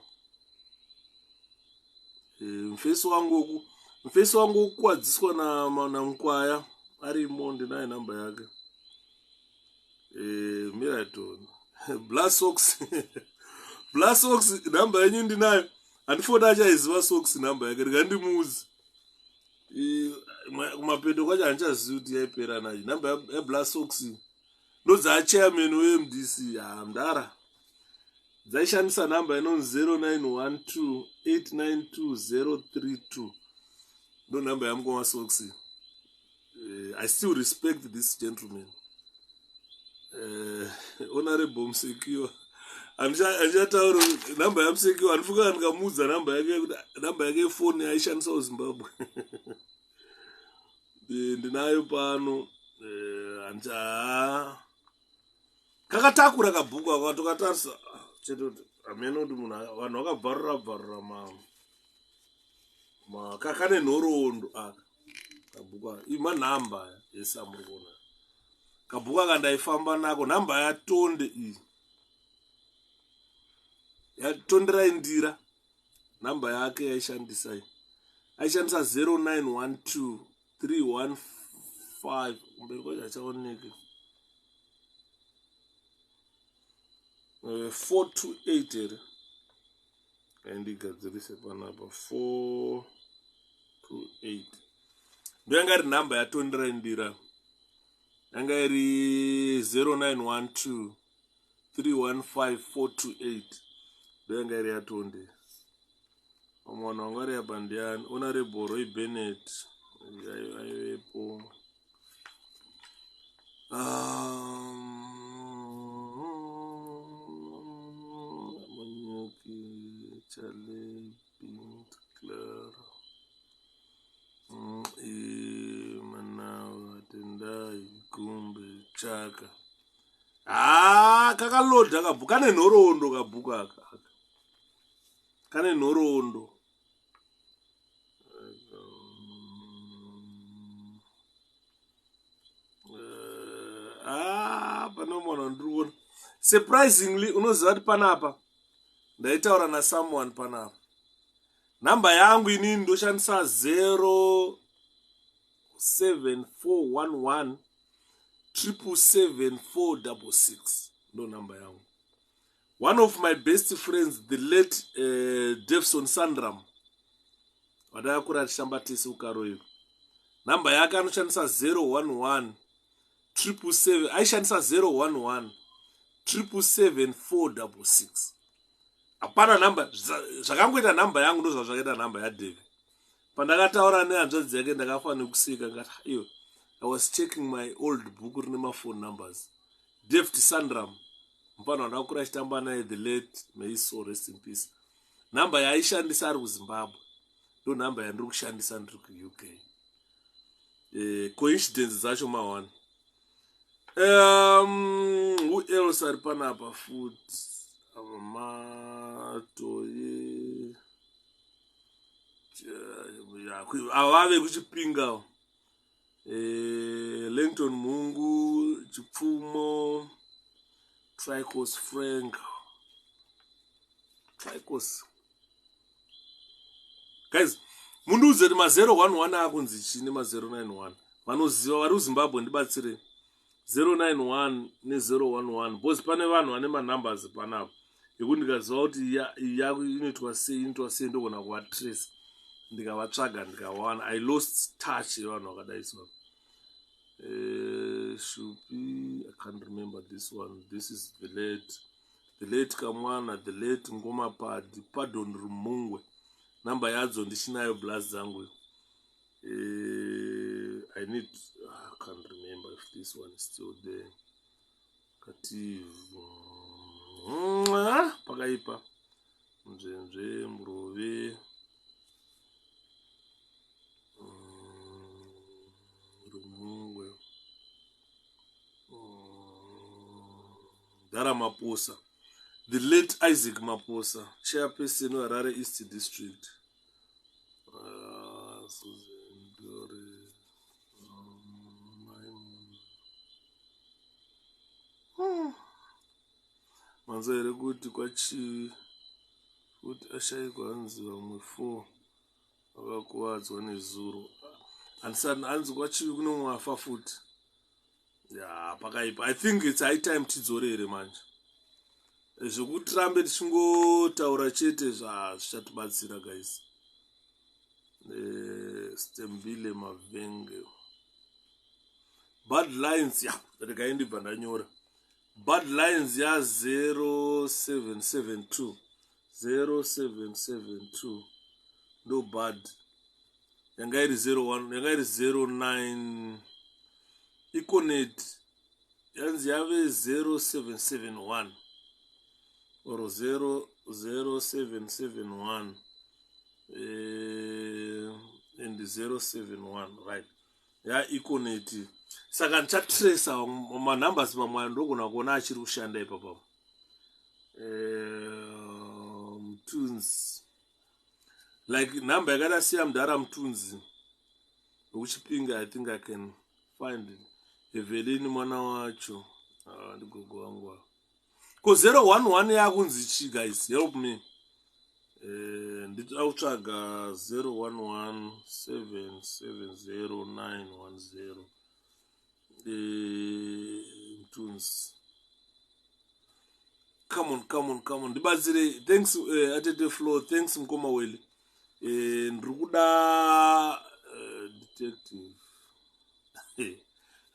Mfesi wangu kukwadziswa na Mukwaya arimo, ndinaye namba yake. Miraton Blasox Blasox namba yenyu ndinayo. Handifoti achaiziva Sox namba yake ndikandimuzi. Kumapeto kwacho handichazivi kuti yaipera nayo. Namba yaBlasox ndodzachairman weMDC mudhara. Dzaishandisa namba inonzi 0912892032 ndo namba yamukoma Sox. I still respect this gentleman. Honorable Msekiwa handichataura namba yaMsekiwa, handifunga ndikamuudza namba yake yefoni aishandisa kuZimbabwe. Ndinayo pano. Kakatakura kabhuku ako tokatarisa chete kuti amene kuti munhu vanhu vakabvarura kakane nhoroondo aka kabhuku aka imanhamba yesamuri kuona kabhuku aka ndaifamba nako. Namba yaTonde iyi yaTonderai Ndira namba yake aishandisa 09123115 kumberi kwacho achaoneke 428 here aindigadzirise panapa 428 ndo yanga iri namba yaTonderai Ndira. Yanga iri 0912315428 ndo yanga iri yaTonde. Mwana wanga ari apa ndiani? Honorable Roy Bennett aivepo. Monyuki Charlie Bint Clara Manawa Tendai Gumbe Chaka. Kakaloda kabhuku kane nhoroondo kabhuku aka. Kane nhoroondo. Surprisingly, unoziva kuti panapa ndaitaura na someone panapa. Namba yangu inini ndoshandisa 07411 777 ndo namba yangu. One of my best friends, the late 𝗹𝗲𝗿𝗵𝗵𝗵, wadakura tishambatise ukaroyo. Namba yake anoshandisa 011 777, aishandisa 011 777 apana namba zvakangoita namba yangu ndo zvakaita namba yaDevi. Pandakataura nehanzvadzi yake ndakafanira kuseka ngati iyo. I was checking my old book rine mafone numbers. 𝗹𝗲𝗿𝗵𝗵𝗵, mfana wandakura achitamba naye, the late, may his soul rest in peace. Namba yaaishandisa ari kuZimbabwe ndo namba yandiri kushandisa ndiri kuUK. Coincidence dzacho ma1. Who else ari panapa futi? Matoye avave kuchipinga, Langton Mungu, Chipfumo, Tricos Frank, Tricos. Guys, munduze kuti ma011 akunzi chini ma091. Vanoziva vari kuZimbabwe ndibatsire. 091 ne011 because pane vanhu vane manumbers panapa yekuti ndikaziva kuti yako inoitwa sei ndogona kuvatrace ndikavatsvaga ndikawana. I lost touch yevanhu vakadai so. Shupi, I can't remember this one. This is the late Kamwana, the late Ngomapadi, Pardon Rumungwe. Namba yadzo ndichinayo blast zangu. I can't remember if this one is still there. Kativu pakaipa Mjenje Murove Rumungwe Dara Maposa, the late Isaac Maposa, chairperson of Harare East District. Manzere kuti kwachi kuti ashayikwa hanzi vamwe 4 vakakuwadzwa nezuro. Hanzi kwachi kuno mwafa futi. Yeah, pakaipa. I think it's high time tidzorere manje. Zvekuti tirambe tichingotaura chete zvichatibatsira guys. Stembile Mavenge. Bad lines, yeah, ndikaendibva ndanyora. Bad lines ya 0772 no bad. Yanga iri 01, yanga iri 09 Econet yanzi yave 0771 or 0771 and 071, right? Ya Econet. Saka ndichatresa manumbers mamwe ndogona kuona achiri kushanda ipapo. Mtunzi. Like number yakada siya mdara Mtunzi. Uchipinga, I think I can find it. Evelini mwana wacho. Ndigogo wangu. Ko 011 yakunzi chi guys, help me. Nditautsvaga 011770910. Mtunzi. Come on. Ndibatsire. Thanks Atete Flow. Thanks 𝗂𝗶𝗵𝗵𝗵𝗵. Ndikuda detective.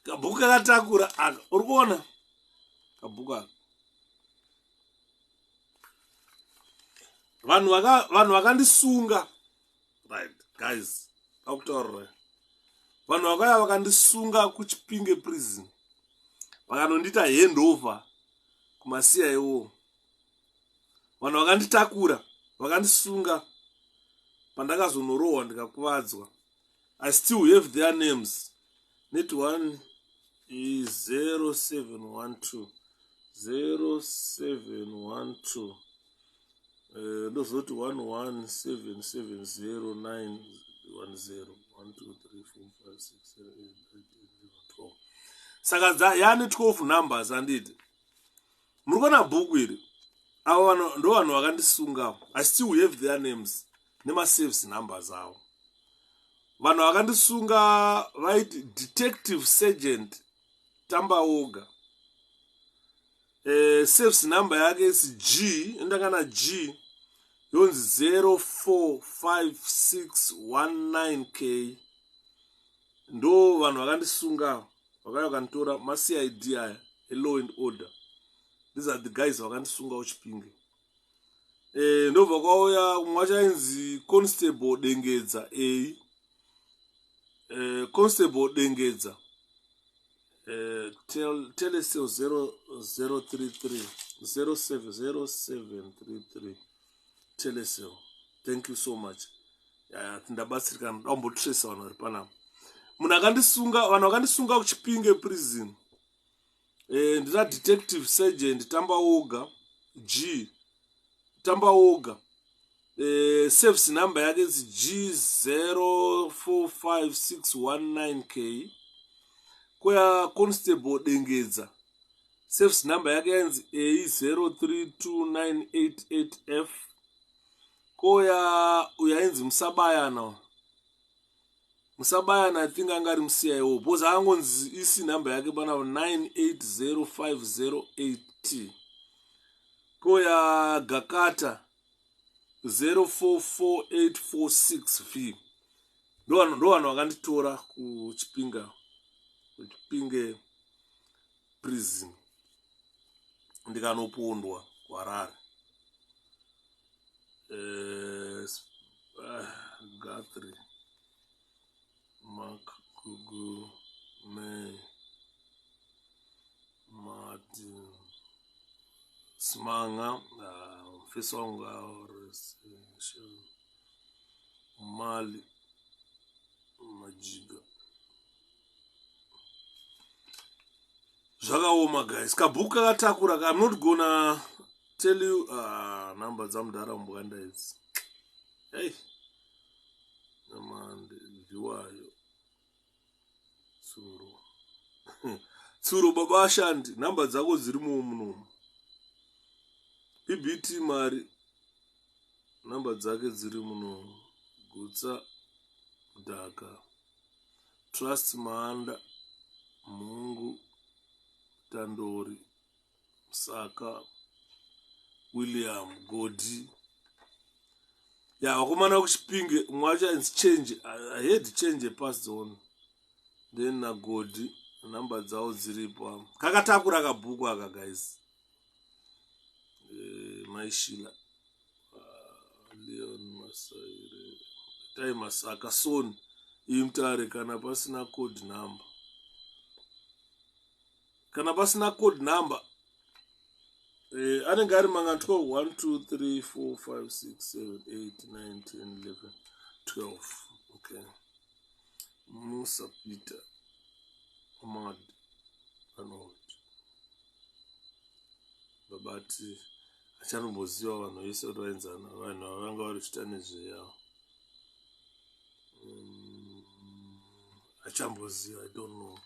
Kabhuku katakura aka. Uri kuona? Kabhuku aka. Vanhu vakandisunga. Right, guys. Akutaurira. Vanhu vakaya vakandisunga kuChipinge prison. Vakanondita handover kumaCIO. Vanhu vakanditakura, vakandisunga. Pandakazonorohwa ndikakuvadzwa. I still have their names. Net one is 0712. Ndozoti 117709110. 1, 2, 3, 4, 5, 6, 7, 8, 9, 10, 11, 12. Saka yani 12 numbers anditi. muri kuona bhuku iri ava vanhu ndo vanhu vakandisunga. I still have their names nemasaves numbers avo. Vanhu vakandisunga vaiti Detective Sergeant 𝗹𝗶𝗴𝗵𝗵. Saves number yake is G, indakana G yonzi 𝗹𝗶𝗵𝗵𝗵. Ndo vanhu vakandisunga vakauya vakanditora maCID aya law and order. These are the guys vakandisunga kuChipinge. Ndobva kwauya mumwe wacho ainzi Constable Dengedza A. Constable Dengedza Telecell 0033 0733 Telecell. Thank you so much. Tindabatsirikana ndambotresa vanhu vari panapa. Munhu akandisunga, vanhu vakandisunga kuChipinge prison. Ndina Detective Sergeant 𝗹𝗶𝗴𝗵𝗵 G 𝗹𝗶𝗴𝗵𝗵. Saves number yake is G045619K. Kwaya Constable Dengedza saves number yake yanzi A032988F. Koya uyainzi Musabayana, I think angari muCIO because angonzi isi number yake bana 980508. Koya Gakata 044846V. Ndo vanhu vakanditora kuChipinge prison ndikanopondwa kuHarare. Guthrie, Mark, Gugu, May, Martin, Smanga, Fesonga, Mali, Majiga. Zvakaoma guys. Kabhuku kakatakura. I'm not gonna tell you number dzamudhara mumbwanda idzi. Hey. Namande ndiwayo. Tsuro. Tsuro baba ashandi. Number dzako dziri muno. BBT mari. Number dzake dziri muno. Gutsa Dhaka. Trust Mahanda. Mungu. Tandori, Saka, William, Godi. Yeah, wakomana kuChipinge, mwacha is change. I had to change a past zone. Then na Godi, number dzao dziripo. Kakatakura kabhuku aka guys. Maishila. Leon Masaire. Time Saka son. Imtare kana pasina code number. Kana pasina code number anenge ari manga 12 1 2 3 4 5 6 7 8 9 10 11 12. Okay. Musa Peter Ahmad Arnold babati achanomboziva vanhu vese kuti vaenzana vanhu vanga vari kuchita nezveyavo. Achamboziva, I don't know.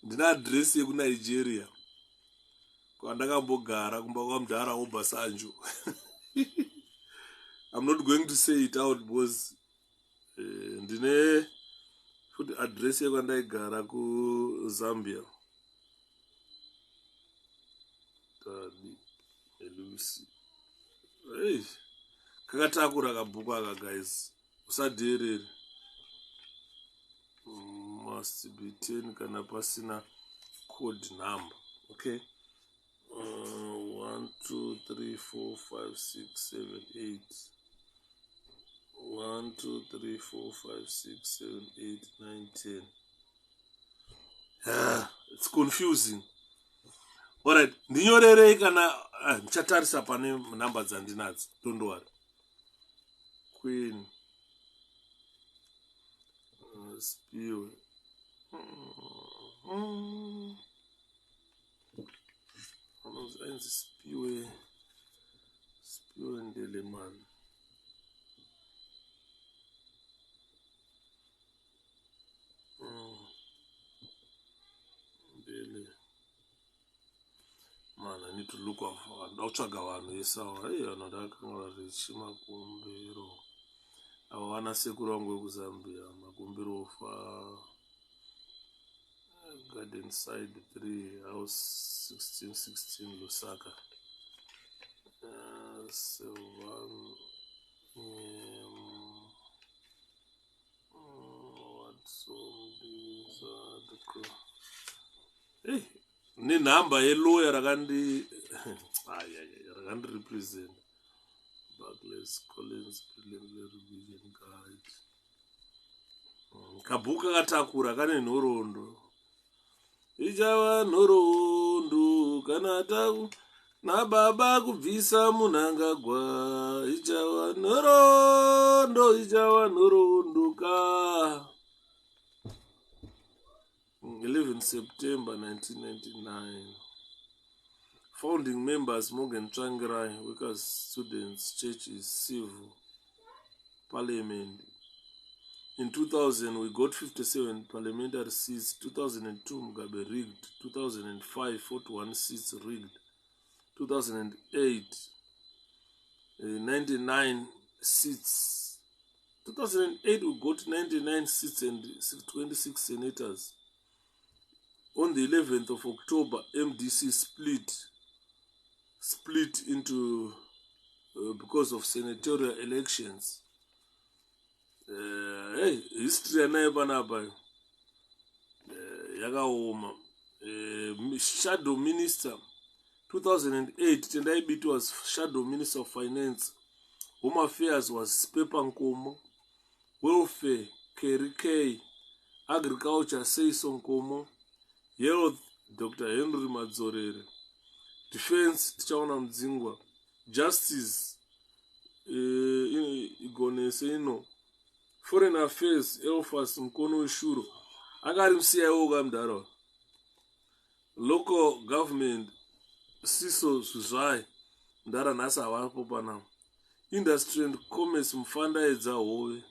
Ndina address yekuNigeria kwandakambogara kumba kwamudhara Obasanjo. I'm not going to say it out because ndine futi address yekwandaigara kuZambia. Tadi Elusi. Hey, kakatakura kabhuku aka guys. Usadherere. Must be 10 kana pasina code number. Okay. 1 2 3 4 5 6 7 8. 1 2 3 4 5 6 7 8 9 10. It's confusing. Alright, ndinyorerei kana ndichatarisa pane number dzandinadzo. Don't worry. Queen Spiwe. Spiwe Ndeleman. Ndele. to look for ndautsvaga vanhu yesawa vanhu ndakanga varichi makumbiro avo vana sekuru vangu vekuzambia makumbiro fa garden side 3 house 1616 Lusaka nenhamba yeloya rakandi represent Barclays Collins preliminary revision guide kabhuku katakura kane nhoroondo ichava nhoroondo kana taku nababa kubvisa munhangagwa ichava nhoroondo ka 11 September 1999. Founding members Morgan Tsvangirai, Workers Students Churches 𝗳𝗶𝗴𝗵𝗁. In 2000 we got 57 parliamentary seats. 2002 Mugabe rigged. 2005 41 seats rigged. 2008 99 seats. 2008 we got 99 seats and 26 senators. On the 11th of October, MDC split into because of senatorial elections. History anayepanapa yakaoma. Shadow Minister 2008 Tendai was Shadow Minister of Finance. Home Affairs was 𝗵𝗶𝗵𝗵𝗵. Welfare 𝗳𝗶𝗵𝗵𝗵. Agriculture 𝗳𝗶𝗵𝗵𝗵𝗵. Health Dr. Henry Madzorere. Defense Tichaona Mdzingwa. Justice Igoneseno. Foreign Affairs Elfas Mkono-Shuro. Akari msiyawo kamdaro. Local Government Siso Suzai Ndara Nasa Wapo Panam. Industry and Commerce Mfanda Edzahowe.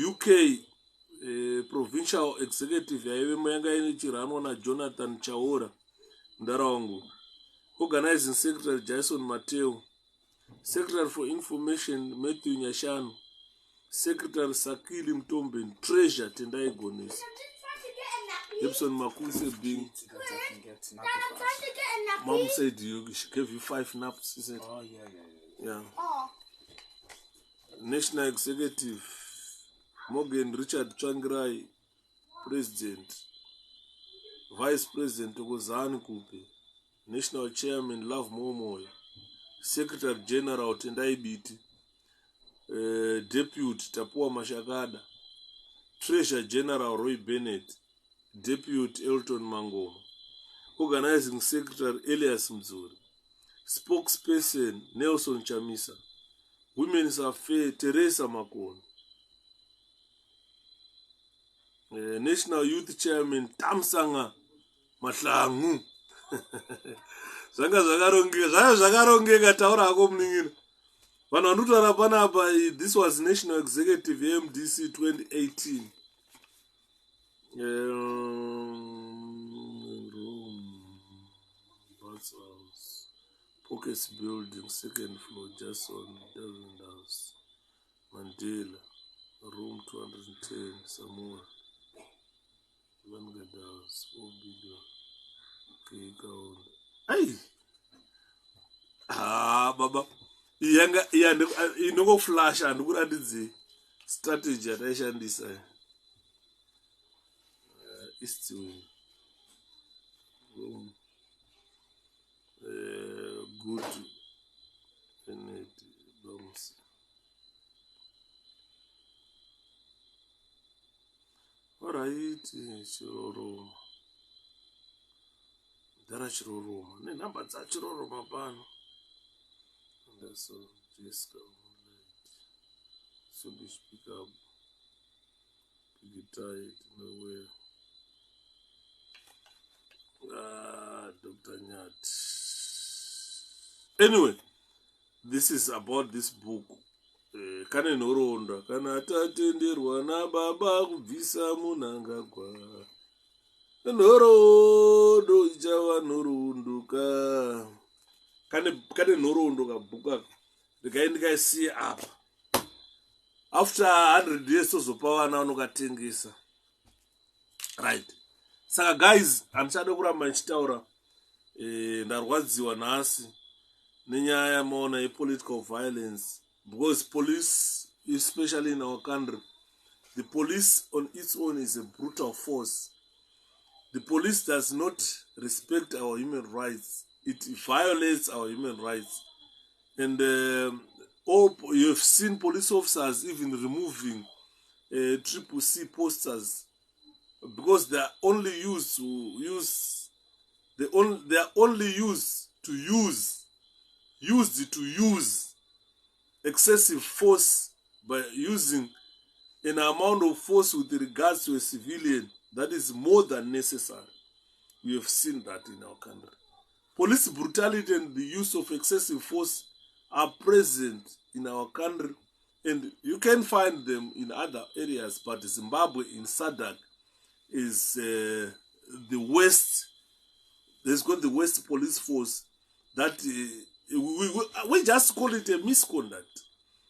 UK Provincial Executive yaive yanga inichiranwa na Jonathan Chaora Ndarangu. Organizing Secretary Jason Mateo. Secretary for Information Matthew Nyashanu. Secretary Sakili Mtomben. Treasurer Tendai Gones. Gibson Makuse Bing. Mom said she gave you 5 naps. She said. Oh, Yeah. National Executive Morgan Richard Tsvangirai, President. Vice President Tokozani Kupe. National Chairman 𝗹𝗲𝗿𝗵𝗵𝗵. Secretary General Tendai Biti. Deputy Tapua Mashakada. Treasurer General Roy Bennett. Deputy Elton Mangoma. Organizing Secretary Elias Mzuri. Spokesperson Nelson Chamisa. Women's Affairs Teresa Makoni. National Youth Chairman Tamsanga Mahlangu. Zvakarongeka taura hako muningina. Vanhu vanotara panapa, this was National Executive MDC 2018. Bats House. Pockets Building, 2nd floor, just on Devon House. Mandela, room 210, Samoa. Vanguard House, 4 billion. Okay, go on. Hey! Baba. Yanga, inongo flash and kuratidze strategy ataishandisa. East wing. Room. Good. Bombs. Alright, Chiroroma. Dara Chiroroma. Ne number za Chiroroma pano. And that's all. Jessica. So we speak up. Pick it tight. Nowhere. Dr. Nyat. Anyway, this is about this book. Kane noronda kana tatenderwa na baba kubvisa munhangagwa nhorondo ichava nhorondoka kane nhorondoka bhuka rikaindikaisiye apa after 100 years tozopa vana vanokatengesa, right? Saka guys, handichade kuramba ndichitaura, ndarwadziwa nhasi nenyaya yamaona yepolitical violence, because police, especially in our country, the police on its own is a brutal force. The police does not respect our human rights. It violates our human rights. And you have seen police officers even removing 𝗶𝗵𝗴𝗵𝗁 posters because they are only used to use excessive force by using an amount of force with regards to a civilian that is more than necessary. We have seen that in our country. Police brutality and the use of excessive force are present in our country, and you can find them in other areas, but Zimbabwe in SADC is the worst. There's got the worst police force that we just call it a misconduct.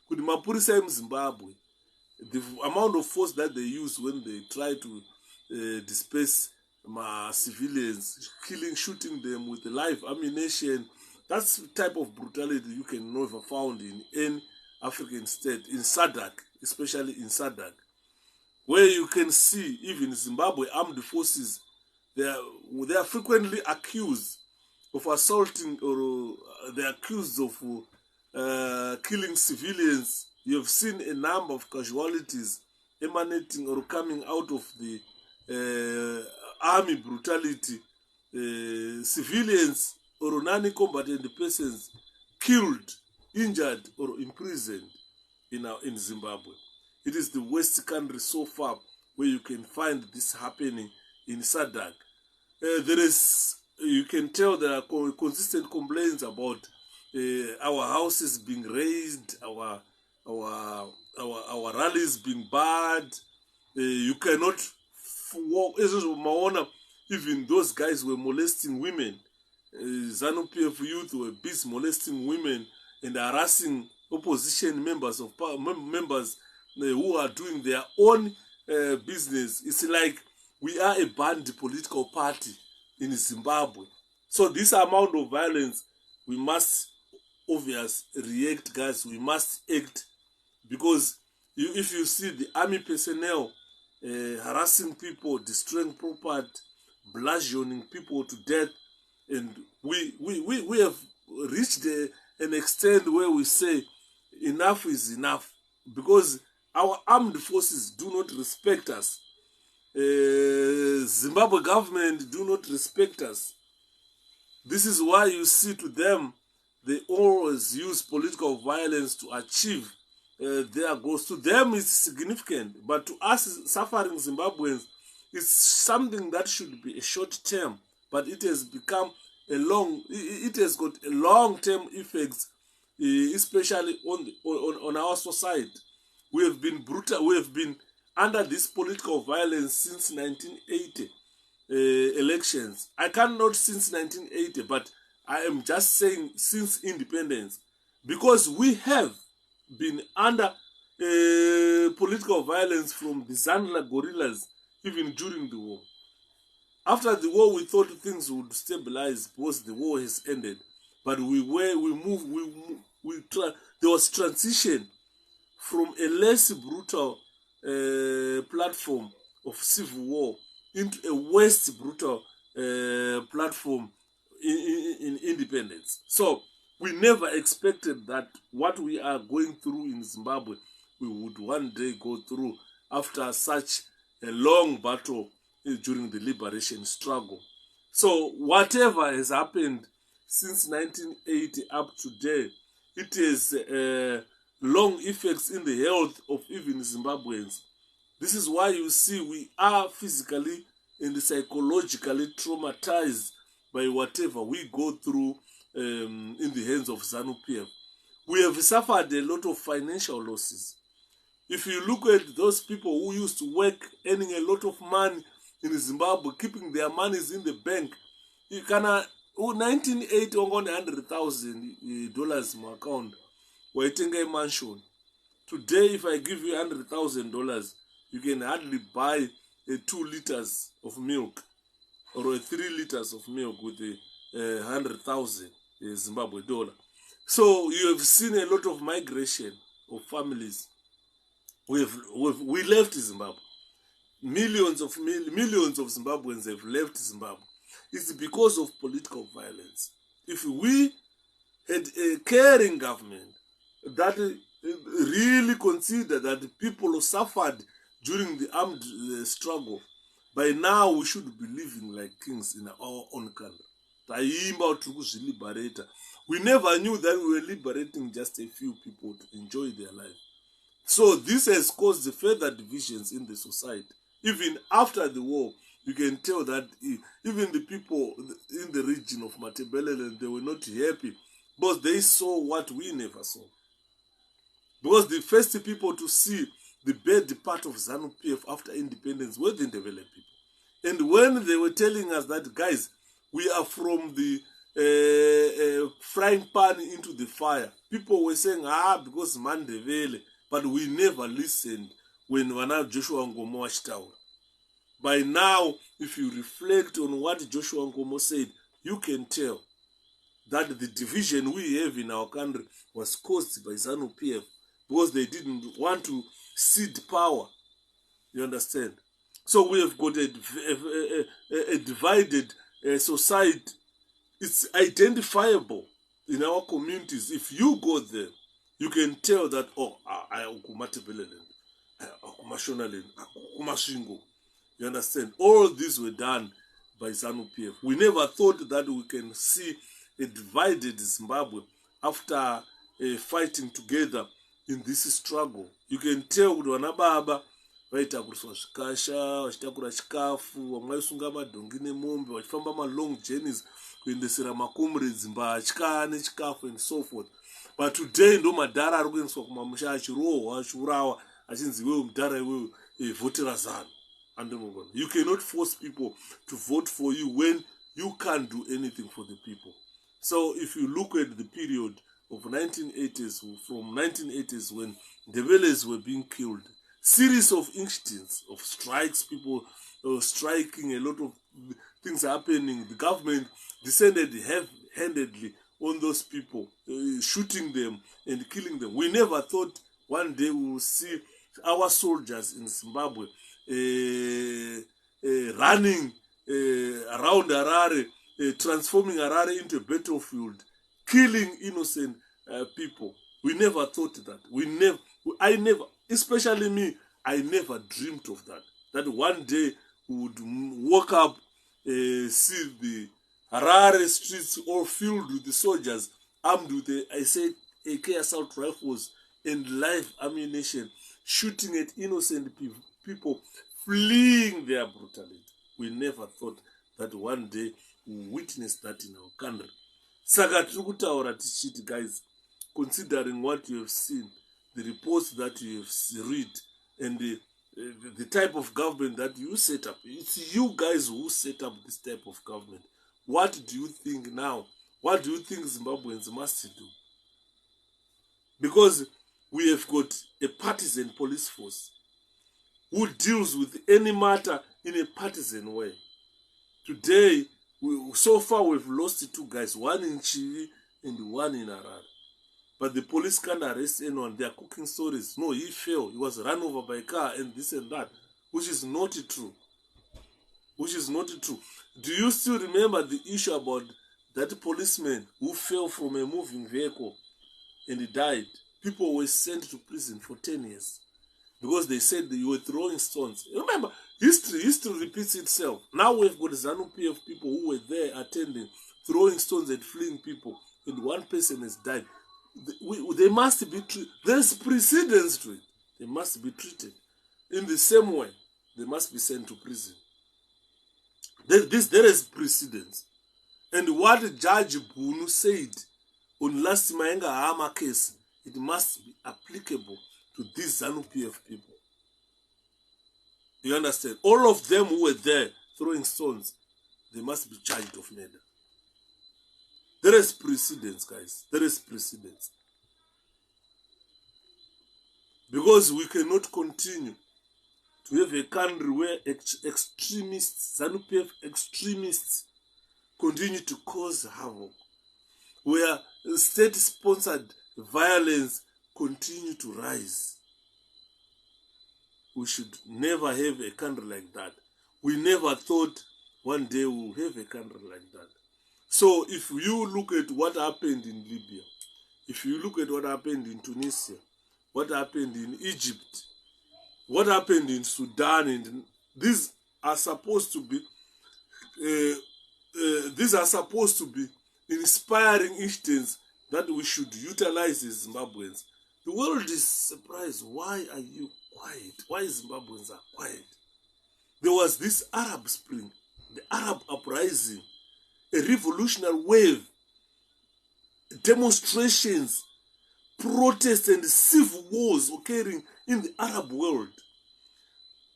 With Mapurisa in Zimbabwe, the amount of force that they use when they try to disperse civilians, shooting them with live ammunition, that's the type of brutality you can never find in any African state, in SADC, especially in SADC, where you can see even Zimbabwe armed forces, they are frequently accused of assaulting, or they're accused of killing civilians. You have seen a number of casualties emanating or coming out of the army brutality. Civilians or non-combatant persons killed, injured, or imprisoned in Zimbabwe. It is the worst country so far where you can find this happening in SADC. You can tell there are consistent complaints about our houses being raised, our rallies being barred. You cannot walk. Even those guys were molesting women. ZANU-PF youth were busy molesting women and harassing opposition members who are doing their own business. It's like we are a banned political party in Zimbabwe. So this amount of violence, we must obviously react, guys. We must act, because if you see the army personnel harassing people, destroying property, bludgeoning people to death, and we have reached an extent where we say enough is enough, because our armed forces do not respect us. Zimbabwe government do not respect us. This is why you see to them, they always use political violence to achieve their goals. To them it's significant, but to us suffering Zimbabweans, it's something that should be a short term, but it has become it has got a long-term effects, especially on our society. We have been brutal. We have been under this political violence since 1980 elections. I cannot since 1980, but I am just saying since independence, because we have been under political violence from the Zanla guerrillas even during the war. After the war, we thought things would stabilize because the war has ended, but there was transition from a less brutal platform of civil war into a worse brutal platform in independence. So we never expected that what we are going through in Zimbabwe, we would one day go through after such a long battle during the liberation struggle. So whatever has happened since 1980 up to today, it has long effects in the health of even Zimbabweans. This is why you see we are physically and psychologically traumatized by whatever we go through in the hands of ZANU-PF. We have suffered a lot of financial losses. If you look at those people who used to work, earning a lot of money, in Zimbabwe, keeping their monies in the bank. You can 1980 on $100,000 in my account. Waiting a mansion. Today, if I give you $100,000, you can hardly buy 2 liters of milk or 3 liters of milk with 100,000 Zimbabwe dollar. So you have seen a lot of migration of families. We left Zimbabwe. Millions of Zimbabweans have left Zimbabwe. It's because of political violence. If we had a caring government that really considered that the people who suffered during the armed struggle, by now we should be living like kings in our own country. We never knew that we were liberating just a few people to enjoy their life. So this has caused further divisions in the society. Even after the war, you can tell that even the people in the region of 𝗵𝗵𝗵𝗵, they were not happy because they saw what we never saw. Because the first people to see the bad part of ZANU-PF after independence were the Ndebele people. And when they were telling us that, guys, we are from the frying pan into the fire, people were saying, because Mandevele, but we never listened when Joshua Nkomo wachitaura. By now, if you reflect on what Joshua Nkomo said, you can tell that the division we have in our country was caused by ZANU-PF because they didn't want to cede power. You understand? So we have got a divided society. It's identifiable in our communities. If you go there, you can tell that, you understand? All these were done by ZANU-PF. We never thought that we can see a divided Zimbabwe after fighting together in this struggle. You can tell with Wanababa, vaita kuruswa zvikasha, vachitakura chikafu, vamwe vaisunga madhongi nemombe, vachifamba long journeys kuendesera makomrades mbatya nechikafu and so forth. But today ndo madhara ari kuendeswa kumamusha achirohwa achiurawa achinzi iwewe mudhara iwewe vhotera ZANU. You cannot force people to vote for you when you can't do anything for the people. So if you look at the period of 1980s, from 1980s when Ndebeles were being killed, series of incidents of strikes, people striking, a lot of things happening. The government descended heavy-handedly on those people, shooting them and killing them. We never thought one day we will see our soldiers in Zimbabwe running around Harare, transforming Harare into a battlefield, killing innocent people. We never thought that. I never, especially me, I never dreamed of that. That one day we would wake up, see the Harare streets all filled with the soldiers, armed with AK assault rifles and live ammunition, shooting at innocent people, fleeing their brutality. We never thought that one day we will witness that in our country. Saka tiri kutaura tichiti, guys, considering what you have seen, the reports that you have read, and the type of government that you set up, it's you guys who set up this type of government. What do you think now? What do you think Zimbabweans must do? Because we have got a partisan police force who deals with any matter in a partisan way. Today, so far we've lost 2 guys, one in 𝗵𝗶𝗵𝗵 and one in Harare. But the police can't arrest anyone. They are cooking stories. No, he fell. He was run over by a car and this and that, which is not true. Which is not true. Do you still remember the issue about that policeman who fell from a moving vehicle and he died? People were sent to prison for 10 years because they said that you were throwing stones. Remember, history repeats itself. Now we've got ZANU-PF people who were there attending, throwing stones at fleeing people, and one person has died. They must be treated. There's precedence to it. They must be treated in the same way. They must be sent to prison. There is precedence. And what Judge Bunu said on last Mayenga Hama case, it must be applicable to these ZANU-PF people. You understand? All of them who were there throwing stones, they must be charged of murder. There is precedence, guys. There is precedence. Because we cannot continue to have a country where extremists, 𝗳𝗶𝗴𝗵𝗁 extremists, continue to cause havoc, where state-sponsored violence continue to rise. We should never have a country like that. We never thought one day we'll have a country like that. So if you look at what happened in Libya, if you look at what happened in Tunisia, what happened in Egypt, what happened in Sudan, and these are supposed to be inspiring instances that we should utilize as Zimbabweans. The world is surprised. Why are you quiet? Why Zimbabweans are quiet? There was this Arab Spring, the Arab uprising, a revolutionary wave, demonstrations, protests, and civil wars occurring in the Arab world.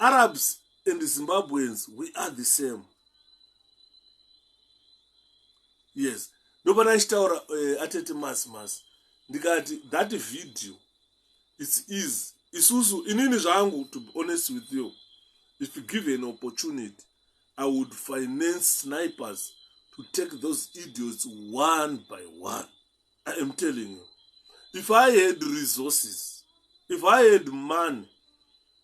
Arabs and the Zimbabweans, we are the same. Yes. Nobody achitaura atete mas. Ndikati that video, it is. Isusu, inini zvangu, to be honest with you, if you give an opportunity, I would finance snipers to take those idiots one by one. I am telling you. If I had resources, if I had money,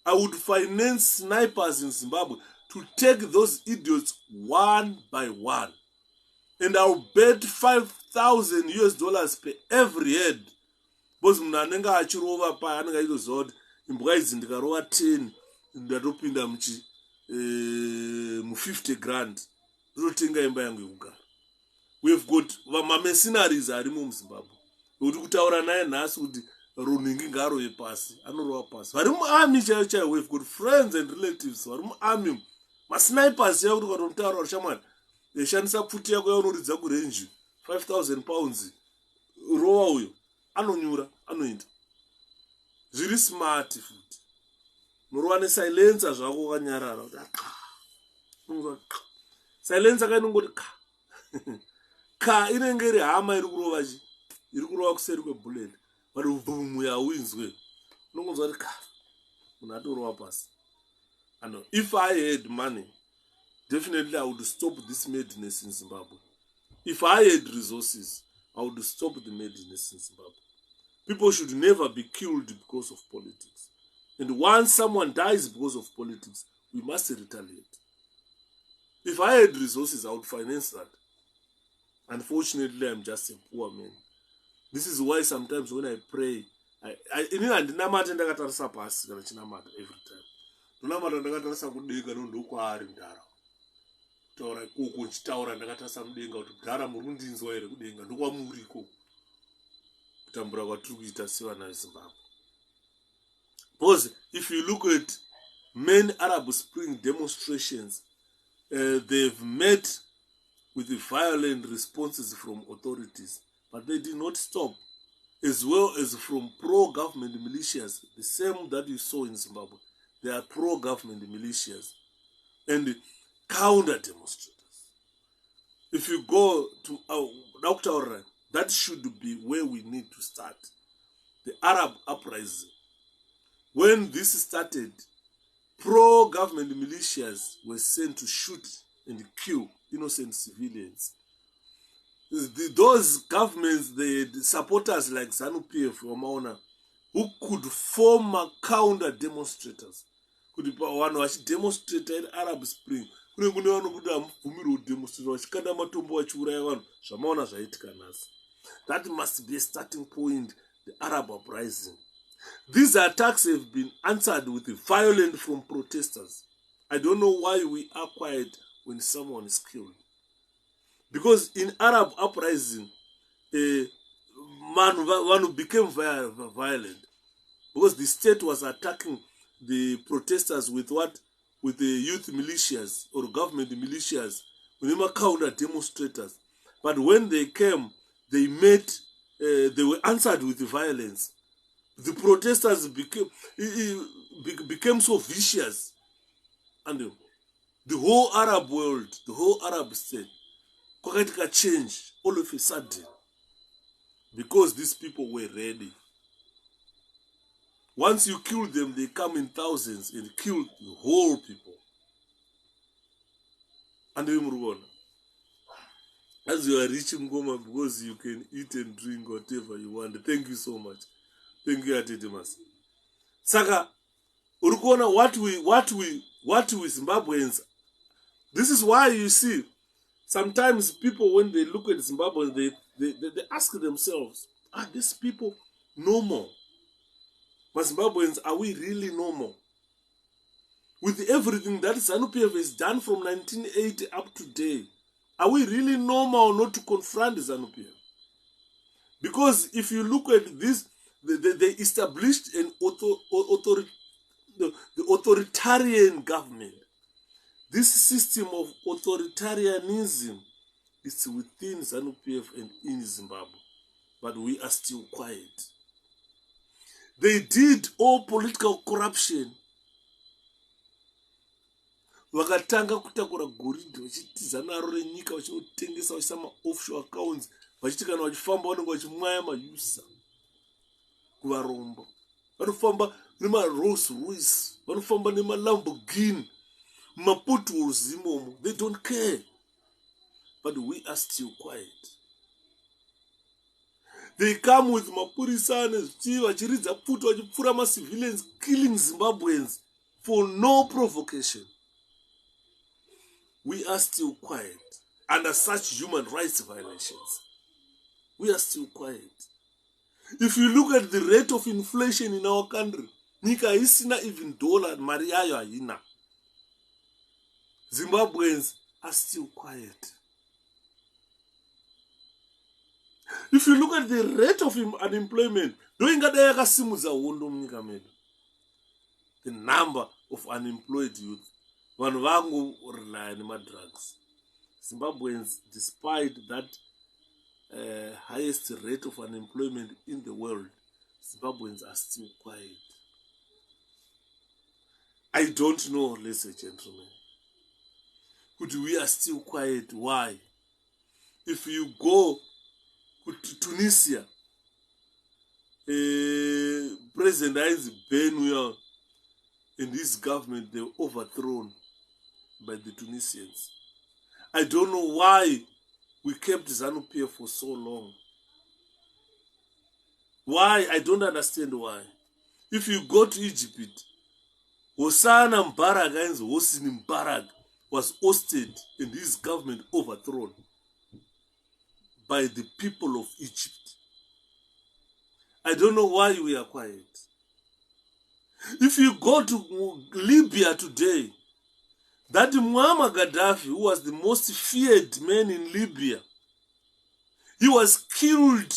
I would finance snipers in Zimbabwe to take those idiots one by one. And I'll bet $5,000 per every head. Because mnanenga achirova pa anenga ito zod imbwa izi ndikarova 10 ndatopinda mu 50 grand ndotenga imba yangu yekugara. We have got mercenaries ari mu Zimbabwe. Kuti kutaura naye nhasi kuti runhingi ngarove pasi, anorova pasi. Vari muarmy chaiyo. We have got friends and relatives vari muarmy. Masnipers yavo kuti ukatotaura rushamwari shandisa pfuti yako yaunoridza kurenji 5,000 pounds. Rova uyo anonyura, anoenda. Zviri smart futi. Murova nesilencer zvako wakanyarara. Silencer kainongoti ka inenge iri hama iri kurova chi. Iri kurova kuseri kwebullet. But vhumwe hauinzwe. Unongonzwa kuti munhu atorova pasi. And if I had money, definitely I would stop this madness in Zimbabwe. If I had resources, I would stop the madness in Zimbabwe. People should never be killed because of politics. And once someone dies because of politics, we must retaliate. If I had resources, I would finance that. Unfortunately, I'm just a poor man. This is why sometimes when I pray, ndinamata ndakatarisa pasi kana chinamata every time. Ndinamata ndakatarisa kudenga ndokwaari ndara. Kutaura ikoko nchitaura ndakatarisa mudenga kuti ndara muri kundinzwa here kudenga ndokwamuriko. Kutambura kwatiri kuita sevana veZimbabwe. Because if you look at many Arab Spring demonstrations, they've met with the violent responses from authorities, but they did not stop, as well as from pro-government militias, the same that you saw in Zimbabwe. They are pro-government militias and counter-demonstrators. If you go to Dr. Ora, that should be where we need to start. The Arab uprising. When this started, pro-government militias were sent to shoot and kill innocent civilians. Those governments, the supporters like 𝗳𝗶𝗵𝗵𝗁, who could form a counter-demonstrators. Could one was demonstrate in Arab Spring. That must be a starting point, the Arab uprising. These attacks have been answered with violence from protesters. I don't know why we are quiet when someone is killed. Because in Arab uprising, one became violent. Because the state was attacking the protesters with what? With the youth militias or government militias, with them counter demonstrators. But when they came, they met, they were answered with violence. The protesters became so vicious. And the whole Arab world, the whole Arab state, kwakaita change all of a sudden because these people were ready. Once you kill them, they come in thousands and kill the whole people. And as you are reaching Goma, because you can eat and drink whatever you want. Thank you so much. Thank you, Atetimas. Saka, Urukona, what we Zimbabweans. This is why you see sometimes people, when they look at Zimbabweans, they ask themselves, are these people normal? But Zimbabweans, are we really normal? With everything that ZANU-PF has done from 1980 up to today, are we really normal not to confront ZANU-PF? Because if you look at this, they established an authoritarian government. This system of authoritarianism is within ZANU-PF and in Zimbabwe. But we are still quiet. They did all political corruption. Vakatanga kutakura goridhe vachitiza naro renyika vachinotengesa vachiisa ma-offshore accounts vachiti kana vachifamba vanenge vachimwaya mayusa kuvarombo. Vanofamba nema-Rolls Royce, vanofamba nema-Lamborghini, ma-potholes imomo. They don't care. But we are still quiet. They come with mapurisa vachiridza puto vachipfura ma-civilians, killing Zimbabweans for no provocation. We are still quiet under such human rights violations. We are still quiet. If you look at the rate of inflation in our country, Nika isina even dollar, Mariayo haina. Zimbabweans are still quiet. If you look at the rate of unemployment, the number of unemployed youth, vanhu rely on drugs. Zimbabweans, despite that highest rate of unemployment in the world, Zimbabweans are still quiet. I don't know, ladies and gentlemen, but we are still quiet. Why? If you go to Tunisia, President 𝗵𝗶𝗵𝗵𝗵 and his government, they were overthrown by the Tunisians. I don't know why we kept ZANU-PF for so long. Why? I don't understand why. If you go to Egypt, Hosana Mubarak, Hosni Mubarak, was ousted and his government overthrown by the people of Egypt. I don't know why we are quiet. If you go to Libya today, that Muammar Gaddafi, who was the most feared man in Libya, he was killed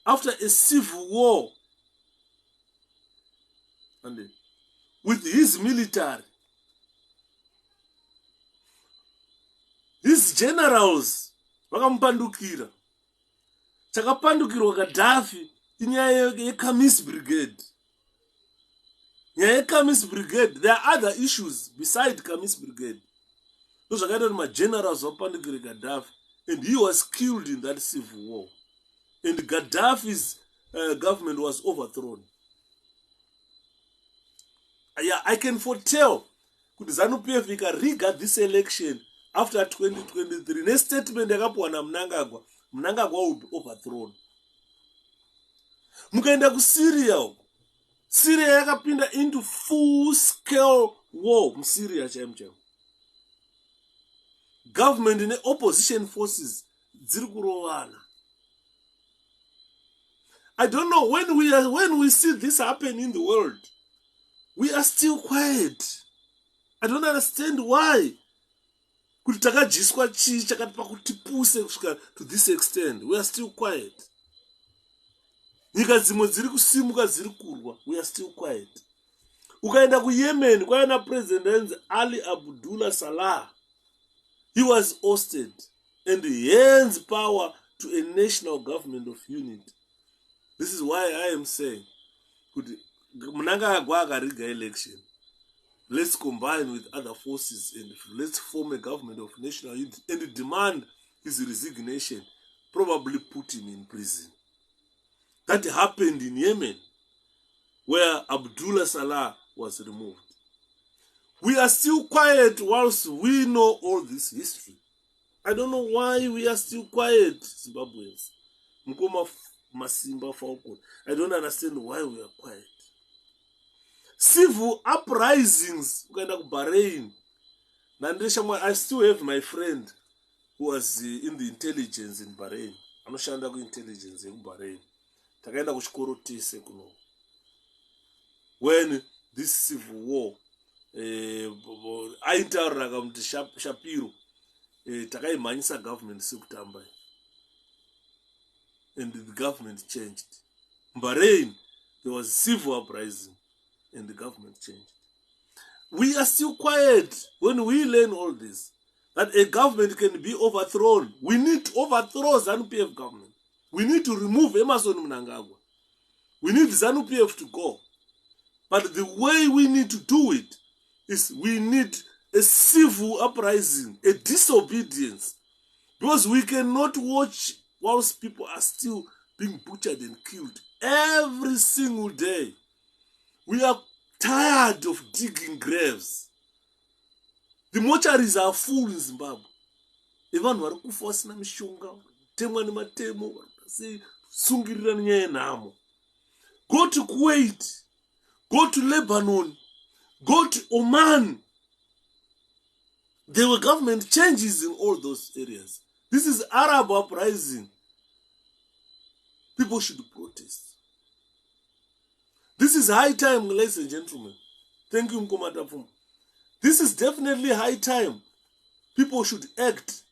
after a civil war. And with his military, his generals, vakamupandukira. Chakapandukirwa Gaddafi inyaya yeKhamis Brigade. Khamis Brigade, there are other issues beside Khamis Brigade. Those are kind of generals of Gaddafi, and he was killed in that civil war. And Gaddafi's government was overthrown. Yeah, I can foretell that ZANU-PF can rig this election after 2023. Next statement, Mnangagwa will be overthrown. Mukaenda ku Syria. Syria yakapinda into full-scale war. Syria chaimchaim. Government and opposition forces ziri kurowana. I don't know when we see this happen in the world, we are still quiet. I don't understand why. Kuti takajiswa chii chakatipa kutipuse kusvika to this extent. We are still quiet. Nyika dzimwe dziri kusimuka dziri kurwa. We are still quiet. Ukaenda ku Yemen, kwaina president Ali Abdullah Saleh. He was ousted and he hands power to a national government of unity. This is why I am saying, Mnangagwa akariga election. let's combine with other forces and let's form a government of national unity and demand his resignation, probably put him in prison. That happened in Yemen, where Abdullah Salah was removed. We are still quiet whilst we know all this history. I don't know why we are still quiet, Zimbabweans. Mkoma Masimba Falcon. I don't understand why we are quiet. Civil uprisings, Bahrain. I still have my friend who was in the intelligence in Bahrain. I'm not sure about intelligence in Bahrain. When this civil war, I interrogam Shapiro, Takai Manisa government Suktambai. And the government changed. In Bahrain, there was civil uprising and the government changed. We are still quiet when we learn all this, that a government can be overthrown. We need to overthrow ZANU-PF government. We need to remove Emmerson Mnangagwa. We need ZANU-PF to go. But the way we need to do it is we need a civil uprising, a disobedience. Because we cannot watch whilst people are still being butchered and killed every single day. We are tired of digging graves. The mortuaries are full in Zimbabwe. Even vari kufa vasina mishonga, temwa nematemo, sungirira nenyaya yenhamo. Go to Kuwait, go to Lebanon, go to Oman. There were government changes in all those areas. This is Arab uprising. People should protest. This is high time, ladies and gentlemen. Thank you, Mkomatapum. This is definitely high time. People should act.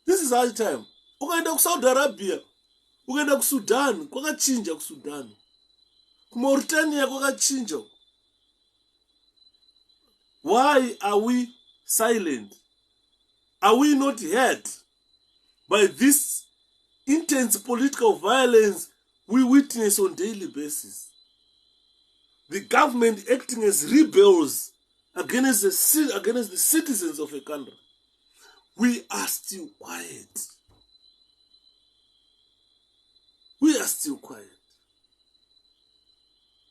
This is high time. Ukaenda ku Saudi Arabia, ukaenda ku Sudan, kwakachinja ku Sudan. Ku Mauritania kwakachinja. Why are we silent? Are we not hurt by this intense political violence we witness on a daily basis? The government acting as rebels against the citizens of a country. We are still quiet. We are still quiet.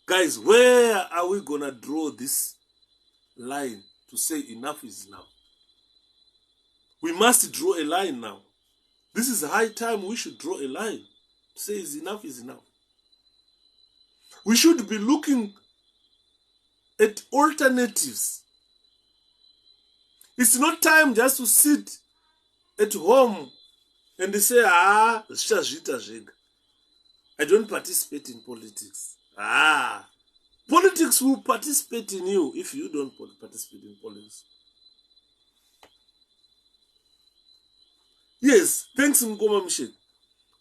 Guys, where are we going to draw this line to say enough is enough? We must draw a line now. This is high time we should draw a line to say enough is enough. We should be looking at alternatives. It's not time just to sit at home and say, I don't participate in politics. Politics will participate in you if you don't participate in politics. Yes, thanks Mkoma Mshek.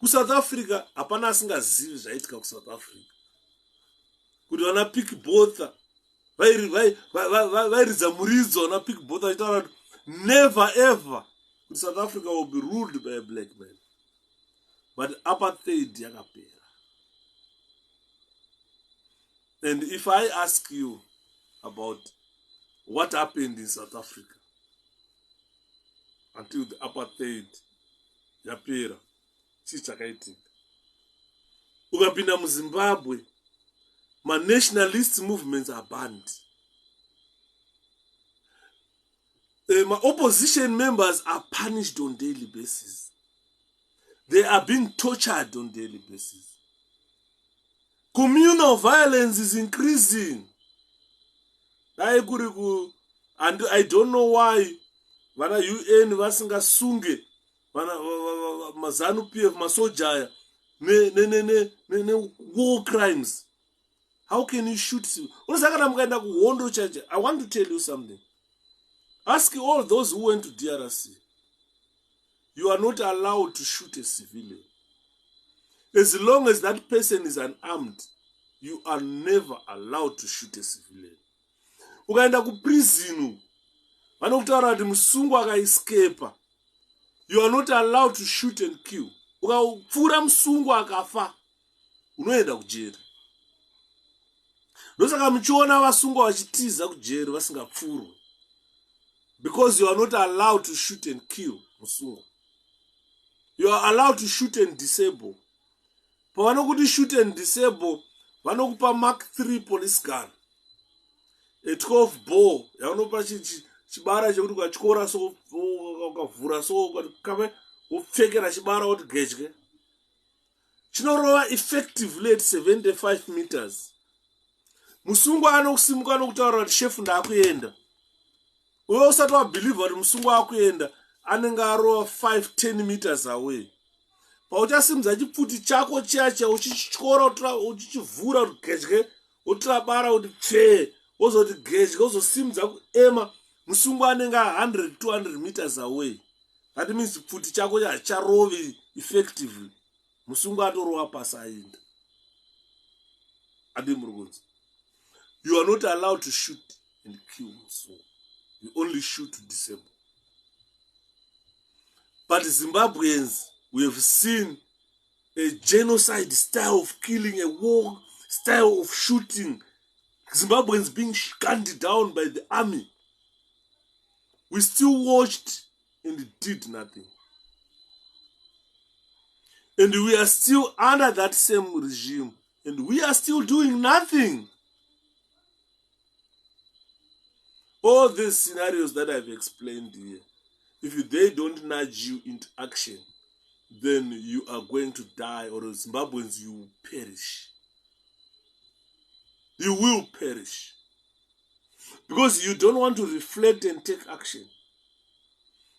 Ku South Africa, hapana asingazivi zvaitika ku South Africa. Kuti vana pick both, vairidza muridzo vana pick both, vachitaura never ever kuti South Africa will be ruled by a black man. But apartheid yakapera. And if I ask you about what happened in South Africa until the apartheid yapera, chichakaitika. Ukapinda muZimbabwe, nationalist movements are banned. My opposition members are punished on a daily basis. They are being tortured on a daily basis. Communal violence is increasing. And I don't know why vana UN vasingasunge vana ZANU-PF masojaya ne war crimes. How can you shoot? I want to tell you something. Ask all those who went to DRC. You are not allowed to shoot a civilian. As long as that person is unarmed, you are never allowed to shoot a civilian. Ukaenda ku prison, vanokutaura kuti musungu akaescapa. You are not allowed to shoot and kill. Ukapfura musungu akafa, unoenda kujera. ndosaka muchiona vasungwa vachitiza kujeri vasingapfurwi, because you are not allowed to shoot and kill musungwa. You are allowed to shoot and disable. Pavanokuti shoot and disable, vanokupa Mark 3 police gun, a 12 ball yavanopa chibara chekuti ukatyora so ukavhura so ukave wopfekera chibara woti gedye. Chinorova effectively at 75 meters. Musungwa anokusimuka anokutaura kuti chef ndaakuenda. Uye usati wabhiliva kuti musungwa akuenda, anenge arova 5-10 meters away. Pauchasimudza chipfuti chako chiya uchichityora uchichivhura kuti gedye, wotora bara kuti pfee, wozoti gedye, wozosimudza kuema, musungwa anenge 100-200 meters away. That means chipfuti chako hachicharovi effectively. Musungwa atorova pasi aenda. Adi murugunzi. You are not allowed to shoot and kill musungwa. You only shoot to disable. But Zimbabweans, we have seen a genocide style of killing, a war style of shooting. Zimbabweans being gunned down by the army. We still watched and did nothing. And we are still under that same regime. And we are still doing nothing. All these scenarios that I've explained here, if they don't nudge you into action, then you are going to die, or Zimbabweans, you will perish. You will perish. Because you don't want to reflect and take action.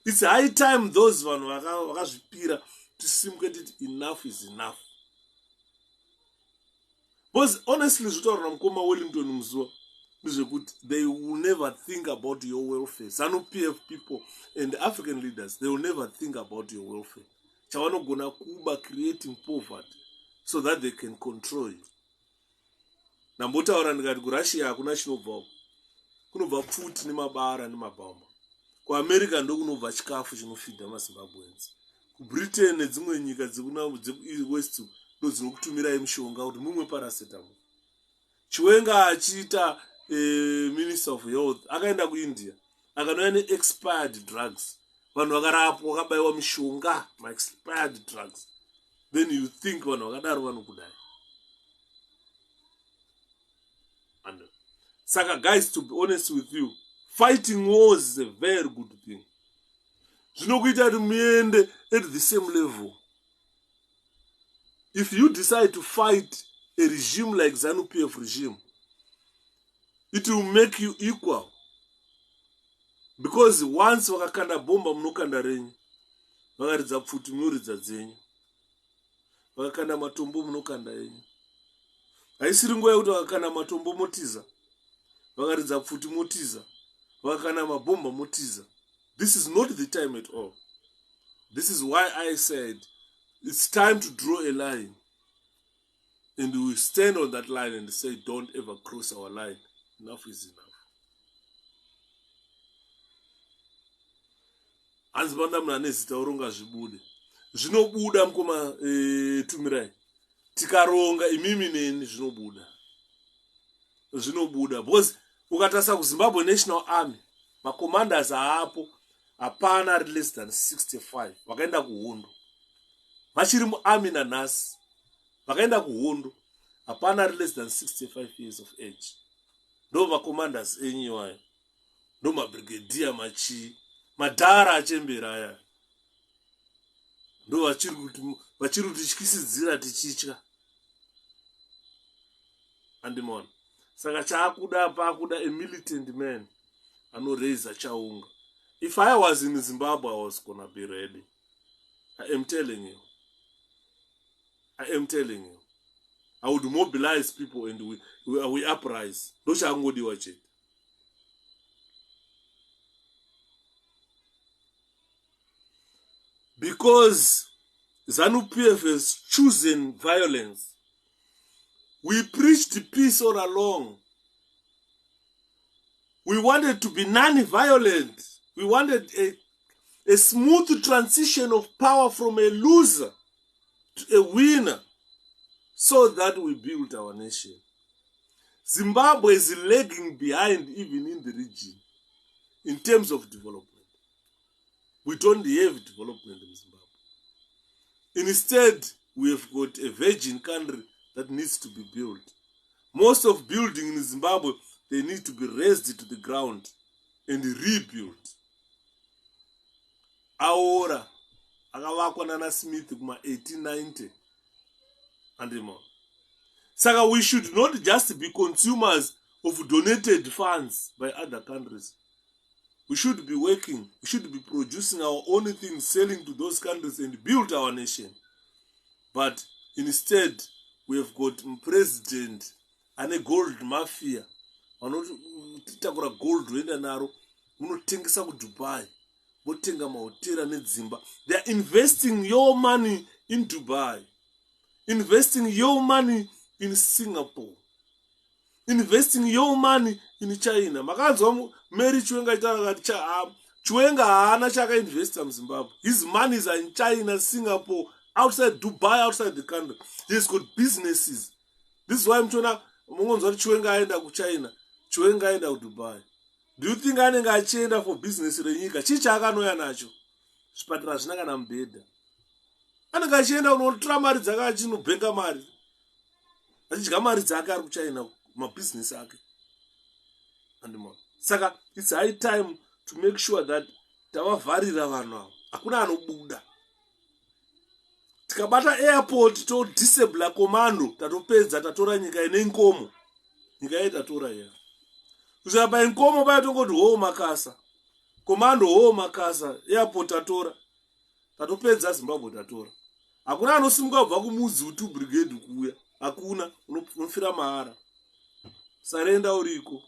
It's high time those one vakazvipira to simply that enough is enough. Because honestly, Wellington, they will never think about your welfare. ZANU-PF people and the African leaders, they will never think about your welfare. Chavanogona kuba creating poverty so that they can control you. Nambotaura ndikati kuRussia hakuna chinobva. Kunobva pfuti nemabara nemabhamba. KuAmerica ndokunobva chikafu chinofidha maZimbabweans. KuBritain nedzimwe nyika dzekuWest ndodzinokutumirai mishonga kuti mumwe paracetamol. Chiwenga achiita Minister of Health akaenda kuIndia akanouya ne-expired drugs. Vanhu vakarapwa vakabayiwa mishonga ma-expired drugs. Then you think vanhu vakadaro vanokudai. Saka guys, to be honest with you, fighting wars is a very good thing. Zvinokuita kuti muende at the same level. If you decide to fight a regime like ZANU-PF regime, it will make you equal. Because once vakakanda bomba munokanda renyu, vakaridza pfuti munoridza dzenyu, vakakanda matombo munokanda yenyu. Haisiri nguva yekuti vakakanda matombo motiza, vakaridza pfuti motiza, vakakanda mabomba motiza. This is not the time at all. This is why I said it's time to draw a line. And we stand on that line and say, don't ever cross our line. Enough is enough. Anzibanda mnanezi tauronga zvibude. Zvinobuda mkoma tumirai. Tikaronga imimi neni zvinobuda. Zvinobuda. Because ukatasa kuZimbabwe National Army, ma commanders haapo, hapana less than 65. Vakaenda kuhondo. Vachiri muarmy nanhasi. Vakaenda kuhondo. Hapana less than 65 years of age. Ndo ma commanders enyu aya. Ndo ma brigadier machi. Madhara achembera aya. Ndo vachiri kutityisidzira tichitya. Andimona. Saka chaakuda paakuda a militant man anoraise chaunga. If I was in Zimbabwe, I was gonna be ready. I am telling you. I am telling you. I would mobilize people and we uprise. Because ZANU-PF has chosen violence. We preached peace all along. We wanted to be non-violent. We wanted a smooth transition of power from a loser to a winner, so that we built our nation. Zimbabwe is lagging behind even in the region in terms of development. We don't have development in Zimbabwe. Instead, we have got a virgin country that needs to be built. Most of building in Zimbabwe, they need to be raised to the ground and rebuilt. Aora, akavakwa nana Smith kuma 1890 and more. So we should not just be consumers of donated funds by other countries. We should be working, we should be producing our own things, selling to those countries and build our nation. But instead, we have got a president and a gold mafia. Vanotakura gold voenda naro munotengesa kuDubai, votenga mahotera nedzimba. They are investing your money in Dubai, investing your money in Singapore, investing your money in China. Makanzwa Mary Chiwenga itarakati Chiwenga haana chakainvesta muZimbabwe. His monies are in China, Singapore, outside Dubai, outside the country. He's got businesses. This is why I'm trying to Chiwenga aenda ku China, Chiwenga aenda ku Dubai. Do you think anenge achienda for business renyika? Chicha akanoya nacho. Zvipatara zvina kana mubhedha. Anenge achienda kunotora mari dzake achinobhenga mari. Achidya mari dzake ari kuChina, mabusiness ake. And more. Saka, it's high time to make sure that tavavharira vanhu ava. Hakuna anobuda. Tikabata airport to disable commando tatopedza tatora nyika ine nkomo. Nyika yedu tatora here. Kusaba pa nkomo baya tongoti ho makasa. Commando ho makasa, airport tatora. Tatopedza Zimbabwe tatora. Hakuna anosimuka kubva kumuzi utu brigade kuuya. Hakuna unofira mahara. Sarenda uriko.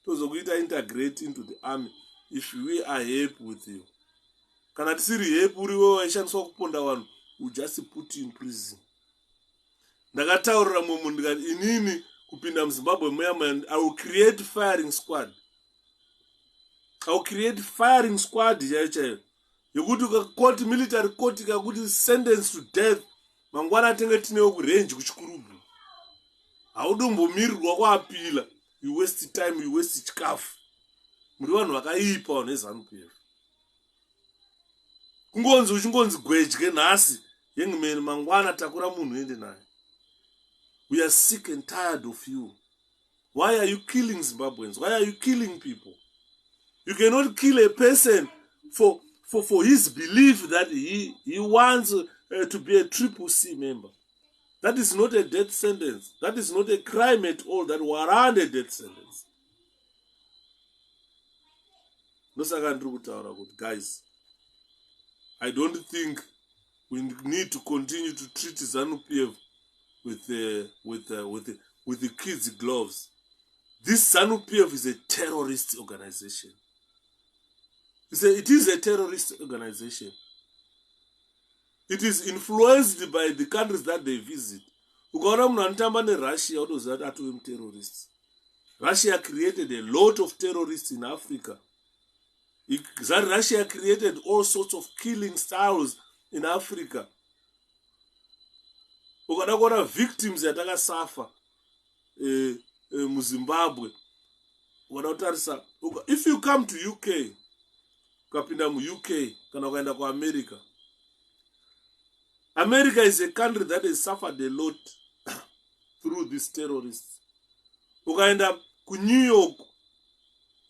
Tozokuita integrate into the army if we are happy with you. Kana tisiri happy uriwe waishandiswa kuponda vanhu, we just put you in prison. Ndakataurira munhu ndikati inini kupinda muZimbabwe muya, I will create firing squad. I will create firing squad chaiyo. Yokuti court, military court ikakuti sentence to death, mangwana tenge tinewo kurange kuchikurubhu. Haudombomirirwa kuapila. You waste time, you waste chikafu. Muri vanhu vakaipa vanhu veZANU-PF. Kungonzi uchingonzi gwedye nhasi yengimeni mangwana takura munhu ende naye. We are sick and tired of you. Why are you killing Zimbabweans? Why are you killing people? You cannot kill a person for his belief that he wants to be a CCC member. That is not a death sentence. That is not a crime at all that warrant a death sentence. Guys, I don't think we need to continue to treat ZANU-PF with the kids' gloves. This ZANU-PF is a terrorist organization. It is a terrorist organization. It is influenced by the countries that they visit. Russia created a lot of terrorists in Africa. Russia created all sorts of killing styles in Africa. Victims that suffer in Zimbabwe. If you come to UK, America. America is a country that has suffered a lot through these terrorists. Ukaenda ku New York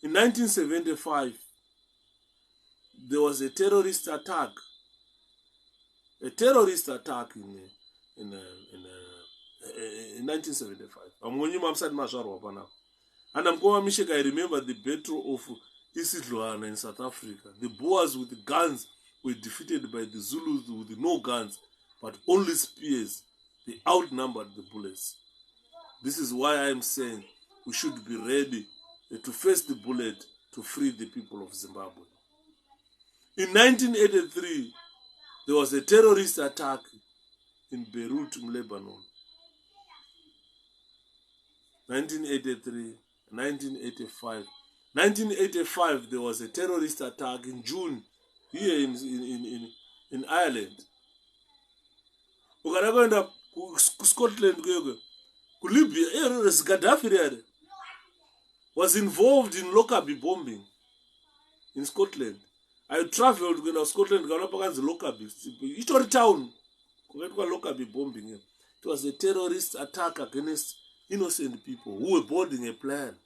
in 1975, there was a terrorist attack. A terrorist attack in 1975. And I'm going to I remember the battle of 𝗵𝗲𝗿𝗵𝗵 in South Africa. The Boers with the guns were defeated by the Zulus with no guns, but only spears. They outnumbered the bullets. This is why I am saying we should be ready to face the bullet to free the people of Zimbabwe. In 1983, there was a terrorist attack in Beirut, Lebanon. 1983, 1985. 1985, there was a terrorist attack in June here in Ireland. Ukadakwenda ku Scotland Libya, Gaddafi was involved in 𝗯𝗶𝗵𝗵 bombing in Scotland. I traveled when I was Scotland, 𝗯𝗶𝗵𝗵𝗵. Each town, 𝗯𝗶𝗵𝗵𝗵 bombing. It was a terrorist attack against innocent people who were boarding a plane.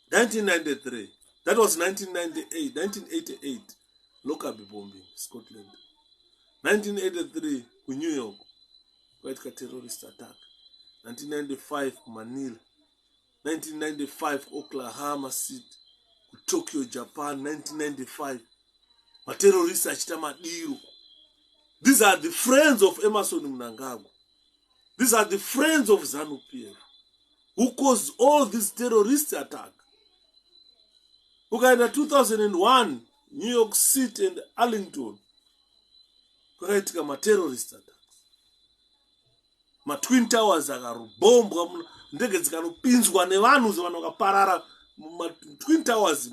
1993. That was 1998, 1988. 𝗯𝗶𝗵𝗵 bombing, Scotland. 1983, in New York, quite a terrorist attack. 1995, Manila. 1995, Oklahoma City. Tokyo, Japan. 1995, my terrorists achita madiro. These are the friends of Emmerson Mnangagwa. These are the friends of ZANU-PF who caused all this terrorist attack. Okay, in 2001, New York City and Arlington, kwakaitika ma-terrorist attacks. Ma-Twin Towers akabombwa, ndege dzikanopinzwa nevanhu vanhu vakaparara ma-Twin Towers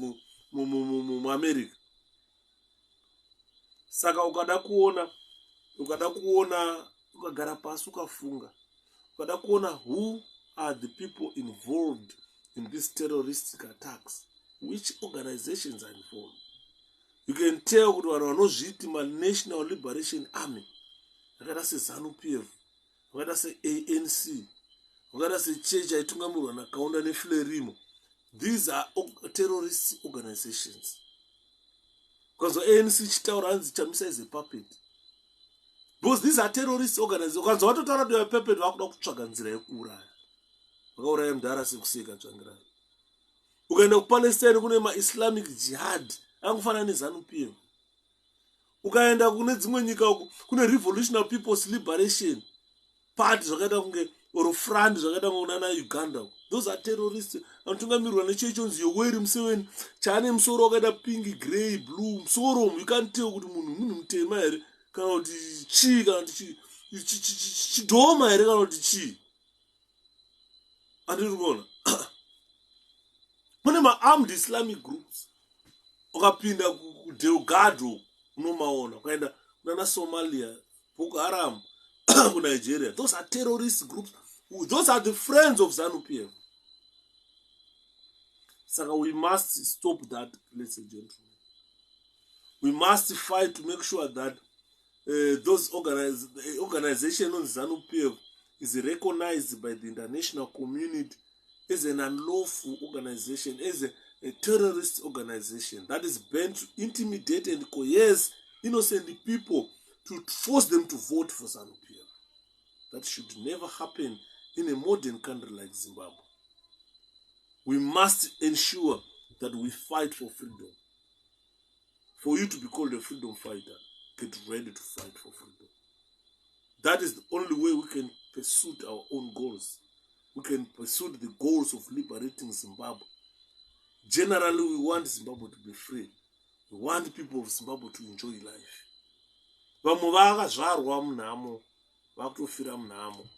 muAmerica. Saka ukada kuona ukagara pasi ukafunga, ukada kuona who are the people involved in these terroristic attacks, which organizations are involved. You can tell kuti vanhu vanozviti ma-National Liberation Army, vakaita se-ZANU-PF, vakaita se-ANC, vakaita sechechi aitungamirwa naKaunda neFrelimo. These are terrorist organizations. Because the ANC chitaura hanzi chamisa is a puppet. Because these are terrorist organizations. Ukanzi watotaura kuti puppet vakuda kutsvaga nzira yekuuraya. Vakauraya mudhara sekuseka tsvangirai. Ukaenda kuPalestine kune ma-Islamic jihad angofanana neZANU-PF. Ukaenda kune dzimwe nyika uku kune Revolutionary People's Liberation Party zvakaita kunge or front zvakaita kunana Uganda. Those are terrorists. Anotungamirwa nechechonzi Yoweri Museveni chane musoro wakaita pink, grey, blue. Musoro you can't tell kuti munhu mutema here kana kuti chii kana kuti chidhoma here kana kuti chii. Andiri kuona. Mune ma-armed Islamic groups. Ukapinda kuDelgado unomaona. Ukaenda kunana Somalia, Boko Haram, Nigeria. Those are terrorist groups. Those are the friends of ZANU-PF. So we must stop that, ladies and gentlemen. We must fight to make sure that those organizations on ZANU-PF is recognized by the international community as an unlawful organization, as a terrorist organization that is bent to intimidate and coerce innocent people to force them to vote for ZANU-PF. That should never happen in a modern country like Zimbabwe. We must ensure that we fight for freedom. For you to be called a freedom fighter, get ready to fight for freedom. That is the only way we can pursue our own goals. We can pursue the goals of liberating Zimbabwe. Generally, we want Zimbabwe to be free. We want people of Zimbabwe to enjoy life. Vamwe vakazvarwa munhamo, vakutofira munhamo.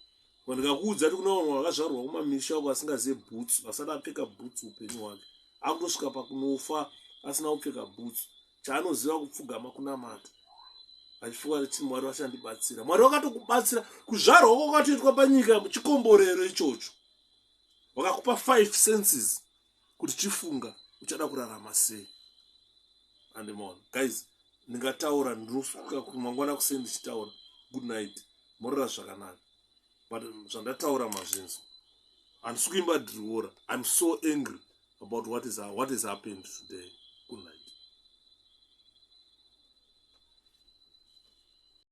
Ndikakuudza kuti kuna vanhu vakazvarwa kumamisha uko asingazive boots, asati apfeka boots upenyu hwake. Akutosvika pakunofa asina kupfeka boots. Chaanoziva kupfugama kunamata. Achifunga kuti Mwari vachandibatsira. Mwari vakatokubatsira. Kuzvarwa kwako kwakatoitwa panyika chikomborero ichocho. Vakakupa 5 senses kuti chifunga uchada kurarama sei. And more. Guys, ndingataura ndinosuka kumangwana kuseni ndichitaura. Good night. Morera zvakanaka. But zvandataura mazvinzo. I'm so angry about what has happened today. Good night.